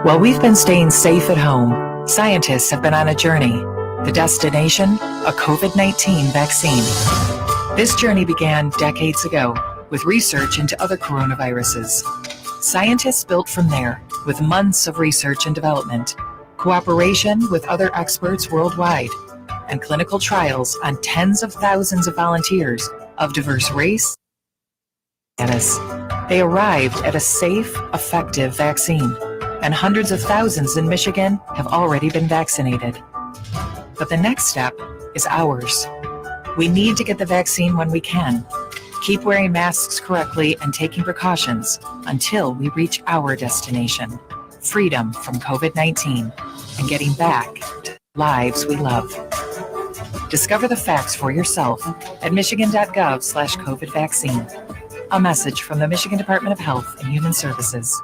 While we've been staying safe at home, scientists have been on a journey. The destination, a COVID-19 vaccine. This journey began decades ago with research into other coronaviruses. Scientists built from there with months of research and development, cooperation with other experts worldwide, and clinical trials on tens of thousands of volunteers of diverse race and status. They arrived at a safe, effective vaccine, and hundreds of thousands in Michigan have already been vaccinated. But the next step is ours. We need to get the vaccine when we can. Keep wearing masks correctly and taking precautions until we reach our destination, freedom from COVID-19 and getting back to lives we love. Discover the facts for yourself at michigan.gov/COVID vaccine. A message from the Michigan Department of Health and Human Services.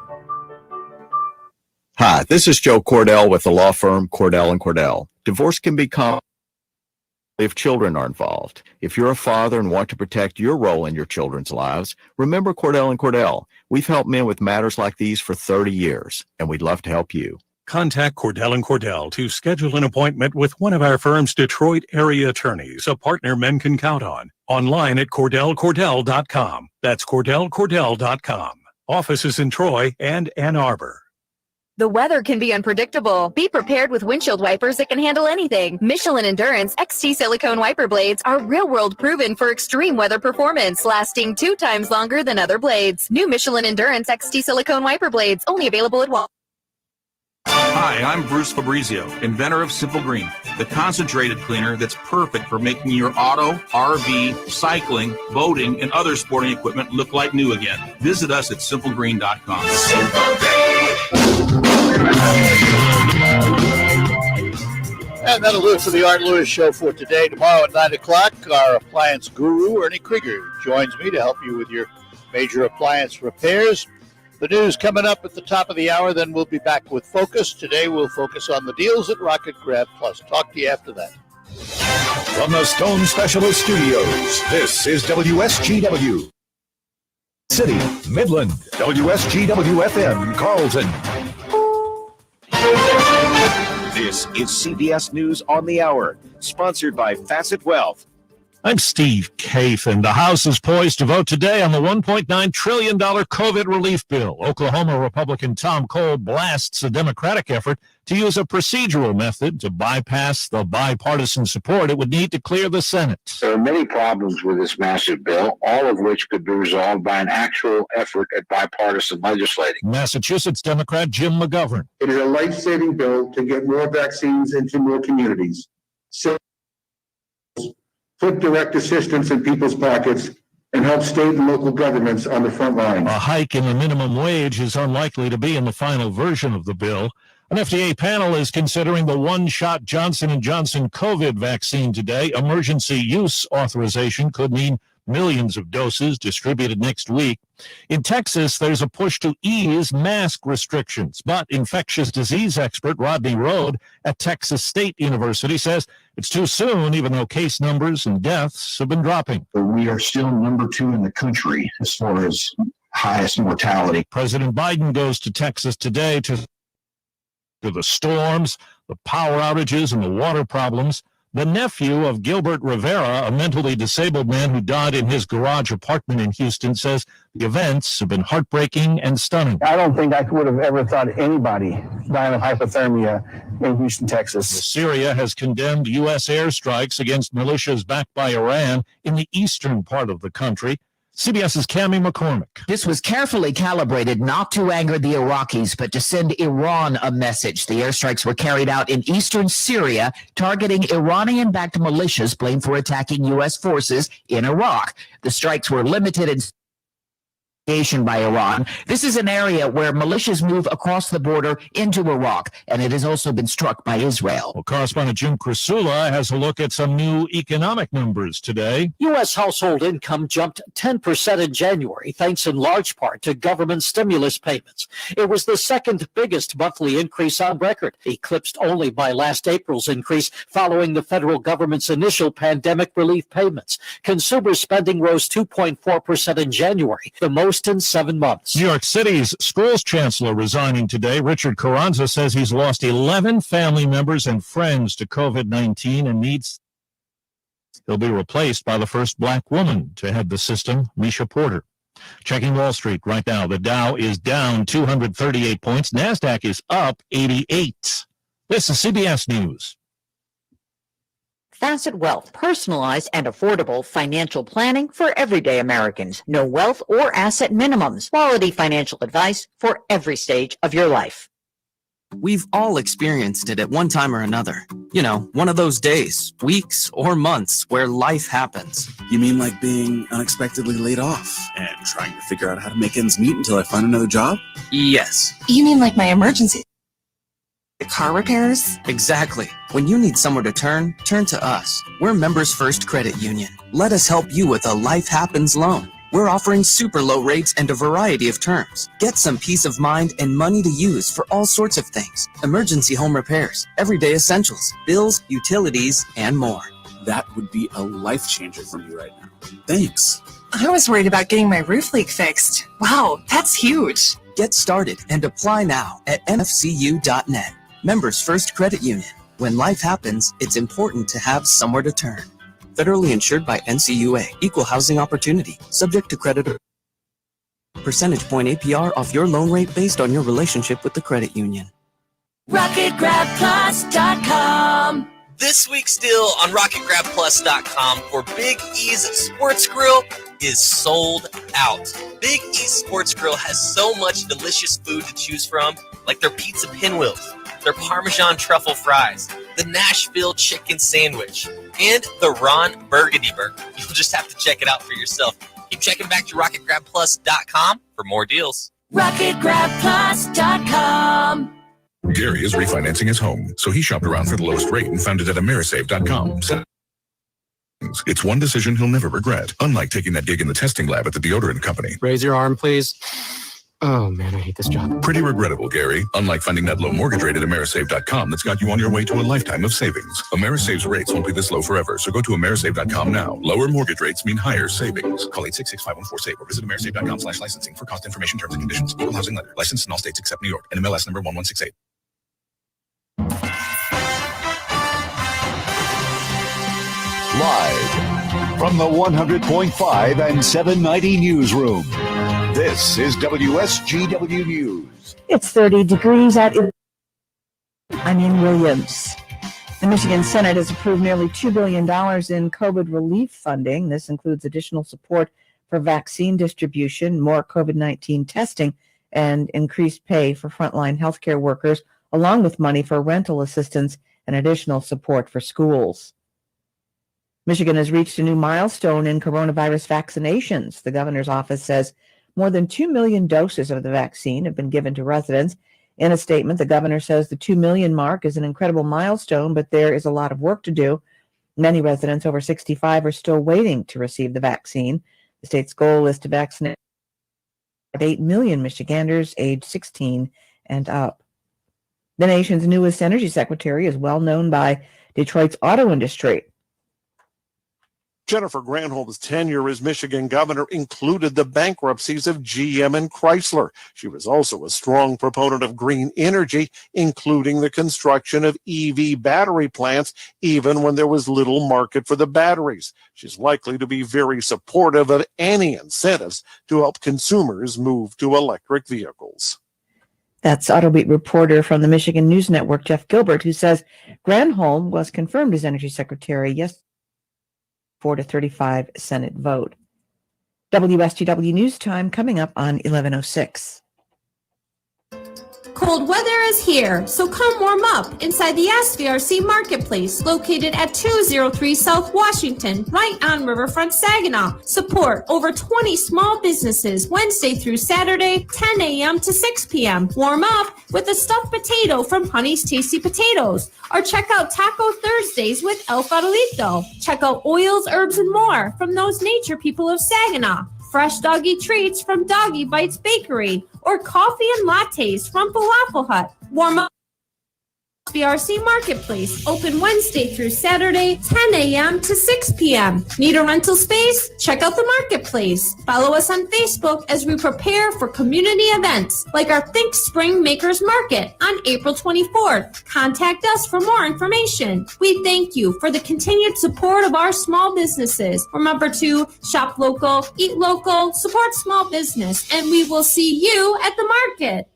Hi, this is Joe Cordell with the law firm Cordell & Cordell. Divorce can be complicated if children are involved. If you're a father and want to protect your role in your children's lives, remember Cordell and Cordell. We've helped men with matters like these for 30 years, and we'd love to help you. Contact Cordell and Cordell to schedule an appointment with one of our firm's Detroit area attorneys, a partner men can count on. Online at CordellCordell.com. That's CordellCordell.com. Offices in Troy and Ann Arbor. The weather can be unpredictable. Be prepared with windshield wipers that can handle anything. Michelin Endurance XT silicone wiper blades are real-world proven for extreme weather performance, lasting 2 times longer than other blades. New Michelin Endurance XT silicone wiper blades, only available at Walmart. Hi, I'm Bruce Fabrizio, inventor of Simple Green, the concentrated cleaner that's perfect for making your auto, RV, cycling, boating, and other sporting equipment look like new again. Visit us at simplegreen.com. Simple And that'll do it for the Art Lewis Show for today. Tomorrow at 9 o'clock, our appliance guru, Ernie Krieger, joins me to help you with your major appliance repairs. The news coming up at the top of the hour, then we'll be back with Focus. Today we'll focus on the deals at Rocket Grab Plus. Talk to you after that. From the Stone Specialist Studios, this is WSGW. City, Midland, WSGW-FM, Carlton. This is CBS News on the Hour, sponsored by Facet Wealth. I'm Steve Kathan. The House is poised to vote today on the $1.9 trillion COVID relief bill. Oklahoma Republican Tom Cole blasts a Democratic effort to use a procedural method to bypass the bipartisan support it would need to clear the Senate. There are many problems with this massive bill, all of which could be resolved by an actual effort at bipartisan legislating. Massachusetts Democrat Jim McGovern. It is a life-saving bill to get more vaccines into more communities. So put direct assistance in people's pockets and help state and local governments on the front lines. A hike in the minimum wage is unlikely to be in the final version of the bill. An FDA panel is considering the one-shot Johnson & Johnson COVID vaccine today. Emergency use authorization could mean millions of doses distributed next week. In Texas, there's a push to ease mask restrictions, but infectious disease expert Rodney Road at Texas State University says it's too soon, even though case numbers and deaths have been dropping. We are still number 2 in the country as far as highest mortality. President Biden goes to Texas today to the storms, the power outages, and the water problems. The nephew of Gilbert Rivera, a mentally disabled man who died in his garage apartment in Houston, says the events have been heartbreaking and stunning. I don't think I would have ever thought anybody dying of hypothermia in Houston, Texas. Syria has condemned U.S. airstrikes against militias backed by Iran in the eastern part of the country. CBS's Cammie McCormick. This was carefully calibrated not to anger the Iraqis, but to send Iran a message. The airstrikes were carried out in eastern Syria, targeting Iranian-backed militias blamed for attacking U.S. forces in Iraq. The strikes were limited in by Iran. This is an area where militias move across the border into Iraq, and it has also been struck by Israel. Well, correspondent Jim Krasula has a look at some new economic numbers today. U.S. household income jumped 10% in January, thanks in large part to government stimulus payments. It was the second biggest monthly increase on record, eclipsed only by last April's increase following the federal government's initial pandemic relief payments. Consumer spending rose 2.4% in January, the most in 7 months. New York City's schools chancellor resigning today. Richard Carranza says he's lost 11 family members and friends to COVID-19 and he'll be replaced by the first black woman to head the system, Misha Porter. Checking Wall Street right now. The Dow is down 238 points. NASDAQ is up 88. This is CBS News. Facet Wealth, personalized and affordable financial planning for everyday Americans. No wealth or asset minimums. Quality financial advice for every stage of your life. We've all experienced it at one time or another. You know, one of those days, weeks, or months where life happens. You mean like being unexpectedly laid off and trying to figure out how to make ends meet until I find another job? Yes. You mean like my emergency? Car repairs? Exactly. When you need somewhere to turn to us. We're Members First Credit Union. Let us help you with a Life Happens loan. We're offering super low rates and a variety of terms. Get some peace of mind and money to use for all sorts of things. Emergency home repairs, everyday essentials, bills, utilities, and more. That would be a life changer for me right now. Thanks. I was worried about getting my roof leak fixed. Wow, that's huge. Get started and apply now at nfcu.net. Members First Credit Union. When life happens, it's important to have somewhere to turn. Federally insured by NCUA. Equal housing opportunity. Subject to credit or percentage point APR off your loan rate based on your relationship with the credit union. RocketGrabPlus.com. This week's deal on RocketGrabPlus.com for Big E's Sports Grill is sold out. Big E's Sports Grill has so much delicious food to choose from, like their pizza pinwheels, their Parmesan truffle fries, the Nashville chicken sandwich, and the Ron Burgundy burger. You'll just have to check it out for yourself. Keep checking back to RocketGrabPlus.com for more deals. RocketGrabPlus.com. Gary is refinancing his home, so he shopped around for the lowest rate and found it at Amerisave.com. It's one decision he'll never regret, unlike taking that gig in the testing lab at the deodorant company. Raise your arm, please. Oh, man, I hate this job. Pretty regrettable, Gary. Unlike finding that low mortgage rate at Amerisave.com that's got you on your way to a lifetime of savings. Amerisave's rates won't be this low forever, so go to Amerisave.com now. Lower mortgage rates mean higher savings. Call 866-514-SAVE or visit Amerisave.com/licensing for cost information, terms, and conditions. Equal housing lender. Licensed in all states except New York. NMLS number 1168. Live from the 100.5 and 790 newsroom. This is WSGW News. It's 30 degrees at. I'm in Williams. The Michigan Senate has approved nearly $2 billion in COVID relief funding. This includes additional support for vaccine distribution, more COVID-19 testing, and increased pay for frontline healthcare workers, along with money for rental assistance and additional support for schools. Michigan has reached a new milestone in coronavirus vaccinations. The governor's office says more than 2 million doses of the vaccine have been given to residents. In a statement, the governor says the 2 million mark is an incredible milestone, but there is a lot of work to do. Many residents over 65 are still waiting to receive the vaccine. The state's goal is to vaccinate 8 million Michiganders aged 16 and up. The nation's newest energy secretary is well known by Detroit's auto industry. Jennifer Granholm's tenure as Michigan governor included the bankruptcies of GM and Chrysler. She was also a strong proponent of green energy, including the construction of EV battery plants, even when there was little market for the batteries. She's likely to be very supportive of any incentives to help consumers move to electric vehicles. That's AutoBeat reporter from the Michigan News Network, Jeff Gilbert, who says Granholm was confirmed as energy secretary yesterday. 4-35 Senate vote. WSGW News Time coming up on 11:06. Cold weather is here, so come warm up inside the SVRC Marketplace located at 203 South Washington, right on Riverfront Saginaw. Support over 20 small businesses Wednesday through Saturday, 10 a.m. to 6 p.m. Warm up with a stuffed potato from Honey's Tasty Potatoes. Or check out Taco Thursdays with El Farolito. Check out Oils, Herbs, and More from those nature people of Saginaw. Fresh doggy treats from Doggy Bites Bakery, or coffee and lattes from Falafel Hut. Warm up SVRC Marketplace, open Wednesday through Saturday, 10 a.m. to 6 p.m. Need a rental space? Check out the Marketplace. Follow us on Facebook as we prepare for community events like our Think Spring Makers Market on April 24th. Contact us for more information. We thank you for the continued support of our small businesses. Remember to shop local, eat local, support small business, and we will see you at the market.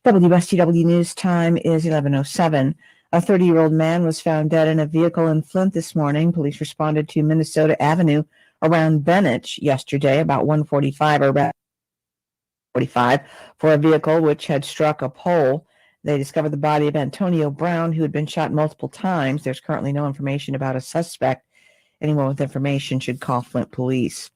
WSGW News Time is 11:07. A 30-year-old man was found dead in a vehicle in Flint this morning. Police responded to Minnesota Avenue around Bennett yesterday about 1:45 or about 45 for a vehicle which had struck a pole. They discovered the body of Antonio Brown, who had been shot multiple times. There's currently no information about a suspect. Anyone with information should call Flint police.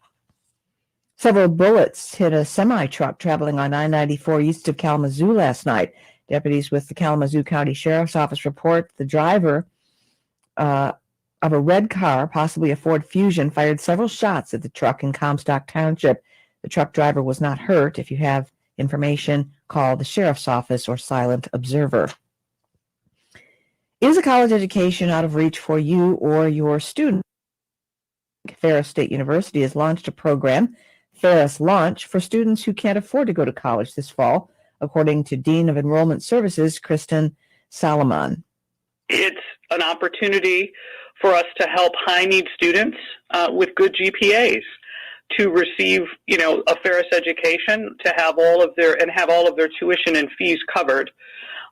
Several bullets hit a semi-truck traveling on I-94 east of Kalamazoo last night. Deputies with the Kalamazoo County Sheriff's Office report the driver of a red car, possibly a Ford Fusion, fired several shots at the truck in Comstock Township. The truck driver was not hurt. If you have information, call the Sheriff's Office or Silent Observer. Is a college education out of reach for you or your student? Ferris State University has launched a program, Ferris Launch, for students who can't afford to go to college this fall, according to Dean of Enrollment Services, Kristen Salomon. It's an opportunity for us to help high-need students with good GPAs to receive, a Ferris education, to have all of their tuition and fees covered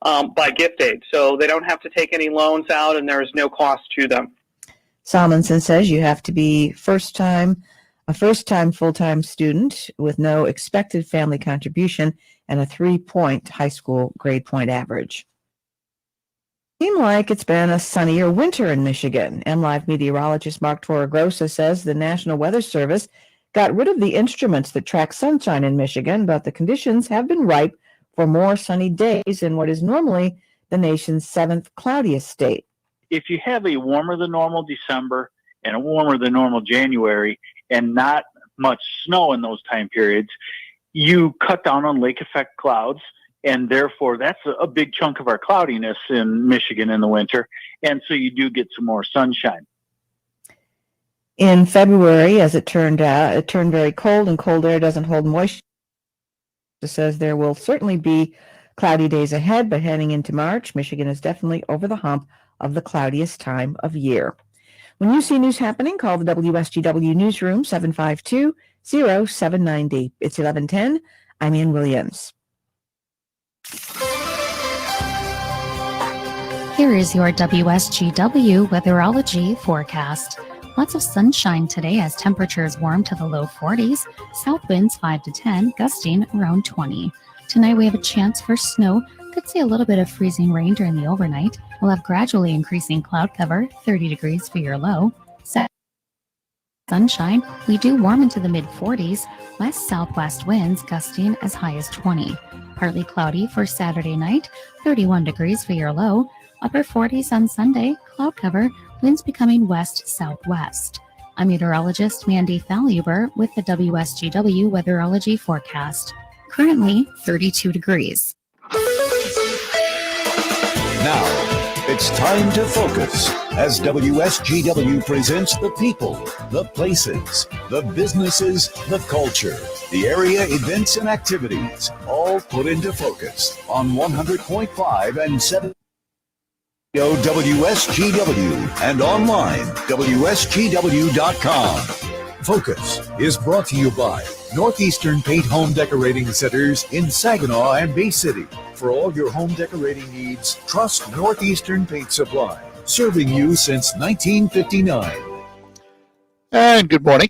by gift aid, so they don't have to take any loans out, and there is no cost to them. Salmonson says you have to be a first-time full-time student with no expected family contribution and a 3-point high school grade point average. Seems like it's been a sunnier winter in Michigan. MLive meteorologist Mark Torregrossa says the National Weather Service got rid of the instruments that track sunshine in Michigan, but the conditions have been ripe for more sunny days in what is normally the nation's 7th cloudiest state. If you have a warmer than normal December and a warmer than normal January and not much snow in those time periods, you cut down on lake effect clouds, and therefore that's a big chunk of our cloudiness in Michigan in the winter, and so you do get some more sunshine. In February, as it turned out, it turned very cold, and cold air doesn't hold moisture. It says there will certainly be cloudy days ahead, but heading into March, Michigan is definitely over the hump of the cloudiest time of year. When you see news happening, call the WSGW newsroom 752-0790. It's 11:10. I'm Ann Williams. Here is your WSGW Weatherology forecast. Lots of sunshine today as temperatures warm to the low 40s, south winds 5 to 10, gusting around 20. Tonight we have a chance for snow. Could see a little bit of freezing rain during the overnight. We'll have gradually increasing cloud cover, 30 degrees for your low. Sunshine, we do warm into the mid-40s, west-southwest winds gusting as high as 20. Partly cloudy for Saturday night, 31 degrees for your low. Upper 40s on Sunday, cloud cover, winds becoming west-southwest. I'm meteorologist Mandy Falluber with the WSGW Weatherology forecast. Currently 32 degrees. Now, it's time to focus as WSGW presents the people, the places, the businesses, the culture, the area events and activities, all put into focus on 100.5 and 7. WSGW and online, WSGW.com. Focus is brought to you by Northeastern Paint Home Decorating Centers in Saginaw and Bay City. For all your home decorating needs, trust Northeastern Paint Supply, serving you since 1959. And good morning.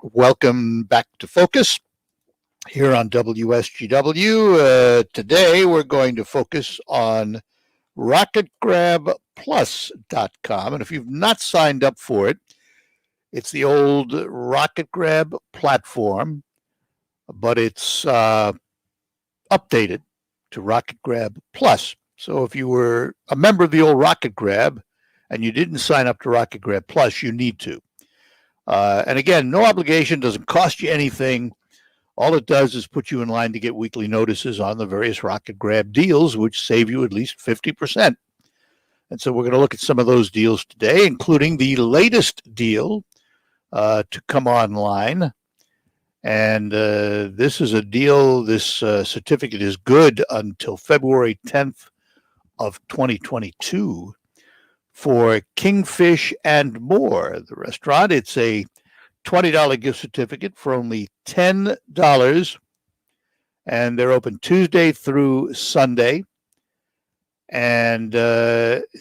Welcome back to Focus here on WSGW. Today we're going to focus on RocketGrabPlus.com. And if you've not signed up for it, it's the old Rocket Grab platform, but it's updated to Rocket Grab Plus. So if you were a member of the old Rocket Grab and you didn't sign up to Rocket Grab Plus, you need to. And again, no obligation, doesn't cost you anything. All it does is put you in line to get weekly notices on the various Rocket Grab deals, which save you at least 50%. And so we're going to look at some of those deals today, including the latest deal to come online. And this is a deal, this certificate is good until February 10th of 2022 for Kingfish and More, the restaurant. It's a $20 gift certificate for only $10, and they're open Tuesday through Sunday. And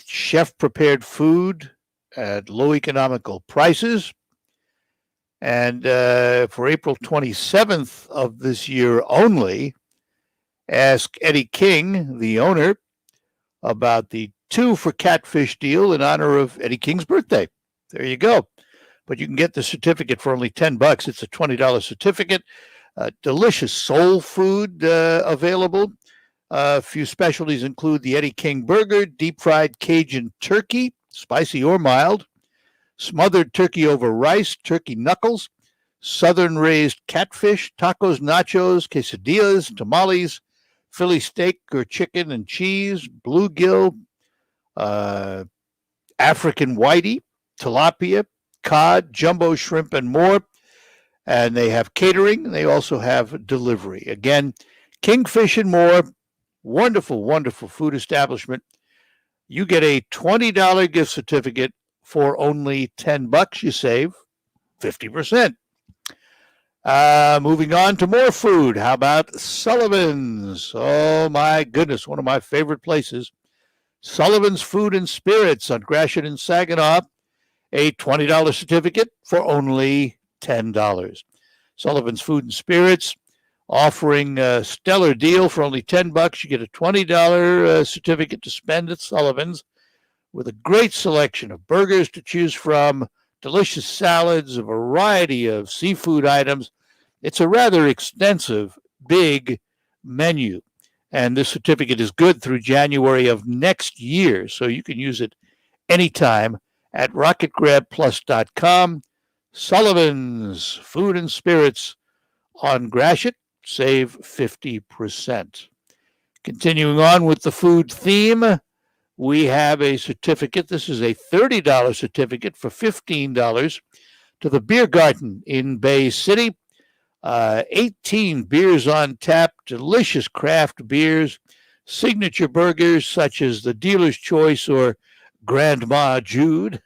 chef-prepared food at low economical prices. And for April 27th of this year only, ask Eddie King, the owner, about the 2 for Catfish deal in honor of Eddie King's birthday. There you go. But you can get the certificate for only $10. It's a $20 certificate. Delicious soul food available. A few specialties include the Eddie King burger, deep fried Cajun turkey, spicy or mild, smothered turkey over rice, turkey knuckles, southern raised catfish, tacos, nachos, quesadillas, tamales, Philly steak or chicken and cheese, bluegill, African whitey, tilapia, cod, jumbo shrimp, and more. And they have catering. They also have delivery. Again, Kingfish and More, wonderful, wonderful food establishment. You get a $20 gift certificate for only $10. You save 50%. Moving on to more food. How about Sullivan's? Oh, my goodness, one of my favorite places. Sullivan's Food and Spirits on Gratiot and Saginaw. A $20 certificate for only $10. Sullivan's Food and Spirits offering a stellar deal for only $10. You get a $20 certificate to spend at Sullivan's with a great selection of burgers to choose from, delicious salads, a variety of seafood items. It's a rather extensive, big menu. And this certificate is good through January of next year, so you can use it anytime at rocketgrabplus.com. Sullivan's Food and Spirits on Gratiot, save 50%. Continuing on with the food theme, we have a certificate. This is a $30 certificate for $15 to the Beer Garden in Bay City. 18 beers on tap, delicious craft beers, signature burgers such as the Dealer's Choice or Grandma Jude.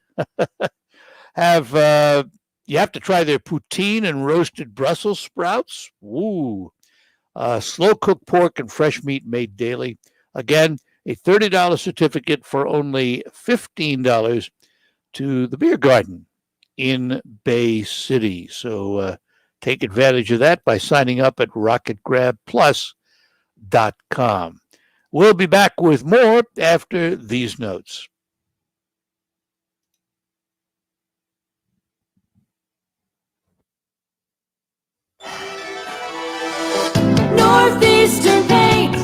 You have to try their poutine and roasted Brussels sprouts. Ooh. Slow-cooked pork and fresh meat made daily. Again, a $30 certificate for only $15 to the Beer Garden in Bay City. So take advantage of that by signing up at rocketgrabplus.com. We'll be back with more after these notes. Northeastern Paint,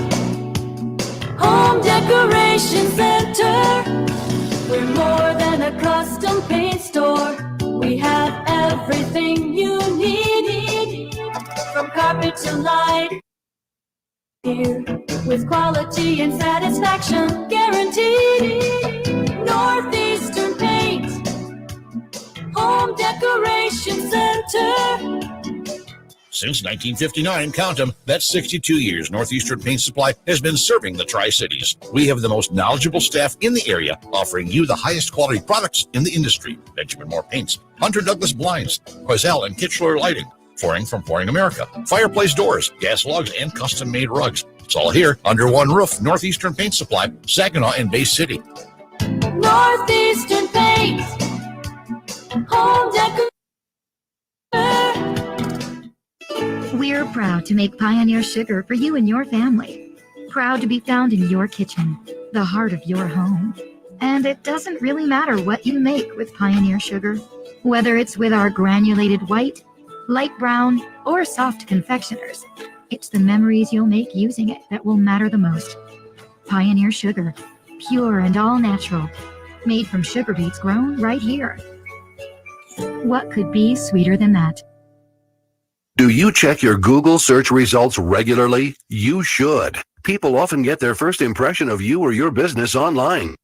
Home Decoration Center. We're more than a custom paint store. We have everything you need, from carpet to light. Here, with quality and satisfaction guaranteed. Northeastern Paint, Home Decoration Center. Since 1959, count them, that's 62 years, Northeastern Paint Supply has been serving the Tri-Cities. We have the most knowledgeable staff in the area, offering you the highest quality products in the industry. Benjamin Moore Paints, Hunter Douglas Blinds, Quazell and Kitchener Lighting, Flooring from Flooring America, fireplace doors, gas logs, and custom-made rugs. It's all here under one roof. Northeastern Paint Supply, Saginaw and Bay City. Northeastern Paint, Home Decoration. We're proud to make Pioneer Sugar for you and your family. Proud to be found in your kitchen, the heart of your home. And it doesn't really matter what you make with Pioneer Sugar, whether it's with our granulated white, light brown, or soft confectioners. It's the memories you'll make using it that will matter the most. Pioneer Sugar, pure and all natural, made from sugar beets grown right here. What could be sweeter than that? Do you check your Google search results regularly? You should. People often get their first impression of you or your business online.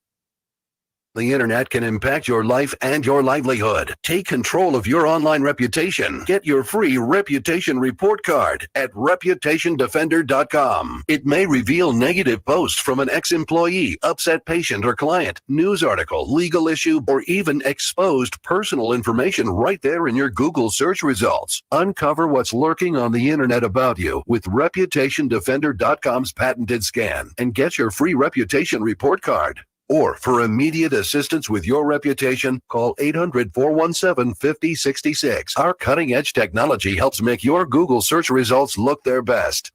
The internet can impact your life and your livelihood. Take control of your online reputation. Get your free reputation report card at reputationdefender.com. It may reveal negative posts from an ex-employee, upset patient or client, news article, legal issue, or even exposed personal information right there in your Google search results. Uncover what's lurking on the internet about you with reputationdefender.com's patented scan and get your free reputation report card. Or for immediate assistance with your reputation, call 800-417-5066. Our cutting-edge technology helps make your Google search results look their best.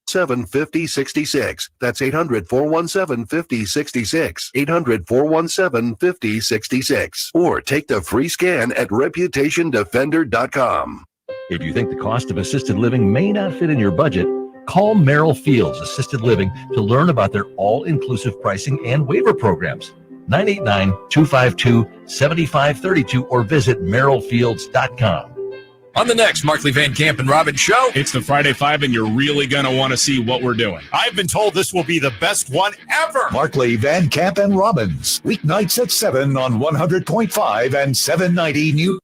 75066. That's 800-417-5066. 800-417-5066. Or take the free scan at reputationdefender.com. If you think the cost of assisted living may not fit in your budget, call Merrill Fields Assisted Living to learn about their all-inclusive pricing and waiver programs. 989-252-7532 or visit merrillfields.com. On the next Markley Van Camp and Robbins show, it's the Friday Five, and you're really going to want to see what we're doing. I've been told this will be the best one ever. Markley, Van Camp, and Robbins. Weeknights at 7 on 100.5 and 790 New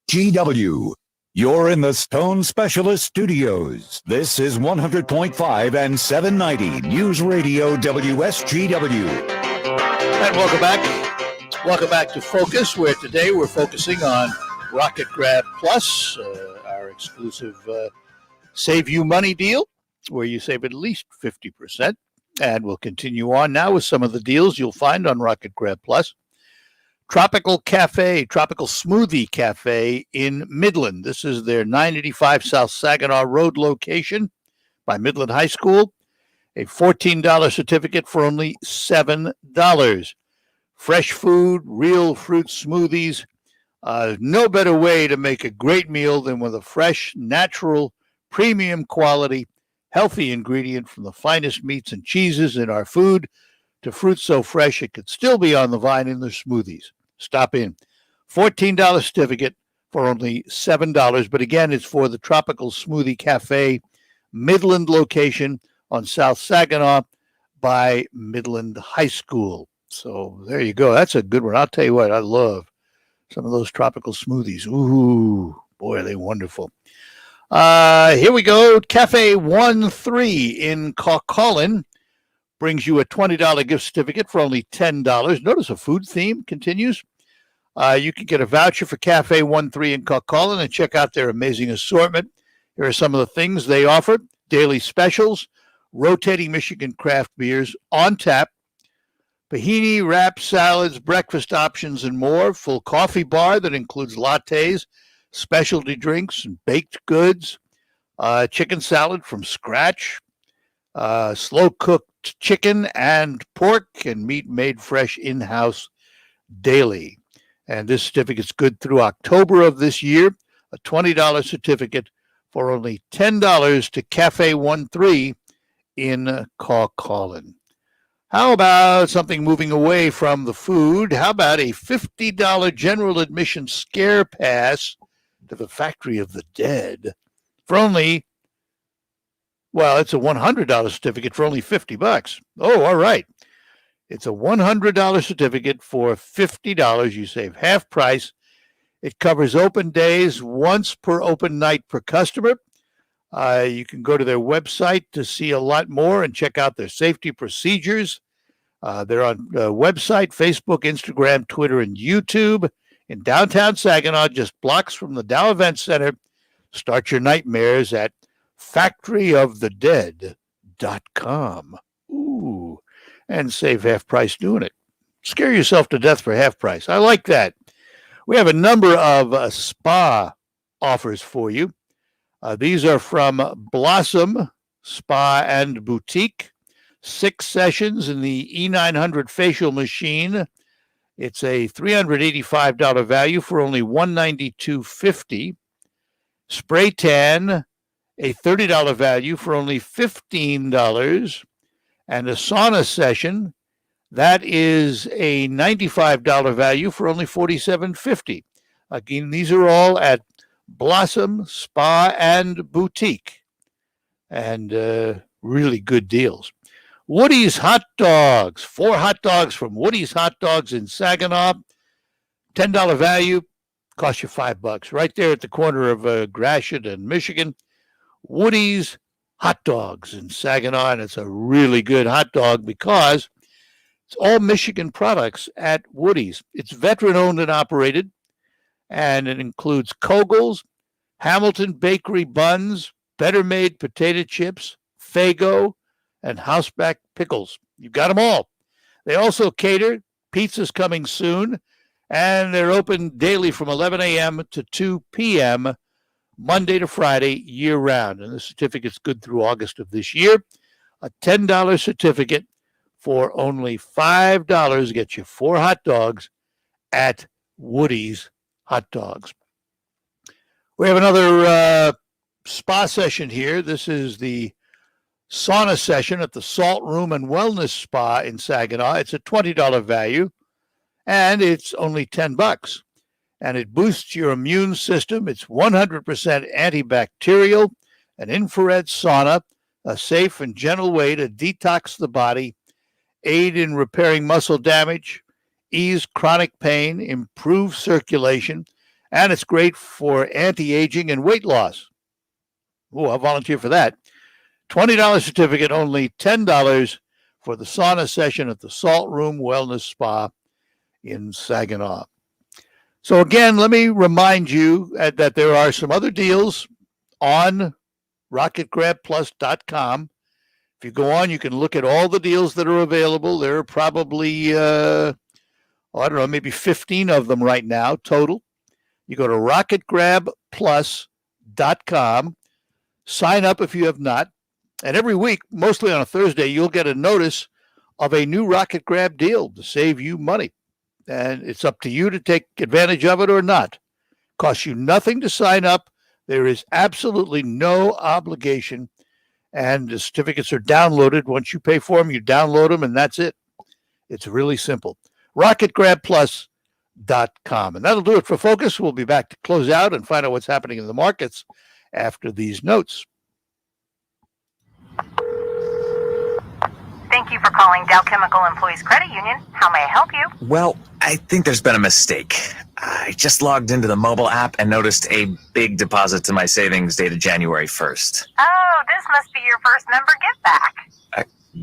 GW. You're in the Stone Specialist Studios. This is 100.5 and 790 News Radio WSGW. And welcome back. Welcome back to Focus, where today we're focusing on Rocket Grab Plus, our exclusive Save You Money deal, where you save at least 50%. And we'll continue on now with some of the deals you'll find on Rocket Grab Plus. Tropical Smoothie Cafe in Midland. This is their 985 South Saginaw Road location by Midland High School. A $14 certificate for only $7. Fresh food, real fruit smoothies. No better way to make a great meal than with a fresh, natural, premium quality, healthy ingredient from the finest meats and cheeses in our food to fruit so fresh it could still be on the vine in their smoothies. Stop in. $14 certificate for only $7. But again, it's for the Tropical Smoothie Cafe Midland location on South Saginaw by Midland High School. So there you go. That's a good one. I'll tell you what, I love some of those tropical smoothies. Ooh, boy, are they wonderful. Here we go. Cafe 1-3 in Caucaulin brings you a $20 gift certificate for only $10. Notice a food theme continues. You can get a voucher for Cafe 1-3 in Caucaulin and check out their amazing assortment. Here are some of the things they offer. Daily specials, rotating Michigan craft beers on tap, pahini, wrap salads, breakfast options, and more. Full coffee bar that includes lattes, specialty drinks, and baked goods. Chicken salad from scratch. Slow-cooked chicken and pork and meat made fresh in-house daily. And this certificate's good through October of this year. A $20 certificate for only $10 to Cafe 1-3 in Caucaulin. How about something moving away from the food? How about a $50 general admission scare pass to the Factory of the Dead for only, well, it's a $100 certificate for only $50. Oh, all right. It's a $100 certificate for $50. You save half price. It covers open days, once per open night per customer. You can go to their website to see a lot more and check out their safety procedures. They're on website, Facebook, Instagram, Twitter, and YouTube in downtown Saginaw, just blocks from the Dow Event Center. Start your nightmares at factoryofthedead.com. Ooh, and save half price doing it. Scare yourself to death for half price. I like that. We have a number of spa offers for you. These are from Blossom Spa and Boutique. 6 sessions in the E900 facial machine. It's a $385 value for only $192.50. Spray tan, a $30 value for only $15. And a sauna session, that is a $95 value for only $47.50. Again, these are all at Blossom Spa and Boutique. And really good deals. Woody's Hot Dogs. 4 hot dogs from Woody's Hot Dogs in Saginaw. $10 value. Cost you $5. Right there at the corner of Gratiot and Michigan. Woody's Hot Dogs in Saginaw. And it's a really good hot dog because it's all Michigan products at Woody's. It's veteran-owned and operated. And it includes Kogel's, Hamilton Bakery buns, Better Made potato chips, Faygo, and Houseback pickles. You've got them all. They also cater. Pizza's coming soon. And they're open daily from 11 a.m. to 2 p.m., Monday to Friday, year-round. And the certificate's good through August of this year. A $10 certificate for only $5 gets you 4 hot dogs at Woody's Hot Dogs. We have another spa session here. This is the sauna session at the Salt Room and Wellness Spa in Saginaw. It's a $20 value, and it's only $10. and it boosts your immune system. It's 100% antibacterial, an infrared sauna, a safe and gentle way to detox the body, aid in repairing muscle damage, ease chronic pain, improve circulation, and it's great for anti-aging and weight loss. Oh, I'll volunteer for that. $20 certificate, only $10 for the sauna session at the Salt Room Wellness Spa in Saginaw. So again, let me remind you that there are some other deals on rocketgrabplus.com. If you go on, you can look at all the deals that are available. There are probably, I don't know, maybe 15 of them right now total. You go to rocketgrabplus.com, sign up if you have not, and every week, mostly on a Thursday, you'll get a notice of a new Rocket Grab deal to save you money. And it's up to you to take advantage of it or not. Costs you nothing to sign up. There is absolutely no obligation. And the certificates are downloaded. Once you pay for them, you download them, and that's it. It's really simple. RocketGrabPlus.com. And that'll do it for Focus. We'll be back to close out and find out what's happening in the markets after these notes. Thank you for calling Dow Chemical Employees Credit Union. How may I help you? Well, I think there's been a mistake. I just logged into the mobile app and noticed a big deposit to my savings dated January 1st. Oh, this must be your first member give back.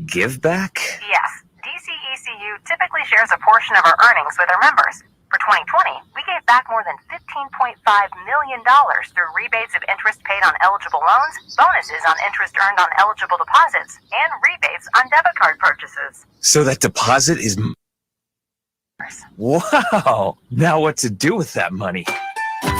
Give back? Yes. DCECU typically shares a portion of our earnings with our members. For 2020, we gave back more than $15.5 million through rebates of interest paid on eligible loans, bonuses on interest earned on eligible deposits, and rebates on debit card purchases. So that deposit is... Wow! Now what to do with that money?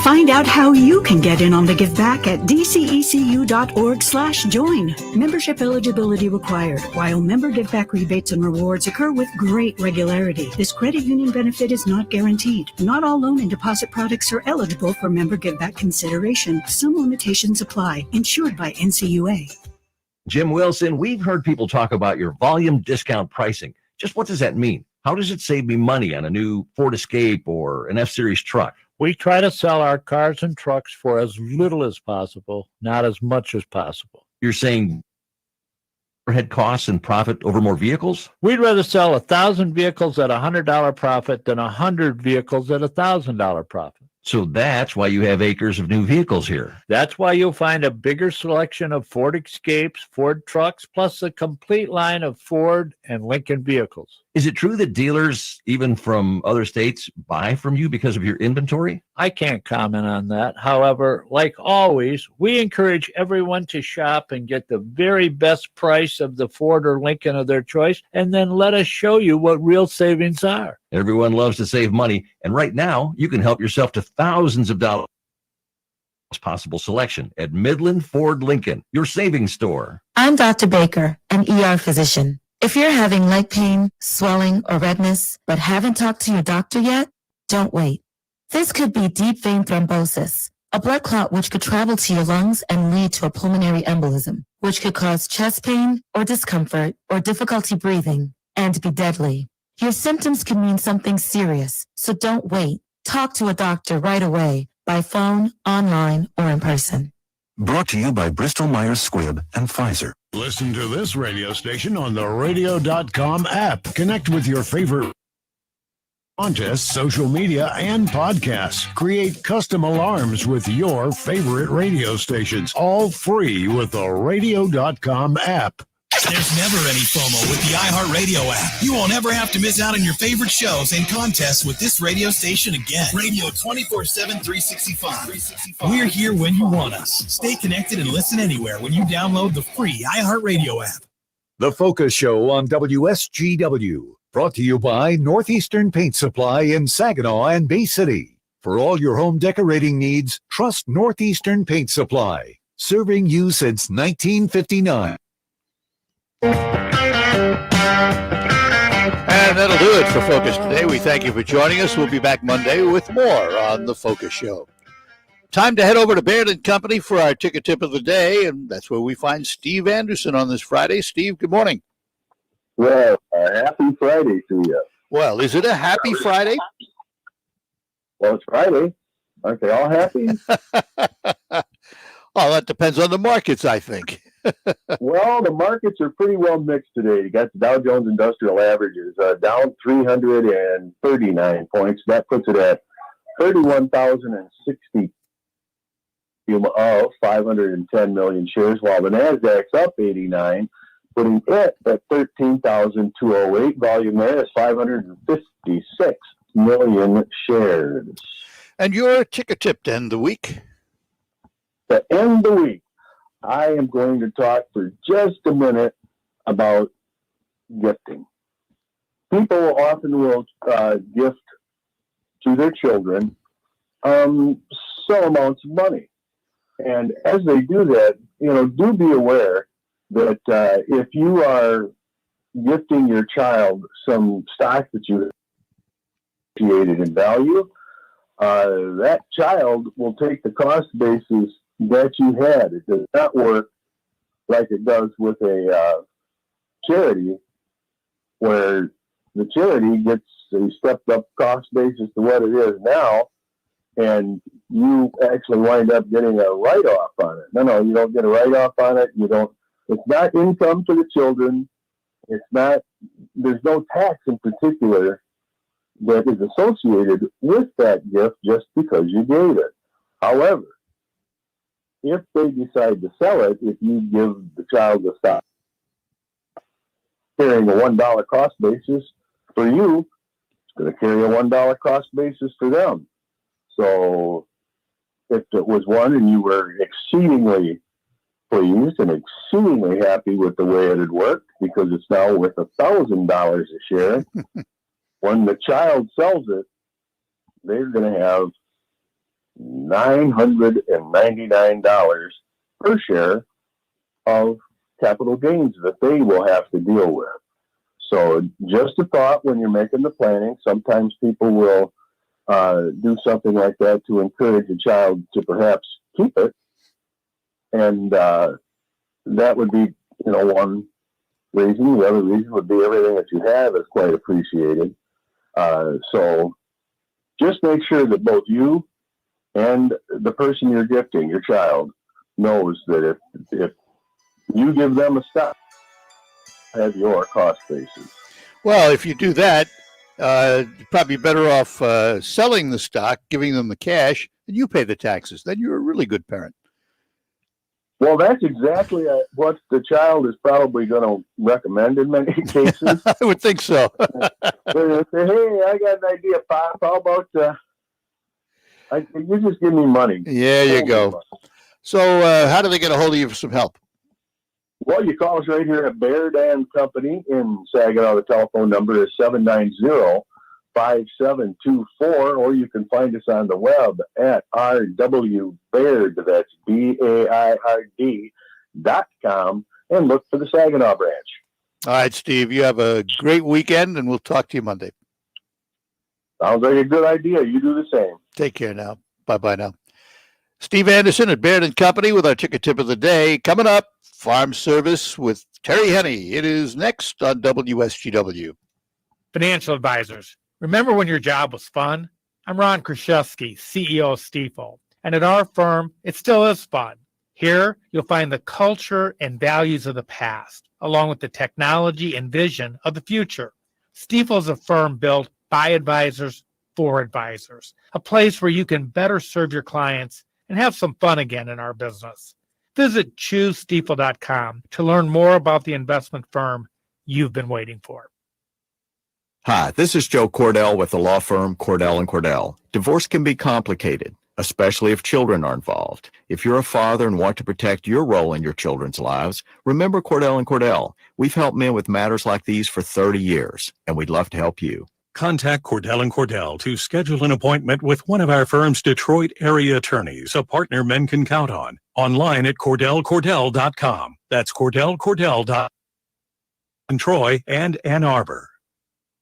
Find out how you can get in on the give back at dcecu.org/join. Membership eligibility required. While member give back rebates and rewards occur with great regularity, this credit union benefit is not guaranteed. Not all loan and deposit products are eligible for member give back consideration. Some limitations apply. Insured by NCUA. Jim Wilson, we've heard people talk about your volume discount pricing. Just what does that mean? How does it save me money on a new Ford Escape or an F-Series truck? We try to sell our cars and trucks for as little as possible, not as much as possible. You're saying overhead costs and profit over more vehicles? We'd rather sell 1,000 vehicles at $100 profit than 100 vehicles at $1,000 profit. So that's why you have acres of new vehicles here. That's why you'll find a bigger selection of Ford Escapes, Ford trucks, plus a complete line of Ford and Lincoln vehicles. Is it true that dealers, even from other states, buy from you because of your inventory? I can't comment on that. However, like always, we encourage everyone to shop and get the very best price of the Ford or Lincoln of their choice, and then let us show you what real savings are. Everyone loves to save money, and right now, you can help yourself to thousands of dollars. Possible selection at Midland Ford Lincoln, your savings store. I'm Dr. Baker, an ER physician. If you're having leg pain, swelling, or redness, but haven't talked to your doctor yet, don't wait. This could be deep vein thrombosis, a blood clot which could travel to your lungs and lead to a pulmonary embolism, which could cause chest pain or discomfort or difficulty breathing and be deadly. Your symptoms can mean something serious, so don't wait. Talk to a doctor right away, by phone, online, or in person. Brought to you by Bristol-Myers Squibb and Pfizer. Listen to this radio station on the radio.com app. Connect with your favorite contests, social media, and podcasts. Create custom alarms with your favorite radio stations. All free with the radio.com app. There's never any FOMO with the iHeartRadio app. You won't ever have to miss out on your favorite shows and contests with this radio station again. Radio 24/7, 365. We're here when you want us. Stay connected and listen anywhere when you download the free iHeartRadio app. The Focus Show on WSGW. Brought to you by Northeastern Paint Supply in Saginaw and Bay City. For all your home decorating needs, trust Northeastern Paint Supply. Serving you since 1959. And that'll do it for Focus today. We thank you for joining us. We'll be back Monday with more on The Focus Show. Time to head over to Baird & Company for our ticket tip of the day, and that's where we find Steve Anderson on this Friday. Steve, good morning. Well, happy Friday to you. Well, is it a happy Friday? Well, it's Friday. Aren't they all happy? Oh, that depends on the markets, I think. Well, the markets are pretty well mixed today. You got the Dow Jones Industrial Averages down 339 points. That puts it at 31,060 of 510 million shares, while the Nasdaq's up 89, putting it at 13,208. Volume there is 556 million shares. And your ticker tip to end the week? To end the week, I am going to talk for just a minute about gifting. People often will gift to their children some amounts of money. And as they do that, do be aware that if you are gifting your child some stock that you created in value, that child will take the cost basis that you had. It does not work like it does with a charity, where the charity gets a stepped up cost basis to what it is now, and you actually wind up getting a write-off on it. No, you don't get a write-off on it. It's not income to the children. There's no tax in particular that is associated with that gift just because you gave it. However, if they decide to sell it, if you give the child the stock carrying a $1 cost basis for you, it's going to carry a $1 cost basis for them. So if it was one and you were exceedingly pleased and exceedingly happy with the way it had worked, because it's now worth $1,000 a share, when the child sells it, they're going to have $999 per share of capital gains that they will have to deal with. So just a thought when you're making the planning. Sometimes people will do something like that to encourage a child to perhaps keep it. And that would be, one reason. The other reason would be everything that you have is quite appreciated. So just make sure that both you and the person you're gifting, your child, knows that if you give them a stock, have your cost basis. Well, if you do that, you're probably better off selling the stock, giving them the cash, and you pay the taxes. Then you're a really good parent. Well, that's exactly what the child is probably going to recommend in many cases. I would think so. They're going to say, hey, I got an idea, Pop. How about you just give me money? Yeah, you go. So how do they get a hold of you for some help? Well, you call us right here at Baird and Company in Saginaw. The telephone number is 790-5724, or you can find us on the web at RW Baird, that's BAIRD.com, and look for the Saginaw branch. All right, Steve, you have a great weekend, and we'll talk to you Monday. Sounds like a good idea. You do the same. Take care now. Bye-bye now. Steve Anderson at Baird and Company with our ticker tip of the day. Coming up, Farm Service with Terry Henney. It is next on WSGW. Financial advisors. Remember when your job was fun? I'm Ron Kraszewski, CEO of Stifel. And at our firm, it still is fun. Here, you'll find the culture and values of the past, along with the technology and vision of the future. Stifel is a firm built by advisors for advisors, a place where you can better serve your clients and have some fun again in our business. Visit ChooseStifel.com to learn more about the investment firm you've been waiting for. Hi, this is Joe Cordell with the law firm Cordell & Cordell. Divorce can be complicated, especially if children are involved. If you're a father and want to protect your role in your children's lives, remember Cordell & Cordell. We've helped men with matters like these for 30 years, and we'd love to help you. Contact Cordell & Cordell to schedule an appointment with one of our firm's Detroit area attorneys, a partner men can count on. Online at CordellCordell.com. That's CordellCordell.com in Troy and Ann Arbor.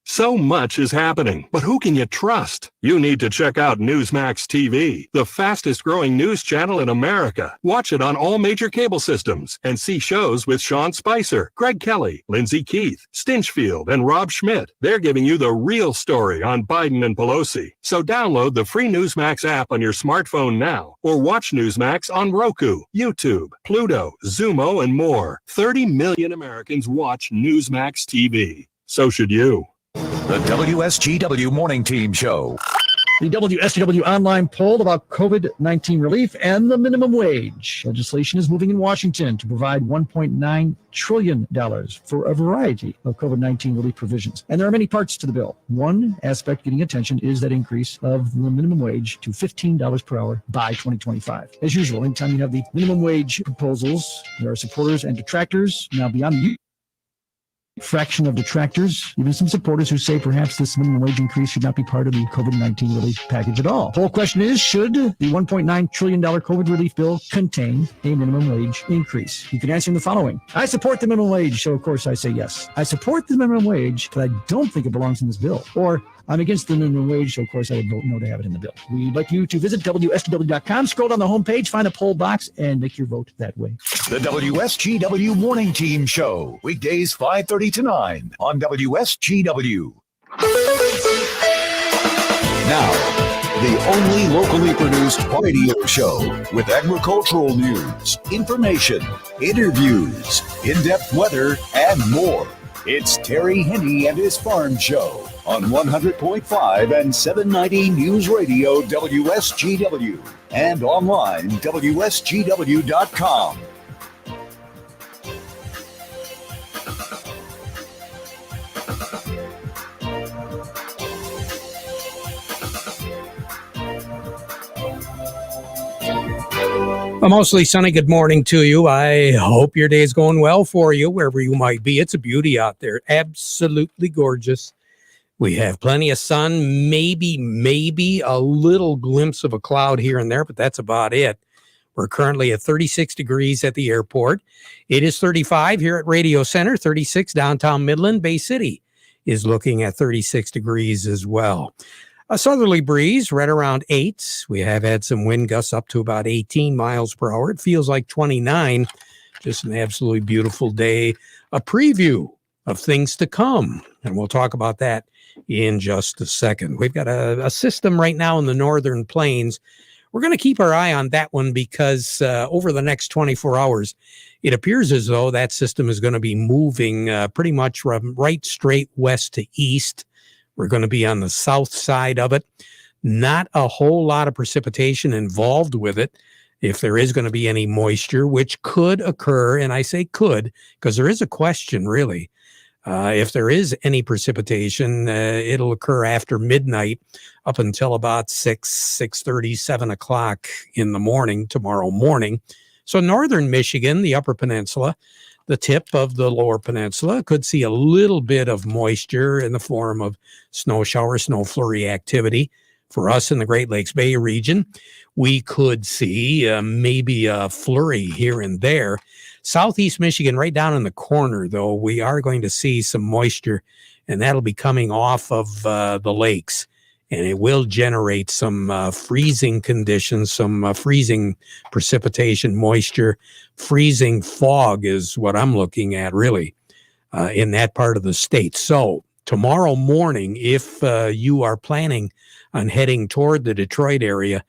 So much is happening, but who can you trust? You need to check out Newsmax TV, the fastest growing news channel in America. Watch it on all major cable systems and see shows with Sean Spicer, Greg Kelly, Lindsey Keith, Stinchfield, and Rob Schmidt. They're giving you the real story on Biden and Pelosi. So download the free Newsmax app on your smartphone now, or watch Newsmax on Roku, YouTube, Pluto, Zumo, and more. 30 million Americans watch Newsmax TV. So should you. The WSGW Morning Team Show. The WSGW online poll about COVID-19 relief and the minimum wage. Legislation is moving in Washington to provide $1.9 trillion for a variety of COVID-19 relief provisions. And there are many parts to the bill. One aspect getting attention is that increase of the minimum wage to $15 per hour by 2025. As usual, anytime you have the minimum wage proposals, there are supporters and detractors. Now, beyond the fraction of detractors, even some supporters who say perhaps this minimum wage increase should not be part of the COVID-19 relief package at all. The whole question is, should the $1.9 trillion COVID relief bill contain a minimum wage increase? You can answer in the following. I support the minimum wage, so of course I say yes. I support the minimum wage, but I don't think it belongs in this bill. Or I'm against the minimum wage, so of course I would vote no to have it in the bill. We'd like you to visit WSGW.com, scroll down the homepage, find a poll box, and make your vote that way. The WSGW Morning Team Show. Weekdays 5:30 to 9 on WSGW. Now, the only locally produced radio show with agricultural news, information, interviews, in-depth weather, and more. It's Terry Henney and his Farm Show on 100.5 and 790 News Radio WSGW and online WSGW.com. A mostly sunny good morning to you. I hope your day is going well for you, wherever you might be. It's a beauty out there. Absolutely gorgeous. We have plenty of sun, maybe a little glimpse of a cloud here and there, but that's about it. We're currently at 36 degrees at the airport. It is 35 here at Radio Center, 36 downtown Midland. Bay City is looking at 36 degrees as well. A southerly breeze right around 8. We have had some wind gusts up to about 18 miles per hour. It feels like 29. Just an absolutely beautiful day. A preview of things to come. And we'll talk about that in just a second. We've got a system right now in the northern plains. We're going to keep our eye on that one because over the next 24 hours, it appears as though that system is going to be moving pretty much from right straight west to east. We're going to be on the south side of it. Not a whole lot of precipitation involved with it. If there is going to be any moisture, which could occur, and I say could because there is a question really. If there is any precipitation, it'll occur after midnight up until about 6:30, 7 o'clock in the morning, tomorrow morning. So northern Michigan, the upper peninsula, the tip of the lower peninsula could see a little bit of moisture in the form of snow shower, snow flurry activity. For us in the Great Lakes Bay region, we could see maybe a flurry here and there. Southeast Michigan, right down in the corner, though, we are going to see some moisture, and that'll be coming off of the lakes. And it will generate some freezing conditions, some freezing precipitation, moisture. Freezing fog is what I'm looking at, really, in that part of the state. So tomorrow morning, if you are planning on heading toward the Detroit area,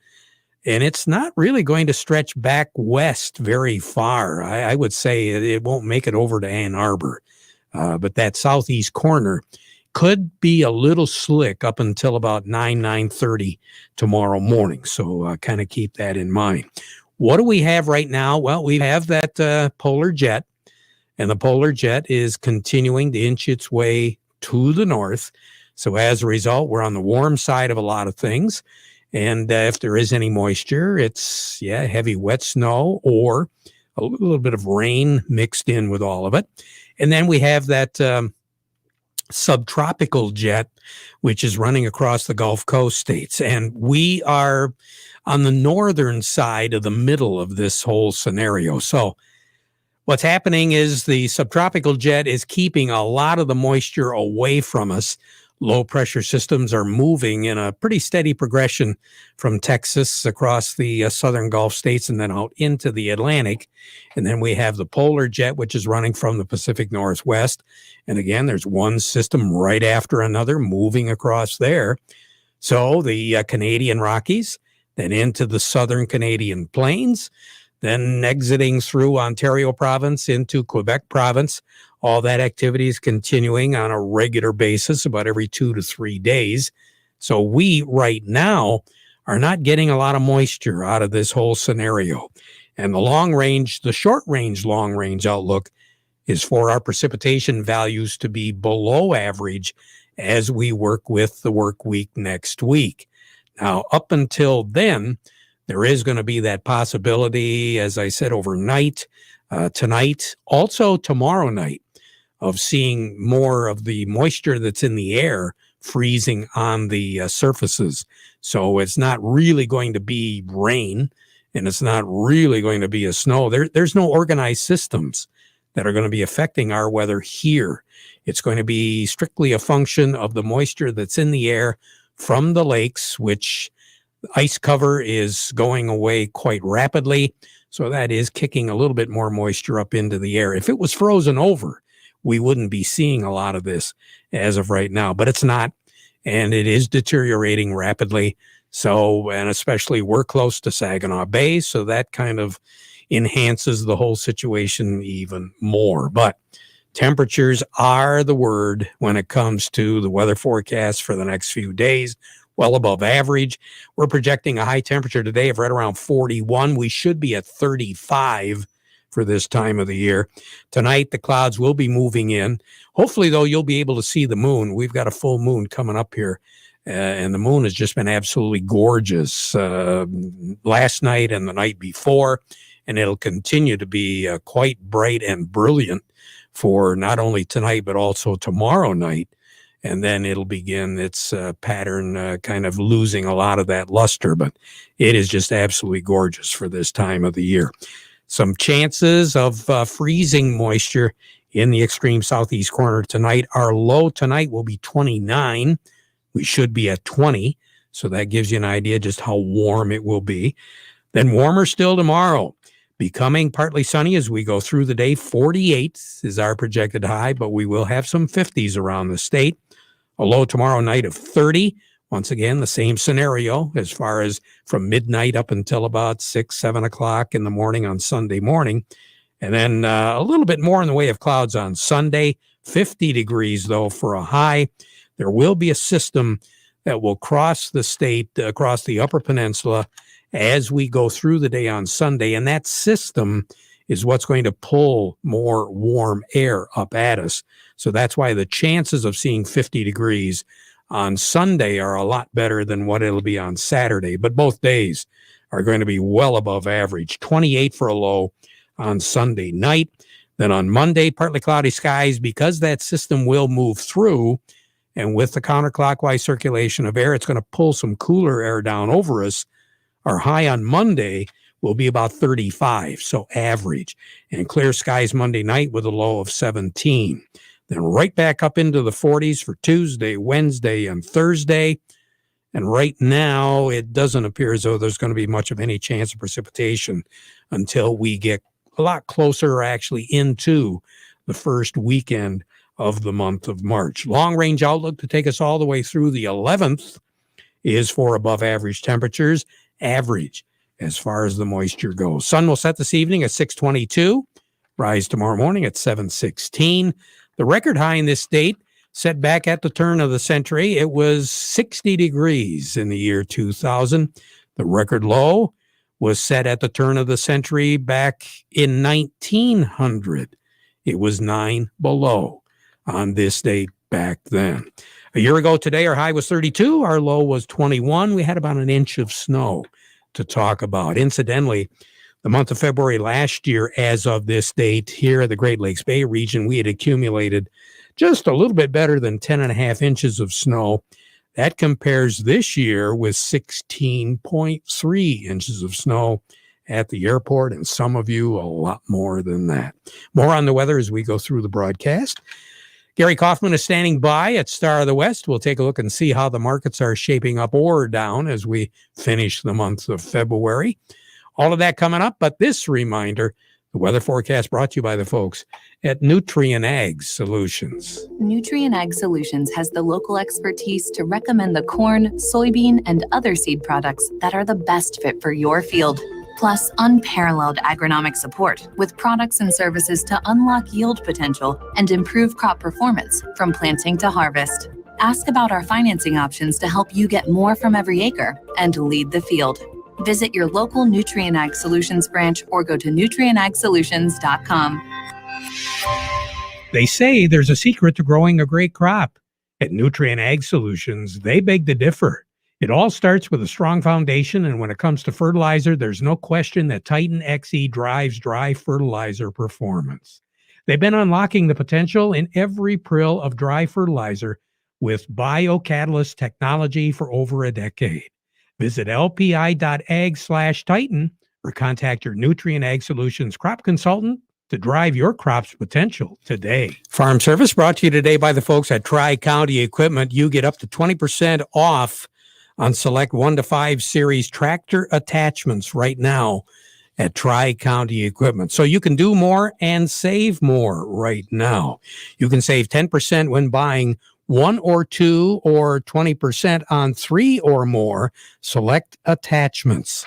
and it's not really going to stretch back west very far. I would say it won't make it over to Ann Arbor. But that southeast corner could be a little slick up until about 9:30 tomorrow morning. So kind of keep that in mind. What do we have right now? Well, we have that polar jet, and the polar jet is continuing to inch its way to the north. So as a result, we're on the warm side of a lot of things. And if there is any moisture, it's, heavy wet snow or a little bit of rain mixed in with all of it. And then we have that subtropical jet, which is running across the Gulf Coast states. And we are on the northern side of the middle of this whole scenario. So what's happening is the subtropical jet is keeping a lot of the moisture away from us low pressure systems are moving in a pretty steady progression from Texas across the southern Gulf states and then out into the Atlantic. And then we have the polar jet, which is running from the Pacific Northwest. And again, there's one system right after another moving across there. So the Canadian Rockies, then into the southern Canadian plains, then exiting through Ontario province into Quebec province. All that activity is continuing on a regular basis about every 2 to 3 days. So we right now are not getting a lot of moisture out of this whole scenario. And the short range, long range outlook is for our precipitation values to be below average as we work with the work week next week. Now, up until then, there is going to be that possibility, as I said, overnight, tonight, also tomorrow night, of seeing more of the moisture that's in the air freezing on the surfaces. So it's not really going to be rain, and it's not really going to be a snow. There's no organized systems that are going to be affecting our weather here. It's going to be strictly a function of the moisture that's in the air from the lakes, which ice cover is going away quite rapidly. So that is kicking a little bit more moisture up into the air. If it was frozen over, we wouldn't be seeing a lot of this as of right now, but it's not. And it is deteriorating rapidly. So, and especially we're close to Saginaw Bay. So that kind of enhances the whole situation even more. But temperatures are the word when it comes to the weather forecast for the next few days. Well above average. We're projecting a high temperature today of right around 41. We should be at 35 for this time of the year. Tonight, the clouds will be moving in. Hopefully, though, you'll be able to see the moon. We've got a full moon coming up here, and the moon has just been absolutely gorgeous last night and the night before, and it'll continue to be quite bright and brilliant for not only tonight, but also tomorrow night. And then it'll begin its pattern, kind of losing a lot of that luster. But it is just absolutely gorgeous for this time of the year. Some chances of freezing moisture in the extreme southeast corner tonight. Our low tonight will be 29. We should be at 20. So that gives you an idea just how warm it will be. Then warmer still tomorrow. Becoming partly sunny as we go through the day. 48 is our projected high, but we will have some 50s around the state. A low tomorrow night of 30. Once again, the same scenario as far as from midnight up until about 6, 7 o'clock in the morning on Sunday morning. And then a little bit more in the way of clouds on Sunday. 50 degrees, though, for a high. There will be a system that will cross the state, across the Upper Peninsula, as we go through the day on Sunday. And that system is what's going to pull more warm air up at us. So that's why the chances of seeing 50 degrees on Sunday are a lot better than what it'll be on Saturday. But both days are going to be well above average. 28 for a low on Sunday night. Then on Monday, partly cloudy skies because that system will move through. And with the counterclockwise circulation of air, it's going to pull some cooler air down over us. Our high on Monday will be about 35, so average. And clear skies Monday night with a low of 17. Then right back up into the 40s for Tuesday, Wednesday, and Thursday. And right now, it doesn't appear as though there's going to be much of any chance of precipitation until we get a lot closer actually into the first weekend of the month of March. Long-range outlook to take us all the way through the 11th is for above average temperatures, average as far as the moisture goes. Sun will set this evening at 6:22, rise tomorrow morning at 7:16. The record high in this state set back at the turn of the century. It was 60 degrees in the year 2000. The record low was set at the turn of the century back in 1900. It was 9 below on this date back then. A year ago today, our high was 32. Our low was 21. We had about an inch of snow to talk about. Incidentally, the month of February last year, as of this date here at the Great Lakes Bay region, we had accumulated just a little bit better than 10.5 inches of snow. That compares this year with 16.3 inches of snow at the airport, and some of you a lot more than that. More on the weather as we go through the broadcast. Gary Kaufman is standing by at Star of the West. We'll take a look and see how the markets are shaping up or down as we finish the month of February. All of that coming up, but this reminder, the weather forecast brought to you by the folks at Nutrient Ag Solutions. Nutrient Ag Solutions has the local expertise to recommend the corn, soybean, and other seed products that are the best fit for your field. Plus, unparalleled agronomic support with products and services to unlock yield potential and improve crop performance from planting to harvest. Ask about our financing options to help you get more from every acre and lead the field. Visit your local Nutrient Ag Solutions branch or go to nutrientagsolutions.com. They say there's a secret to growing a great crop. At Nutrient Ag Solutions, they beg to differ. It all starts with a strong foundation, and when it comes to fertilizer, there's no question that Titan XE drives dry fertilizer performance. They've been unlocking the potential in every prill of dry fertilizer with biocatalyst technology for over a decade. Visit lpi.ag/Titan or contact your Nutrient Ag Solutions crop consultant to drive your crop's potential today. Farm Service brought to you today by the folks at Tri-County Equipment. You get up to 20% off on select 1 to 5 series tractor attachments right now at Tri-County Equipment. So you can do more and save more right now. You can save 10% when buying 1 or 2 or 20% on 3 or more select attachments.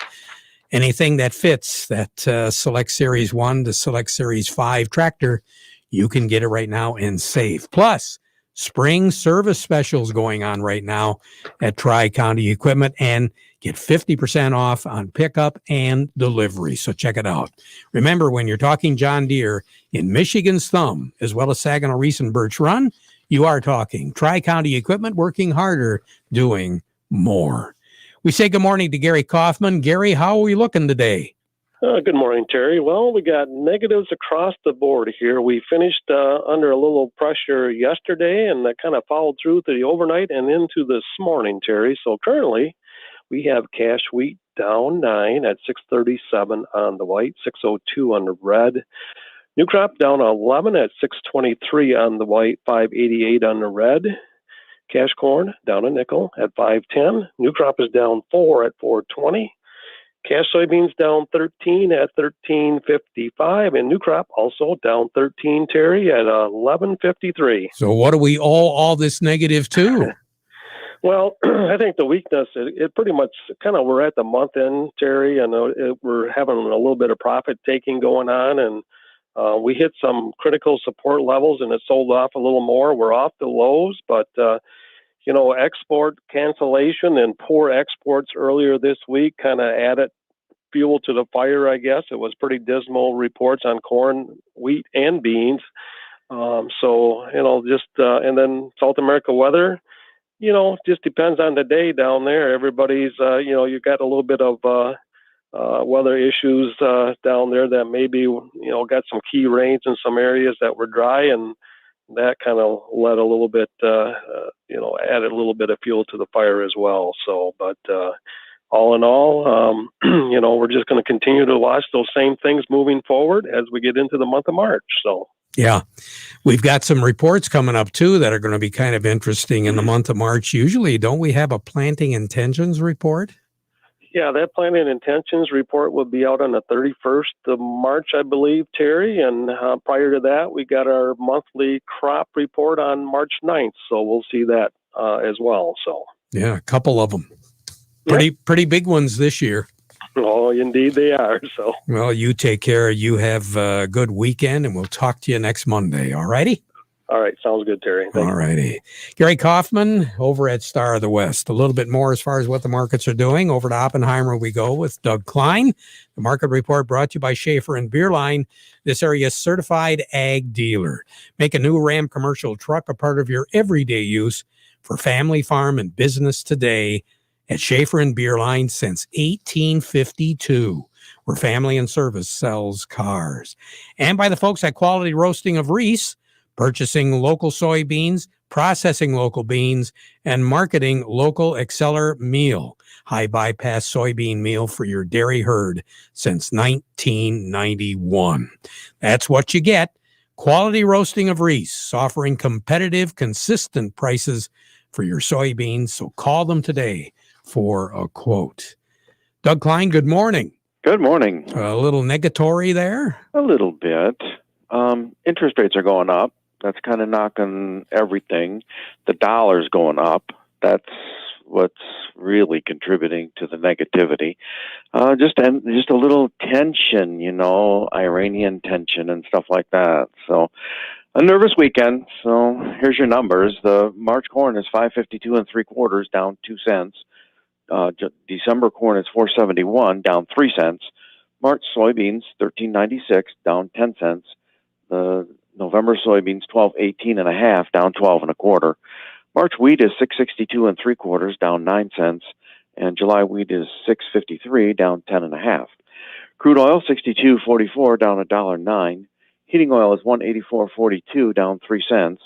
Anything that fits that select series 1 to select series 5 tractor, you can get it right now and save. Plus, spring service specials going on right now at Tri-County Equipment, and get 50% off on pickup and delivery. So check it out. Remember, when you're talking John Deere in Michigan's Thumb, as well as Saginaw, Reese, and Birch Run, you are talking Tri-County Equipment, working harder, doing more. We say good morning to Gary Kaufman. Gary, how are we looking today? Good morning, Terry. Well, we got negatives across the board here. We finished under a little pressure yesterday, and that kind of followed through to the overnight and into this morning, Terry. So currently, we have cash wheat down 9 at 637 on the white, 602 on the red. New crop down 11 at 623 on the white, 588 on the red. Cash corn down a nickel at 510. New crop is down 4 at 420. Cash soybeans down 13 at 1355, and new crop also down 13, Terry, at 1153. So what do we owe all this negative to? Well, I think the weakness, it pretty much kind of, we're at the month end, Terry, and we're having a little bit of profit taking going on, and we hit some critical support levels, and it sold off a little more. We're off the lows, but export cancellation and poor exports earlier this week kind of added fuel to the fire, I guess. It was pretty dismal reports on corn, wheat, and beans. And then South America weather, just depends on the day down there. Everybody's, you got a little bit of weather issues down there that maybe, got some key rains in some areas that were dry, and that kind of led a little bit, added a little bit of fuel to the fire as well. So, but all in all, we're just going to continue to watch those same things moving forward as we get into the month of March. So. Yeah, we've got some reports coming up, too, that are going to be kind of interesting in the month of March. Usually, don't we have a planting intentions report? Yeah, that planting intentions report will be out on the 31st of March, I believe, Terry. And prior to that, we got our monthly crop report on March 9th. So we'll see that as well. So yeah, a couple of them. Pretty big ones this year. Oh, indeed they are. So, well, you take care. You have a good weekend, and we'll talk to you next Monday. All righty? All right. Sounds good, Terry. All righty. Gary Kaufman over at Star of the West. A little bit more as far as what the markets are doing. Over to Oppenheimer we go with Doug Klein. The market report brought to you by Schaefer and Beerline, this area's certified ag dealer. Make a new Ram commercial truck a part of your everyday use for family, farm, and business today at Schaefer and Beerline since 1852, where family and service sells cars. And by the folks at Quality Roasting of Reese, purchasing local soybeans, processing local beans, and marketing local Exceller meal, high bypass soybean meal for your dairy herd since 1991. That's what you get Quality roasting of Reese, offering competitive, consistent prices for your soybeans. So call them today for a quote. Doug Klein, good morning. Good morning. A little negatory there? A little bit. Interest rates are going up. That's kind of knocking everything. The dollar's going up. That's what's really contributing to the negativity. Just a little tension, Iranian tension and stuff like that. So a nervous weekend. So here's your numbers. The March corn is 5.52 3/4, down 2 cents. December corn is 4.71, down 3 cents. March soybeans 13.96, down 10 cents. The November soybeans 12.18 down 12 1/4. March wheat is 6.62 3/4, down 9 cents, and July wheat is 6.53, down 10 1/2. Crude oil 62.44, down $1.09. Heating oil is 184.42, down 3 cents.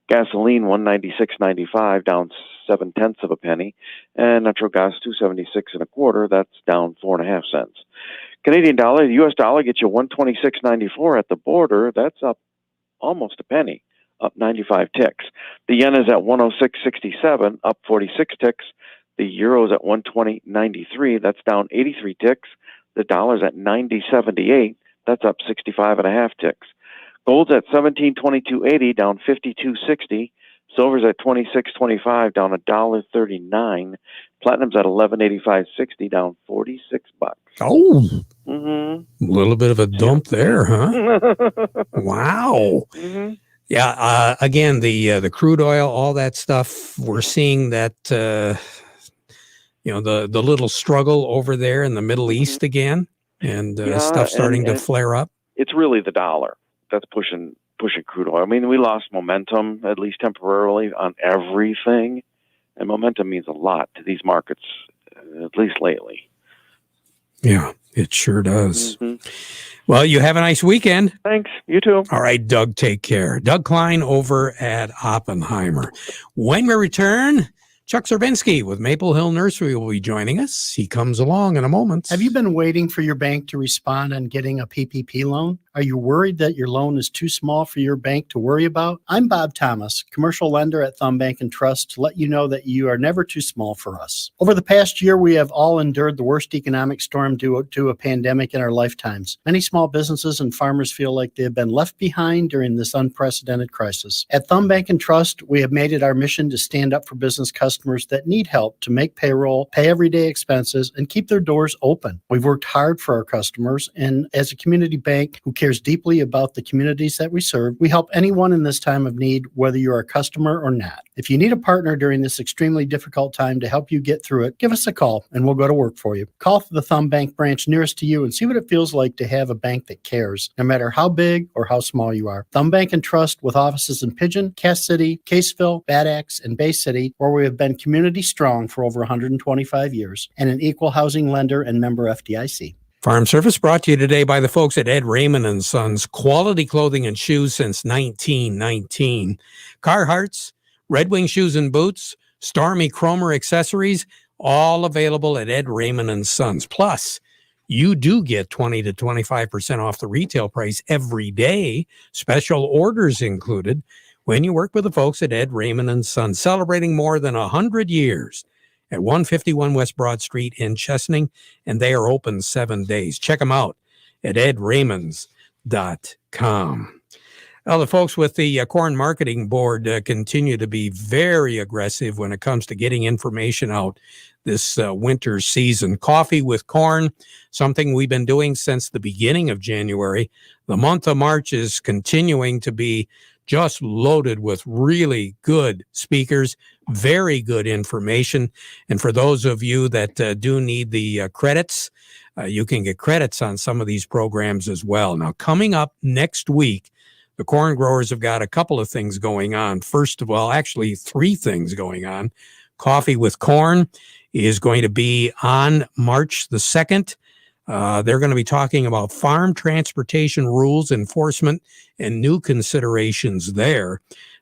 Gasoline 196.95, down 0.7 of a penny, and natural gas 276 1/4. That's down 4.5 cents. Canadian dollar, the U.S. dollar gets you 126.94 at the border. That's up almost a penny, up 95 ticks. The yen is at 106.67, up 46 ticks. The euro is at 120.93. That's down 83 ticks. The dollar's at 90.78. That's up 65.5 ticks. Gold's at 1722.80, down 52.60. Silver's at 26.25, down $1.39. Platinum's at 1185.60, down $46. Oh, Mm-hmm. a little bit of a dump there, huh? Wow. Mm-hmm. Yeah. Again, the crude oil, all that stuff. We're seeing that the little struggle over there in the Middle East again, and stuff starting to flare up. It's really the dollar that's pushing crude oil. I mean, we lost momentum, at least temporarily, on everything, and momentum means a lot to these markets, at least lately. Yeah, it sure does. Mm-hmm. Well, you have a nice weekend. Thanks. You too. All right, Doug, take care. Doug Klein over at Oppenheimer. When we return, Chuck Cervinsky with Maple Hill Nursery will be joining us. He comes along in a moment. Have you been waiting for your bank to respond on getting a PPP loan? Are you worried that your loan is too small for your bank to worry about? I'm Bob Thomas, commercial lender at Thumb Bank and Trust, to let you know that you are never too small for us. Over the past year, we have all endured the worst economic storm due to a pandemic in our lifetimes. Many small businesses and farmers feel like they have been left behind during this unprecedented crisis. At Thumb Bank and Trust, we have made it our mission to stand up for business customers that need help to make payroll, pay everyday expenses, and keep their doors open. We've worked hard for our customers, and as a community bank who cares deeply about the communities that we serve, we help anyone in this time of need, whether you're a customer or not. If you need a partner during this extremely difficult time to help you get through it, give us a call and we'll go to work for you. Call the Thumb Bank branch nearest to you and see what it feels like to have a bank that cares, no matter how big or how small you are. Thumb Bank and Trust, with offices in Pigeon, Cass City, Caseville, Bad Axe, and Bay City, where we have been community strong for over 125 years, and an equal housing lender and member FDIC. Farm Service brought to you today by the folks at Ed Raymond and Sons. Quality clothing and shoes since 1919. Carhartts, Red Wing shoes and boots, Stormy Cromer accessories, all available at Ed Raymond and Sons. Plus, you do get 20 to 25% off the retail price every day, special orders included, when you work with the folks at Ed Raymond and Sons, celebrating more than 100 years at 151 West Broad Street in Chesaning, and they are open 7 days. Check them out at edraymond's.com. Well, the folks with the Corn Marketing Board continue to be very aggressive when it comes to getting information out this winter season. Coffee with Corn, something we've been doing since the beginning of January. The month of March is continuing to be just loaded with really good speakers, very good information. And for those of you that do need the credits, you can get credits on some of these programs as well. Now, coming up next week, the corn growers have got a couple of things going on. First of all, actually 3 things going on. Coffee with Corn is going to be on March the 2nd. They're going to be talking about farm transportation rules, enforcement, and new considerations there.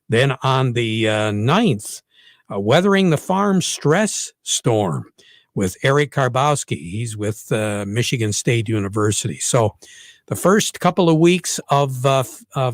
Then on the 9th, Weathering the Farm Stress Storm with Eric Karbowski. He's with Michigan State University. So The first couple of weeks of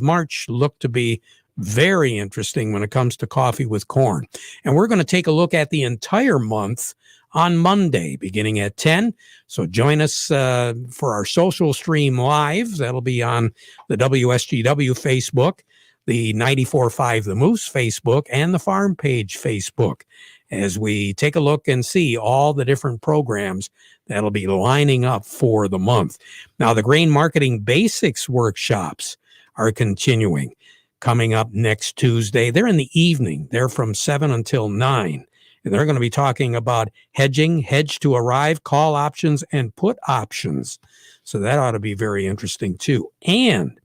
March look to be very interesting when it comes to coffee with corn. And we're going to take a look at the entire month on Monday, beginning at 10. So join us for our social stream live. That'll be on the WSGW Facebook, the 94.5 The Moose Facebook, and the Farm Page Facebook, as we take a look and see all the different programs that'll be lining up for the month. Now, the Grain Marketing Basics workshops are continuing, coming up next Tuesday. They're in the evening. They're from 7 until 9. And they're going to be talking about hedging, hedge to arrive, call options, and put options. So that ought to be very interesting too. And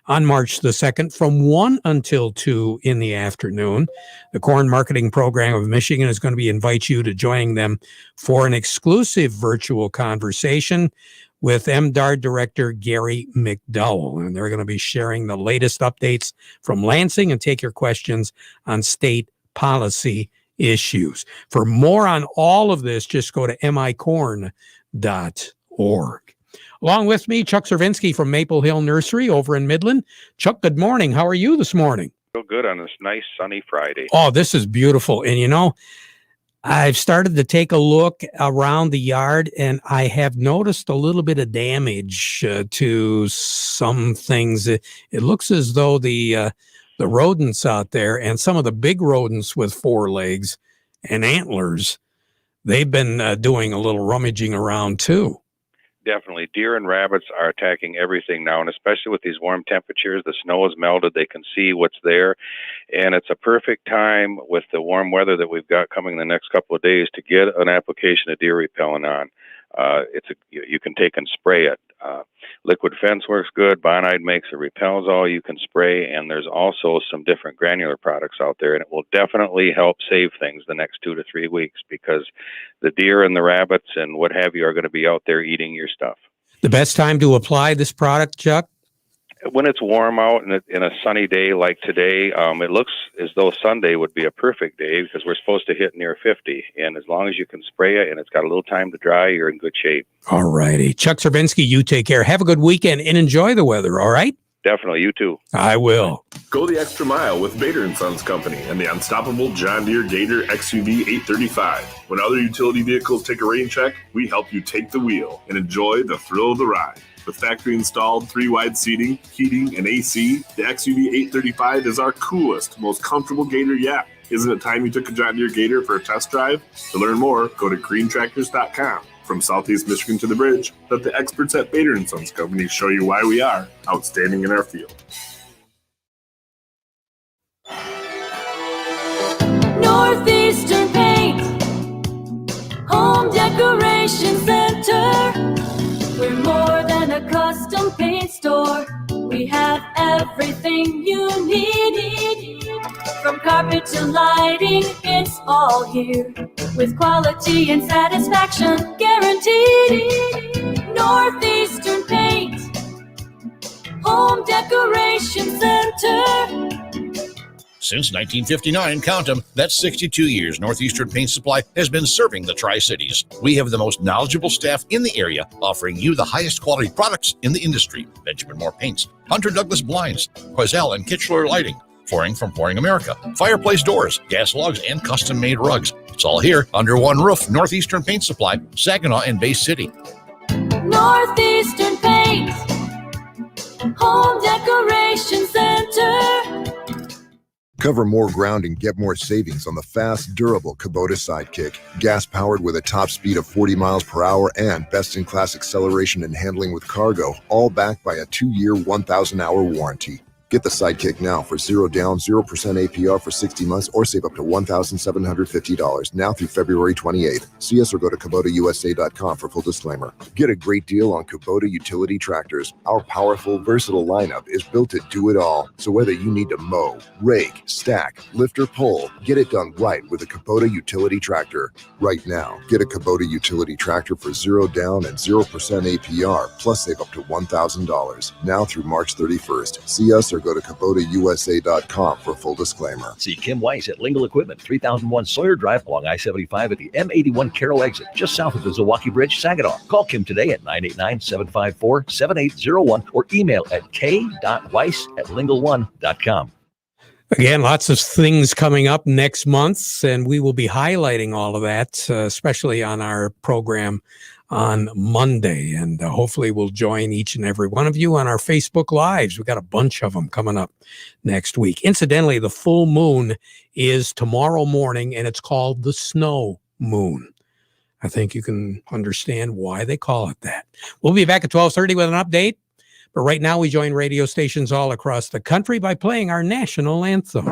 on March the 2nd, from 1 until 2 in the afternoon, the Corn Marketing Program of Michigan is going to invite you to join them for an exclusive virtual conversation with MDARD Director Gary McDowell. And they're going to be sharing the latest updates from Lansing and take your questions on state policy issues. For more on all of this, just go to micorn.org. Along with me, Chuck Cervinsky from Maple Hill Nursery over in Midland. Chuck, good morning. How are you this morning? Feel good on this nice sunny Friday. Oh, this is beautiful. And you know, I've started to take a look around the yard, and I have noticed a little bit of damage to some things. It looks as though the rodents out there, and some of the big rodents with 4 legs and antlers, they've been doing a little rummaging around too. Definitely. Deer and rabbits are attacking everything now, and especially with these warm temperatures, the snow has melted, they can see what's there, and it's a perfect time with the warm weather that we've got coming in the next couple of days to get an application of deer repellent on. You can take and spray it. Liquid Fence works good. Bonide makes it, repels all. You can spray, and there's also some different granular products out there, and it will definitely help save things the next 2 to 3 weeks, because the deer and the rabbits and what have you are going to be out there eating your stuff. The best time to apply this product, Chuck? When it's warm out and in a sunny day like today, it looks as though Sunday would be a perfect day, because we're supposed to hit near 50. And as long as you can spray it and it's got a little time to dry, you're in good shape. All righty. Chuck Cervinsky, you take care. Have a good weekend and enjoy the weather, all right? Definitely. You too. I will. Go the extra mile with Bader & Sons Company and the unstoppable John Deere Gettert XUV 835. When other utility vehicles take a rain check, we help you take the wheel and enjoy the thrill of the ride. With factory-installed 3-wide seating, heating, and AC, the XUV 835 is our coolest, most comfortable Gator yet. Isn't it time you took a John Deere Gator for a test drive? To learn more, go to greentractors.com. From Southeast Michigan to the bridge, let the experts at Bader & Sons Company show you why we are outstanding in our field. Northeastern Paint, Home Decoration Center. We're more than a custom paint store. We have everything you need. From carpet to lighting, it's all here. With quality and satisfaction guaranteed. Northeastern Paint, Home Decoration Center. Since 1959, count them, that's 62 years, Northeastern Paint Supply has been serving the Tri-Cities. We have the most knowledgeable staff in the area, offering you the highest quality products in the industry. Benjamin Moore Paints, Hunter Douglas Blinds, Quazell and Kitchener Lighting, Flooring from Flooring America, fireplace doors, gas logs, and custom-made rugs. It's all here under one roof. Northeastern Paint Supply, Saginaw and Bay City. Northeastern Paint, Home Decoration Center. Cover more ground and get more savings on the fast, durable Kubota Sidekick. Gas-powered with a top speed of 40 miles per hour and best-in-class acceleration and handling with cargo, all backed by a 2-year, 1,000-hour warranty. Get the Sidekick now for 0 down, 0% APR for 60 months or save up to $1,750 now through February 28th. See us or go to KubotaUSA.com for full disclaimer. Get a great deal on Kubota utility tractors. Our powerful, versatile lineup is built to do it all. So whether you need to mow, rake, stack, lift, or pull, get it done right with a Kubota utility tractor. Right now, get a Kubota utility tractor for 0 down and 0% APR plus save up to $1,000 now through March 31st. See us or go to KubotaUSA.com for a full disclaimer. See Kim Weiss at Lingle Equipment, 3001 Sawyer Drive along I-75 at the M81 Carroll exit, just south of the Zilwaukee Bridge, Saginaw. Call Kim today at 989-754-7801 or email at k.weiss@lingle1.com. Again, lots of things coming up next month, and we will be highlighting all of that, especially on our program on Monday. And hopefully we'll join each and every one of you on our Facebook Lives. We've got a bunch of them coming up next week. Incidentally, the full moon is tomorrow morning, and it's called the snow moon. I think you can understand why they call it that. We'll be back at 12:30 with an update. But right now, we join radio stations all across the country by playing our national anthem.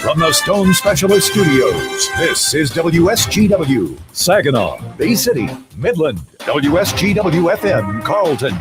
From the Stone Specialist Studios, this is WSGW, Saginaw, Bay City, Midland, WSGW-FM, Carlton,